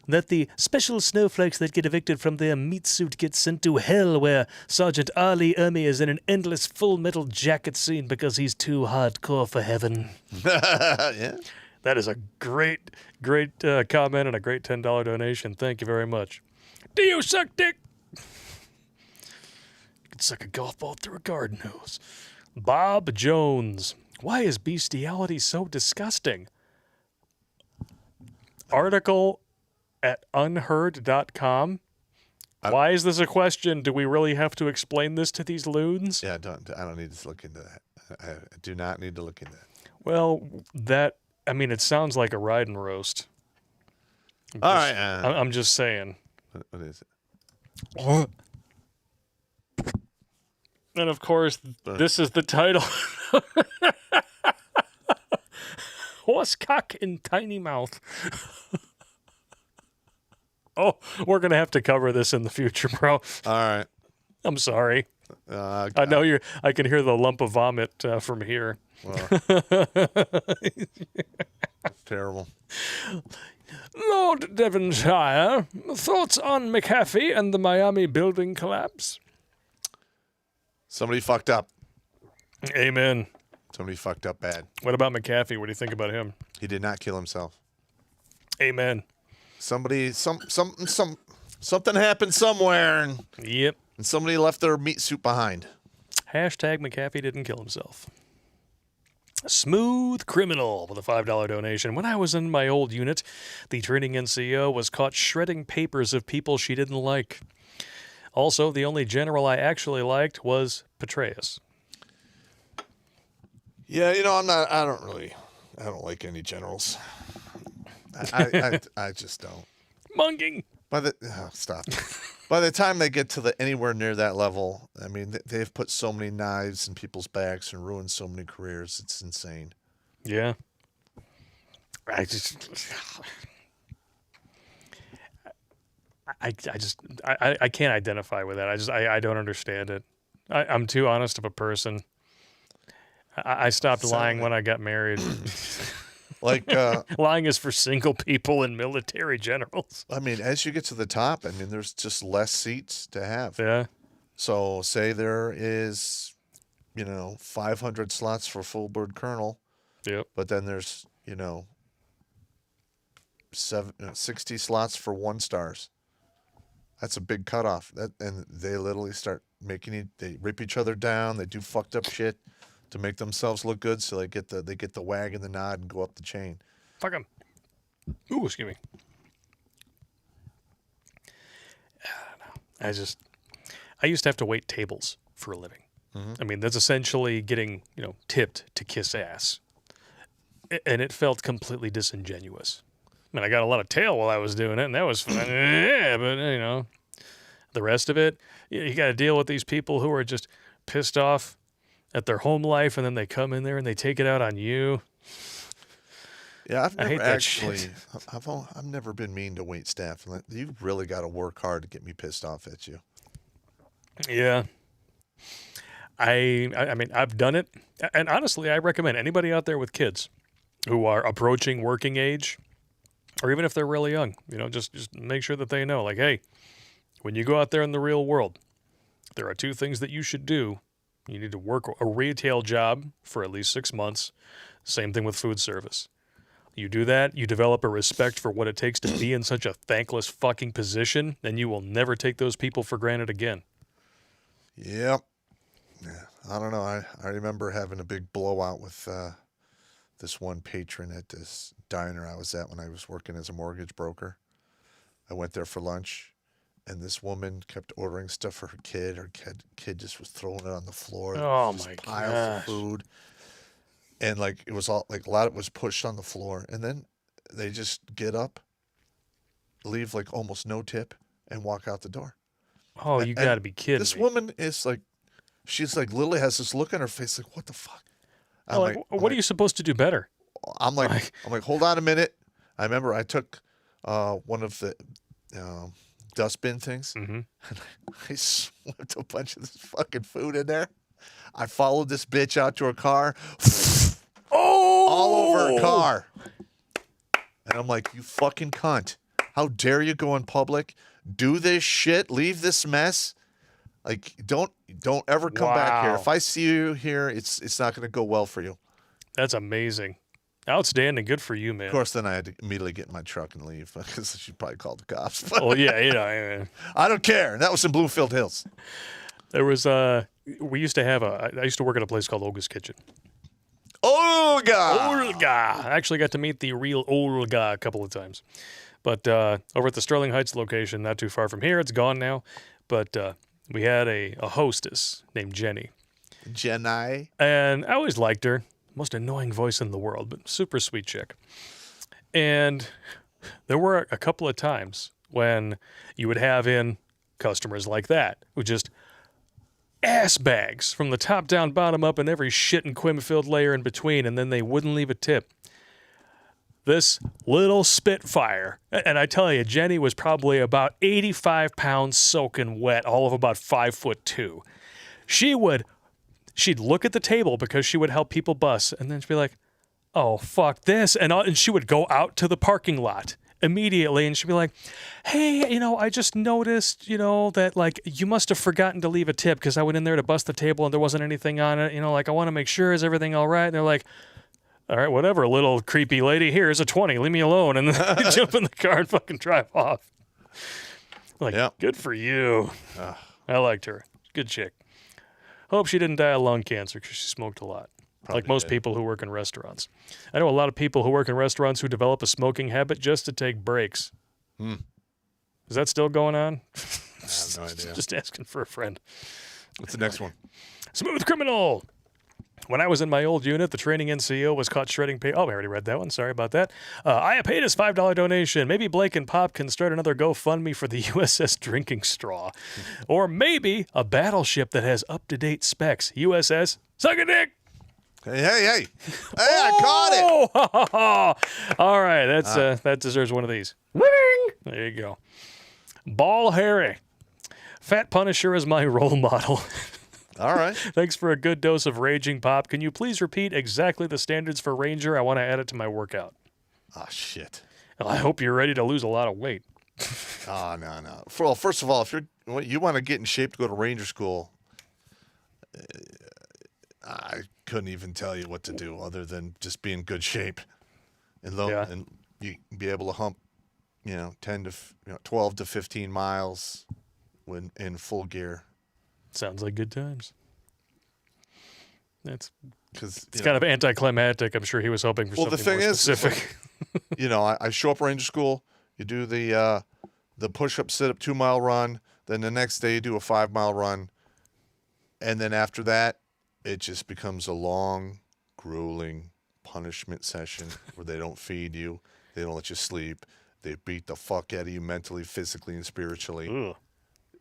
that the special snowflakes that get evicted from their meat suit get sent to hell, where Sergeant Arlie Ermy is in an endless full metal jacket scene because he's too hardcore for heaven. Yeah. That is a great comment and a great $10 donation. Thank you very much. Do you suck dick? You can suck a golf ball through a garden hose. Bob Jones. Why is bestiality so disgusting? Article at unheard.com. Why is this a question? Do we really have to explain this to these loons? Yeah, I don't need to look into that. I do not need to look into that. Well, it sounds like a ride and roast. All right. I'm just saying. What is it? And of course, this is the title. Horsecock in tiny mouth. Oh, we're going to have to cover this in the future, bro. All right. I'm sorry. I know I can hear the lump of vomit from here. Well, terrible. Lord Devonshire, thoughts on McAfee and the Miami building collapse? Somebody fucked up. Amen. Somebody fucked up bad. What about McAfee? What do you think about him? He did not kill himself. Amen. Something happened somewhere, and somebody left their meat suit behind. Hashtag McAfee didn't kill himself. Smooth Criminal with a $5 donation. When I was in my old unit, the training NCO was caught shredding papers of people she didn't like. Also, the only general I actually liked was Petraeus. Yeah, I don't like any generals. I just don't. Munging. Stop. By the time they get to anywhere near that level, I mean, they've put so many knives in people's backs and ruined so many careers. It's insane. Yeah. I can't identify with that. I don't understand it. I'm too honest of a person. I stopped lying when I got married. Lying is for single people and military generals. I mean, as you get to the top, there's just less seats to have. Yeah. So say there is, 500 slots for full bird colonel. Yep. But then there's, 60 slots for 1-stars. That's a big cutoff. And they literally start they rip each other down. They do fucked up shit to make themselves look good, so they get the wag and the nod and go up the chain. Fuck them. Ooh, excuse me. I don't know. I used to have to wait tables for a living. Mm-hmm. That's essentially getting, tipped to kiss ass. and it felt completely disingenuous. I mean, I got a lot of tail while I was doing it, and that was fun. Yeah, but, the rest of it, you got to deal with these people who are just pissed off at their home life, and then they come in there and they take it out on you. Yeah, I've I hate never that actually. shit. I've never been mean to wait staff. You really got to work hard to get me pissed off at you. Yeah. I mean, I've done it. And honestly, I recommend anybody out there with kids who are approaching working age, or even if they're really young, just make sure that they know, like, hey, when you go out there in the real world, there are two things that you should do. You need to work a retail job for at least 6 months. Same thing with food service. You do that, you develop a respect for what it takes to be in such a thankless fucking position, and you will never take those people for granted again. Yep. Yeah, I don't know. I remember having a big blowout with this one patron at this diner I was at when I was working as a mortgage broker. I went there for lunch, and this woman kept ordering stuff for her kid. Her kid just was throwing it on the floor. Oh, Just my piles gosh. of food. And it was all a lot of it was pushed on the floor, and then they just get up, leave almost no tip, and walk out the door. Oh, you got to be kidding This me. woman is she's literally has this look on her face, what the fuck? What are you supposed to do better? I'm like, hold on a minute. I remember I took one of the dustbin things, and I swept a bunch of this fucking food in there. I followed this bitch out to her car. All over her car. And I'm like, you fucking cunt. How dare you go in public, do this shit, leave this mess? Don't ever come back here. Wow. If I see you here, it's not going to go well for you. That's amazing. Outstanding. Good for you, man. Of course, then I had to immediately get in my truck and leave because she probably called the cops. But Well, yeah. I don't care. And that was in Bloomfield Hills. There was we used to have I used to work at a place called Olga's Kitchen. Olga! Olga! I actually got to meet the real Olga a couple of times. But over at the Sterling Heights location, not too far from here, it's gone now. But we had a hostess named Jenny. Jenny. And I always liked her. Most annoying voice in the world, but super sweet chick. And there were a couple of times when you would have in customers like that who just ass bags from the top down, bottom up, and every shit and quim-filled layer in between, and then they wouldn't leave a tip. This little spitfire, and I tell you, Jenny was probably about 85 pounds soaking wet, all of about 5'2". She'd look at the table because she would help people bus, and then she'd be like, oh, fuck this. And she would go out to the parking lot immediately, and she'd be like, hey, I just noticed, that, you must have forgotten to leave a tip because I went in there to bust the table and there wasn't anything on it. I want to make sure, is everything all right? And they're like, all right, whatever, little creepy lady. Here's a 20. Leave me alone. And then they jump in the car and fucking drive off. Good for you. I liked her. Good chick. Hope she didn't die of lung cancer because she smoked a lot. Probably like most did. people who work in restaurants. I know a lot of people who work in restaurants who develop a smoking habit just to take breaks. Is that still going on? I have no idea. Just asking for a friend. What's the next one? Smooth criminal. When I was in my old unit, the training NCO was caught shredding paper. Oh, I already read that one. Sorry about that. I paid his $5 donation. Maybe Blake and Popp can start another GoFundMe for the USS Drinking Straw. Or maybe a battleship that has up-to-date specs. USS Suck a Dick. Hey, I caught it. All right, that deserves one of these. Winning. There you go. Ball Harry. Fat Punisher is my role model. All right. Thanks for a good dose of raging, Popp. Can you please repeat exactly the standards for Ranger? I want to add it to my workout. Oh, shit. Well, I hope you're ready to lose a lot of weight. Oh, no. Well, first of all, if you want to get in shape to go to Ranger School, I couldn't even tell you what to do other than just be in good shape. And you be able to hump, 12 to 15 miles when in full gear. Sounds like good times. It's Because kind of anticlimactic. I'm sure he was hoping for something more specific. I show up Ranger School. You do the push-up, sit-up 2-mile run. Then the next day you do a 5-mile run, and then after that, it just becomes a long, grueling punishment session where they don't feed you, they don't let you sleep, they beat the fuck out of you mentally, physically, and spiritually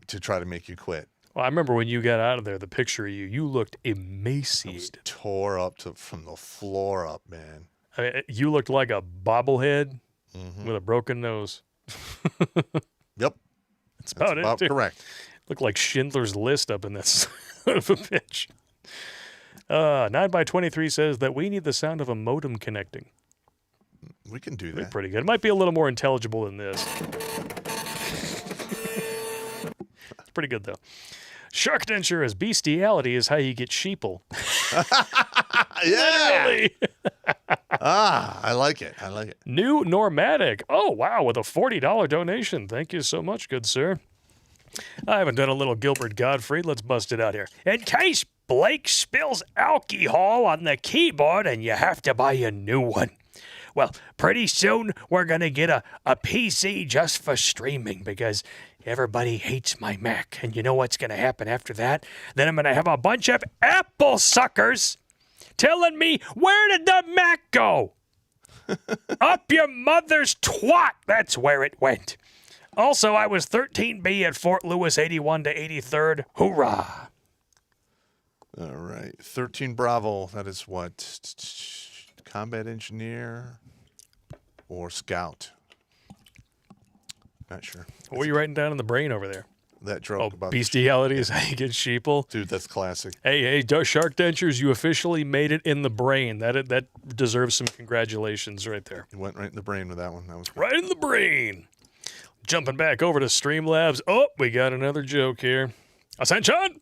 to try to make you quit. Well, I remember when you got out of there, the picture of you looked I was emaciated. tore up from the floor up, man. I mean, you looked like a bobblehead with a broken nose. Yep. That's about it. Too. Correct. Looked like Schindler's List up in this son of a bitch. 9x23 says that we need the sound of a modem connecting. We can do They're that. pretty good. It might be a little more intelligible than this. It's pretty good, though. Shark denture as bestiality is how you get sheeple. Yeah. Literally. I like it. I like it. New Normatic. Oh, wow, with a $40 donation. Thank you so much, good sir. I haven't done a little Gilbert Gottfried. Let's bust it out here. In case Blake spills alcohol on the keyboard and you have to buy a new one. Well, pretty soon we're going to get a PC just for streaming because everybody hates my Mac. And you know what's going to happen after that? Then I'm going to have a bunch of Apple suckers telling me, where did the Mac go? Up your mother's twat. That's where it went. Also, I was 13B at Fort Lewis 81 to 83rd. Hoorah. All right. 13 Bravo. That is what? Combat engineer or scout? Not sure. What were you writing down in the brain over there? That joke about bestiality is how you get sheeple. Dude, that's classic. Hey, Shark Dentures, you officially made it in the brain. That deserves some congratulations right there. You went right in the brain with that one. That was good. Right in the brain. Jumping back over to Streamlabs. Oh, we got another joke here. Ascension!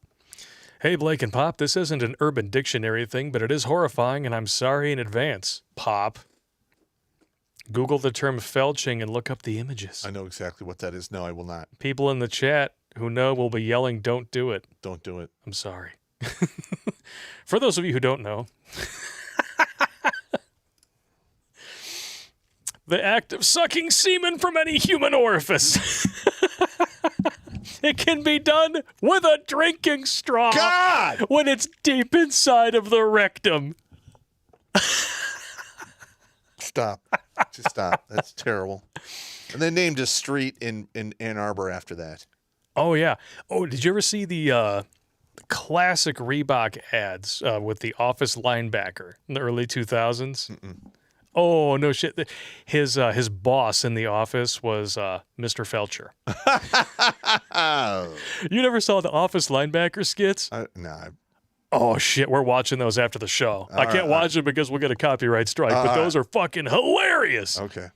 Hey, Blake and Pop, this isn't an Urban Dictionary thing, but it is horrifying, and I'm sorry in advance. Pop. Google the term felching and look up the images. I know exactly what that is. No, I will not. People in the chat who know will be yelling, don't do it. Don't do it. I'm sorry. For those of you who don't know, the act of sucking semen from any human orifice. It can be done with a drinking straw. God! When it's deep inside of the rectum. Stop. Just stop. That's terrible. And they named a street in Ann Arbor after that. Oh, yeah. Oh, did you ever see the classic Reebok ads with the office linebacker in the early 2000s? Mm-mm. Oh, no shit. His boss in the office was Mr. Felcher. You never saw the office linebacker skits? No. Oh, shit. We're watching those after the show. I can't watch them because we'll get a copyright strike, but those are fucking hilarious. Okay.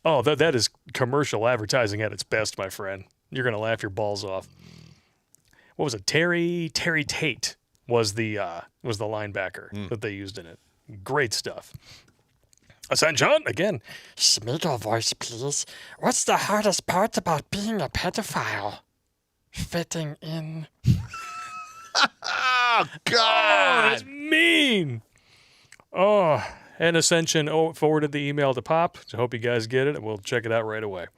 Oh, that is commercial advertising at its best, my friend. You're going to laugh your balls off. What was it? Terry Tate was the linebacker that they used in it. Great stuff. Ascension, again. Smeagol voice, please. What's the hardest part about being a pedophile? Fitting in. Oh, Oh, God. that's mean. Oh, and Ascension forwarded the email to Pop. So hope you guys get it, and we'll check it out right away.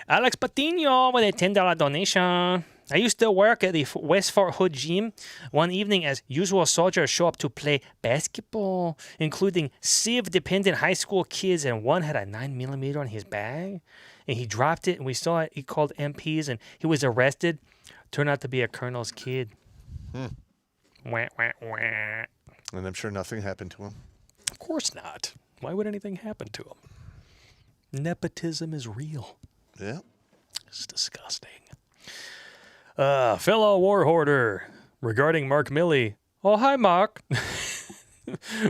Alex Patino with a $10 donation. I used to work at the West Fort Hood gym. One evening, as usual, soldiers show up to play basketball, including Civ-dependent high school kids, and one had a 9mm on his bag. And he dropped it, and we saw it. He called MPs, and he was arrested. Turned out to be a colonel's kid. Wah, wah, wah. And I'm sure nothing happened to him. Of course not. Why would anything happen to him? Nepotism is real. Yeah. It's disgusting. Fellow war hoarder, regarding Mark Milley. Oh, hi, Mark.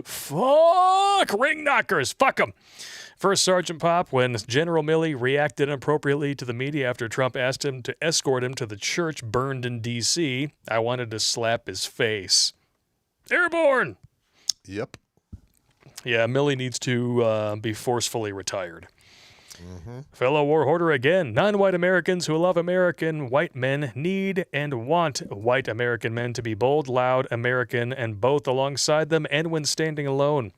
Fuck ring knockers. Fuck them. First Sergeant Pop, when General Milley reacted inappropriately to the media after Trump asked him to escort him to the church burned in D.C., I wanted to slap his face. Airborne! Yep. Yeah, Milley needs to be forcefully retired. Fellow war hoarder again. Non-white Americans who love American white men need and want white American men to be bold, loud, American, and both alongside them and when standing alone.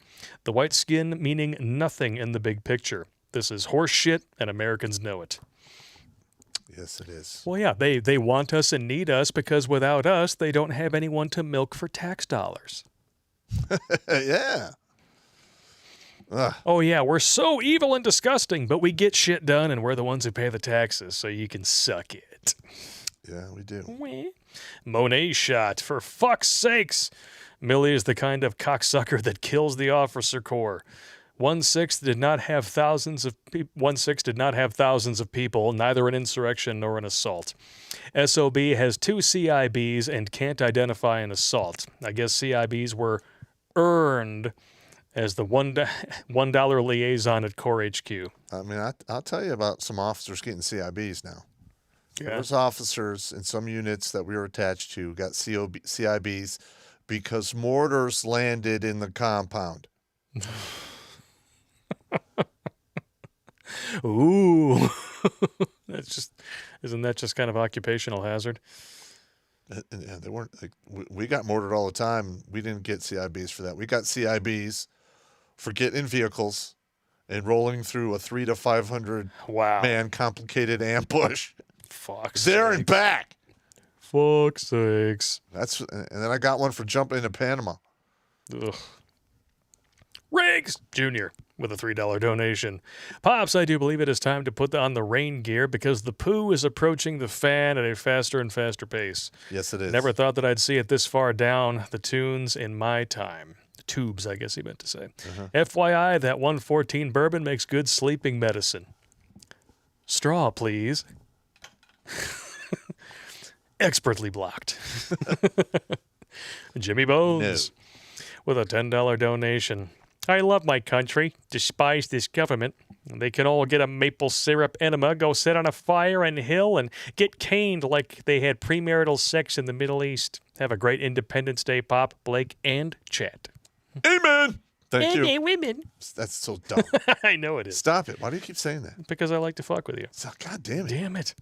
The white skin meaning nothing in the big picture. This is horse shit, and Americans know it. Yes, it is. Well, yeah, they want us and need us because without us, they don't have anyone to milk for tax dollars. Yeah. Oh, yeah, we're so evil and disgusting, but we get shit done, and we're the ones who pay the taxes, so you can suck it. Yeah, we do. Monet shot. For fuck's sakes. Millie is the kind of cocksucker that kills the officer corps. 1/6 did not have thousands of people, neither an insurrection nor an assault. SOB has 2 CIBs and can't identify an assault. I guess CIBs were earned as the $1 liaison at Corps HQ. I mean, I'll tell you about some officers getting CIBs now. Yeah. There's officers in some units that we were attached to got CIBs because mortars landed in the compound. Ooh. Isn't that just kind of occupational hazard? And they weren't like we got mortared all the time. We didn't get CIBs for that. We got CIBs for getting in vehicles and rolling through a 300 to 500 man complicated ambush. Fuck's there sakes. and back. Fuck's sakes. And then I got one for jumping into Panama. Ugh. Riggs Jr. with a $3 donation. Pops, I do believe it is time to put on the rain gear because the poo is approaching the fan at a faster and faster pace. Yes, it is. Never thought that I'd see it this far down the tunes in my time. Tubes, I guess he meant to say. FYI, that 114 bourbon makes good sleeping medicine. Straw, please. Expertly blocked. Jimmy Bones with a $10 donation. I love my country, despise this government. They can all get a maple syrup enema, go sit on a fire and hill, and get caned like they had premarital sex in the Middle East. Have a great Independence Day, Pop, Blake, and Chat. Amen. Thank you. Women. That's so dumb. I know it is. Stop it. Why do you keep saying that? Because I like to fuck with you. God damn it. Damn it.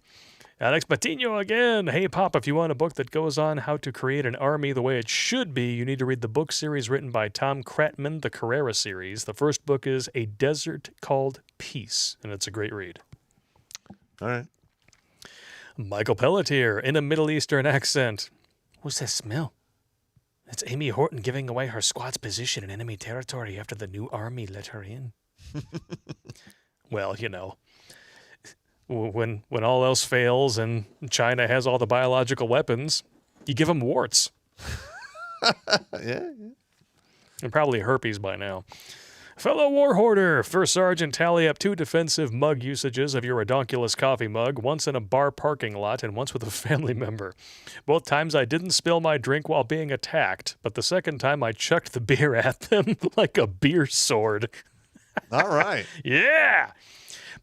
Alex Patino again. Hey, Pop, if you want a book that goes on how to create an army the way it should be, you need to read the book series written by Tom Kratman, the Carrera series. The first book is A Desert Called Peace, and it's a great read. All right. Michael Pelletier in a Middle Eastern accent. What's that smell? It's Amy Horton giving away her squad's position in enemy territory after the new army let her in. Well, you know. When all else fails and China has all the biological weapons, you give them warts. Yeah. And probably herpes by now. Fellow war hoarder, First Sergeant, tally up 2 defensive mug usages of your redonkulous coffee mug, once in a bar parking lot and once with a family member. Both times I didn't spill my drink while being attacked, but the second time I chucked the beer at them like a beer sword. All right. Yeah!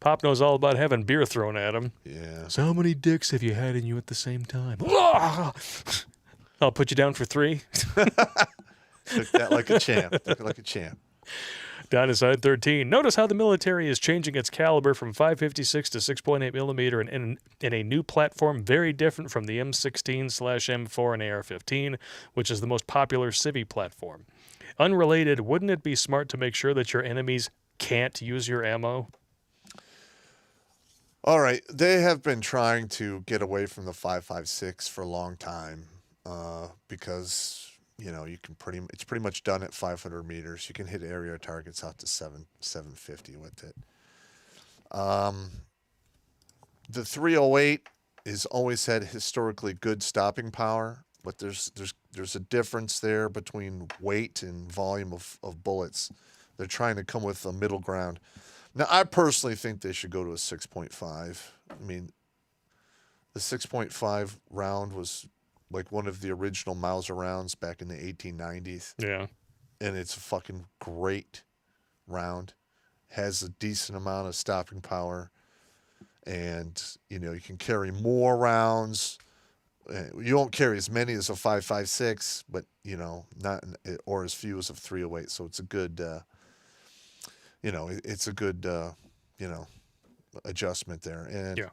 Pop knows all about having beer thrown at him. Yeah. So how many dicks have you had in you at the same time? I'll put you down for 3. Took that like a champ. Took it like a champ. Downside 13. Notice how the military is changing its caliber from 5.56 to 6.8 millimeter in a new platform very different from the M16/M4 and AR-15, which is the most popular civvy platform. Unrelated, wouldn't it be smart to make sure that your enemies can't use your ammo? All right. They have been trying to get away from the 5.56 for a long time because, you know, it's pretty much done at 500 meters. You can hit area targets out to 750 with it. The 308 has always had historically good stopping power, but there's a difference there between weight and volume of bullets. They're trying to come with a middle ground. Now, I personally think they should go to a 6.5. I mean, the 6.5 round was like one of the original Mauser rounds back in the 1890s. Yeah. And it's a fucking great round. Has a decent amount of stopping power. And, you know, you can carry more rounds. You won't carry as many as a 5.56, but, you know, not or as few as a 308. So it's a good... it's a good, adjustment there. And yeah.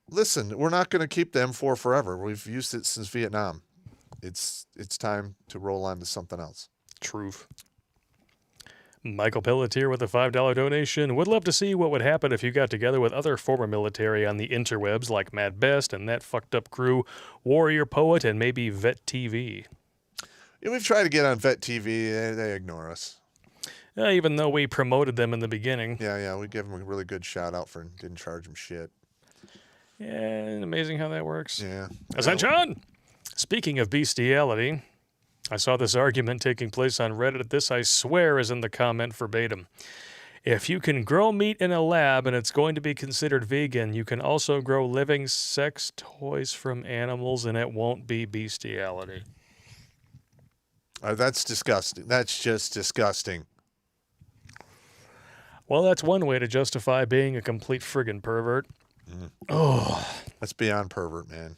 Listen, we're not going to keep the M4 forever. We've used it since Vietnam. It's time to roll on to something else. Truth. Michael Pelletier with a $5 donation. Would love to see what would happen if you got together with other former military on the interwebs like Matt Best and that fucked up crew, Warrior Poet, and maybe Vet TV. Yeah, we've tried to get on Vet TV. They ignore us. Even though we promoted them in the beginning. Yeah, we gave them a really good shout out for didn't charge them shit. Yeah, amazing how that works. Yeah. Ascension! Speaking of bestiality, I saw this argument taking place on Reddit. This, I swear, is in the comment verbatim. If you can grow meat in a lab and it's going to be considered vegan, you can also grow living sex toys from animals and it won't be bestiality. That's disgusting. That's just disgusting. Well, that's one way to justify being a complete friggin' pervert. Oh. That's beyond pervert, man.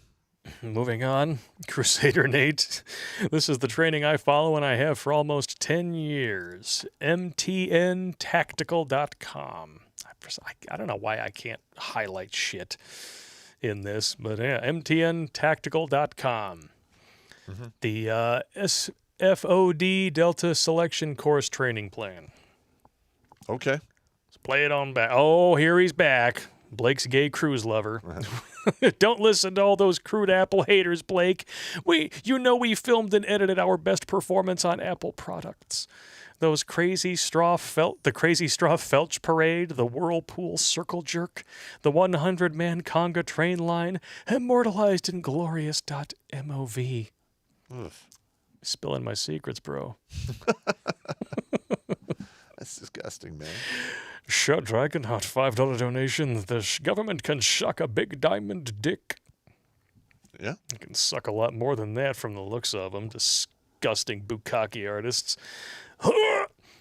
Moving on, Crusader Nate. This is the training I follow and I have for almost 10 years. MTNtactical.com. I don't know why I can't highlight shit in this, but yeah, MTNtactical.com. The SFOD Delta Selection Course Training Plan. Okay. Let's play it on back. Oh, here he's back. Blake's gay cruise lover. Don't listen to all those crude Apple haters, Blake. We filmed and edited our best performance on Apple products. The crazy straw felch parade, the whirlpool circle jerk, the 100-man conga train line, immortalized in glorious.mov. Spilling my secrets, bro. That's disgusting, man. Shut Dragonheart, $5 donation. The government can suck a big diamond dick. Yeah. You can suck a lot more than that from the looks of them. Disgusting bukkake artists.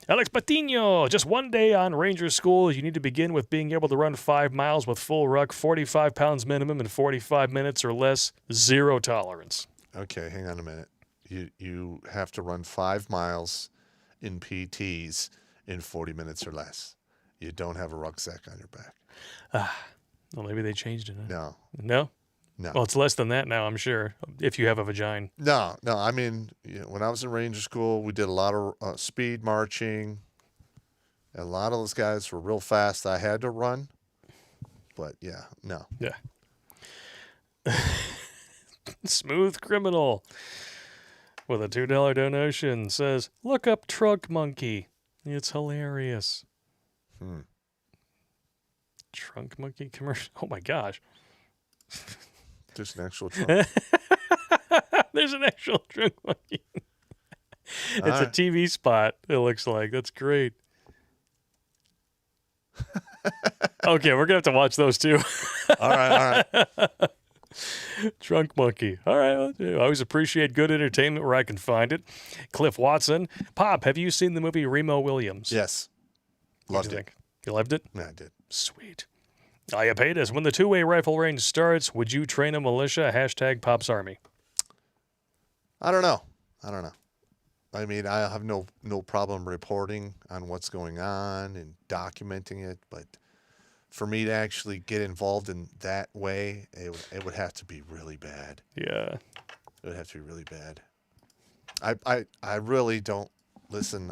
Alex Patino, just one day on Ranger School. You need to begin with being able to run 5 miles with full ruck, 45 pounds minimum in 45 minutes or less. Zero tolerance. Okay, hang on a minute. You have to run 5 miles in PTs in 40 minutes or less. You don't have a rucksack on your back. Well, maybe they changed it. Huh? No. No? No. Well, it's less than that now, I'm sure, if you have a vagina. No. I mean, when I was in Ranger School, we did a lot of speed marching. And a lot of those guys were real fast. I had to run. But, yeah, no. Yeah. Smooth Criminal with a $2 donation says, look up Trunk Monkey. It's hilarious. Trunk Monkey commercial. Oh, my gosh. There's an actual trunk. There's an actual Trunk Monkey. It's a TV spot, it looks like. That's great. Okay, we're going to have to watch those too. All right. Trunk Monkey. All right. I always appreciate good entertainment where I can find it. Cliff Watson. Pop, have you seen the movie Remo Williams? Yes. Loved it. Think? You loved it? Yeah, I did. Sweet. Iapetus, when the two-way rifle range starts, would you train a militia? Hashtag Pop's Army. I don't know. I mean, I have no problem reporting on what's going on and documenting it, but for me to actually get involved in that way, it would have to be really bad. Yeah. It would have to be really bad. I really don't listen.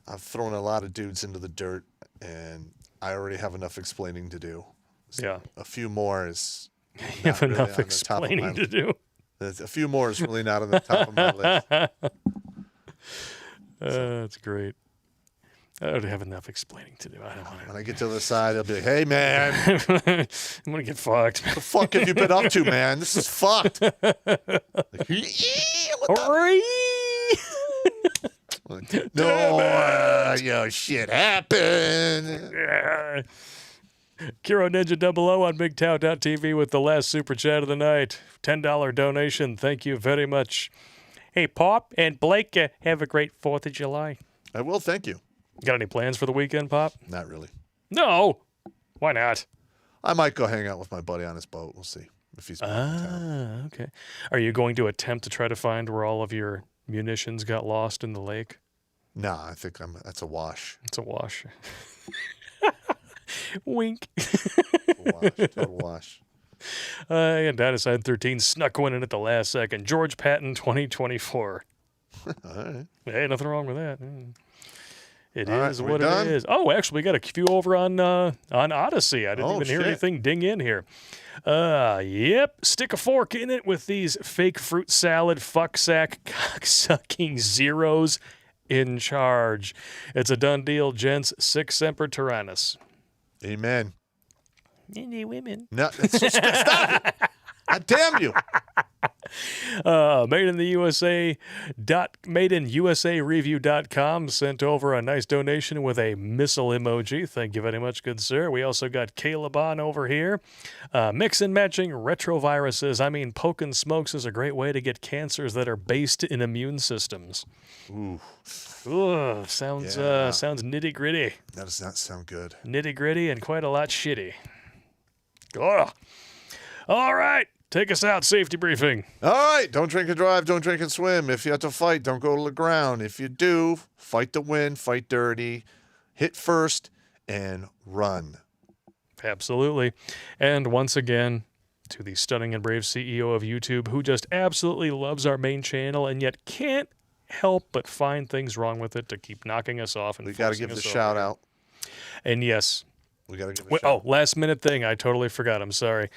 I've thrown a lot of dudes into the dirt, and I already have enough explaining to do. So Yeah. a few more is You have really enough on the top of explaining my- to do. A few more is really not on the top of my list. That's great. I don't have enough explaining to do. I don't want When I get to the side, they'll be like, hey, man, to. I'm going to get fucked. what the fuck have you been up to, man? This is fucked. Like, no, shit happened. Kiro Ninja 00 on BigTown.tv with the last super chat of the night. $10 donation. Thank you very much. Hey, Pop and Blake, have a great 4th of July. I will, thank you. Got any plans for the weekend, Pop? Not really. No. Why not? I might go hang out with my buddy on his boat. We'll see if he's back in town. Okay. Are you going to attempt to try to find where all of your munitions got lost in the lake? No, I think that's a wash. It's a wash. Wink. Total wash. And Dynaside 13 snuck one in at the last second. George Patton 2024. All right. Hey, nothing wrong with that. It All right, is we what done? it is. Oh, actually, we got a few over on Odyssey. I didn't Oh, even hear shit. anything ding in here. Yep. Stick a fork in it with these fake fruit salad, fuck sack, cocksucking zeros in charge. It's a done deal, gents. Sic Semper Tyrannis. Amen. Any women. No, stop it. God damn you. MadeInUSAReview.com sent over a nice donation with a missile emoji. Thank you very much, good sir. We also got Caleb on over here. Mix and matching retroviruses. I mean, poking smokes is a great way to get cancers that are based in immune systems. Ooh. Ooh, sounds nitty gritty. That does not sound good. Nitty gritty and quite a lot shitty. Ugh. All right. Take us out, safety briefing. All right. Don't drink and drive. Don't drink and swim. If you have to fight, don't go to the ground. If you do, fight to win, fight dirty, hit first, and run. Absolutely. And once again, to the stunning and brave CEO of YouTube, who just absolutely loves our main channel and yet can't help but find things wrong with it to keep knocking us off. And we got to give the shout out. And yes. We got to give a shout out. Oh, last minute thing. I totally forgot. I'm sorry.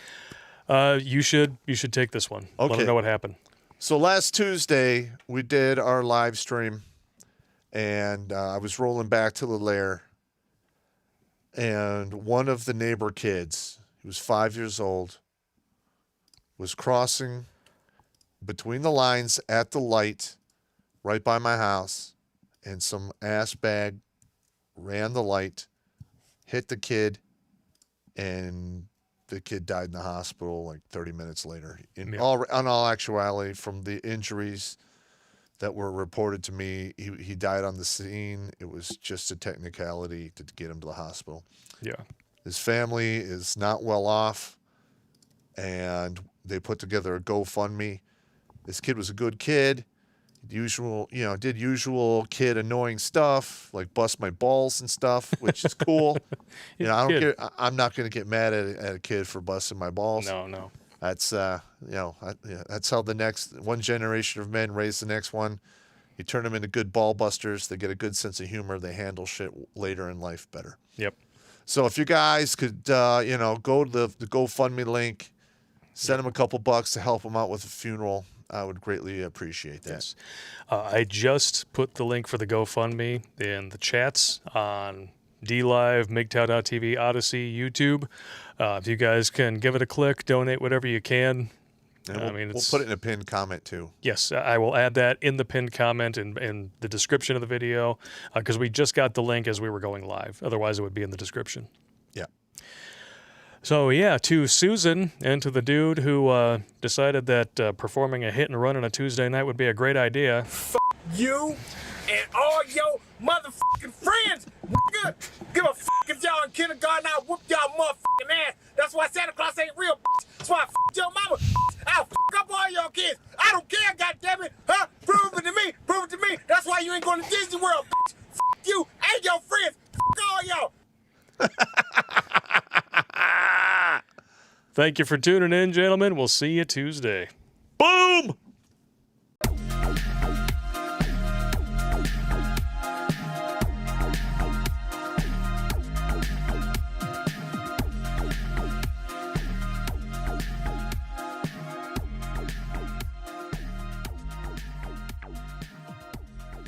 You should take this one. Okay. Let me know what happened. So last Tuesday, we did our live stream, and I was rolling back to the lair, and one of the neighbor kids, he was 5 years old, was crossing between the lines at the light right by my house, and some ass bag ran the light, hit the kid, and the kid died in the hospital like 30 minutes later. In all actuality, from the injuries that were reported to me, he died on the scene. It was just a technicality to get him to the hospital. Yeah. His family is not well off, and they put together a GoFundMe. This kid was a good kid. Did usual kid annoying stuff, like bust my balls and stuff, which is cool. I'm not going to get mad at a kid for busting my balls. No. That's that's how the next one generation of men raise the next one. You turn them into good ball busters. They get a good sense of humor. They handle shit later in life better. Yep. So if you guys could, go to the GoFundMe link, send him a couple bucks to help him out with a funeral. I would greatly appreciate that. Yes. I just put the link for the GoFundMe in the chats on DLive, MGTOW.tv, Odyssey, YouTube. If you guys can give it a click, donate whatever you can. And we'll put it in a pinned comment too. Yes, I will add that in the pinned comment and the description of the video because we just got the link as we were going live. Otherwise, it would be in the description. Yeah. So, yeah, to Susan and to the dude who decided that performing a hit and run on a Tuesday night would be a great idea. F you and all your motherfucking friends, nigga. Give a f if y'all in kindergarten, I'll whoop y'all motherfucking ass. That's why Santa Claus ain't real, bitch. That's why I f your mama. I'll f up all your kids. I don't care, goddammit. Huh? Prove it to me. Prove it to me. That's why you ain't going to Disney World, bitch. F you and your friends. F all y'all. Thank you for tuning in, gentlemen. We'll see you Tuesday.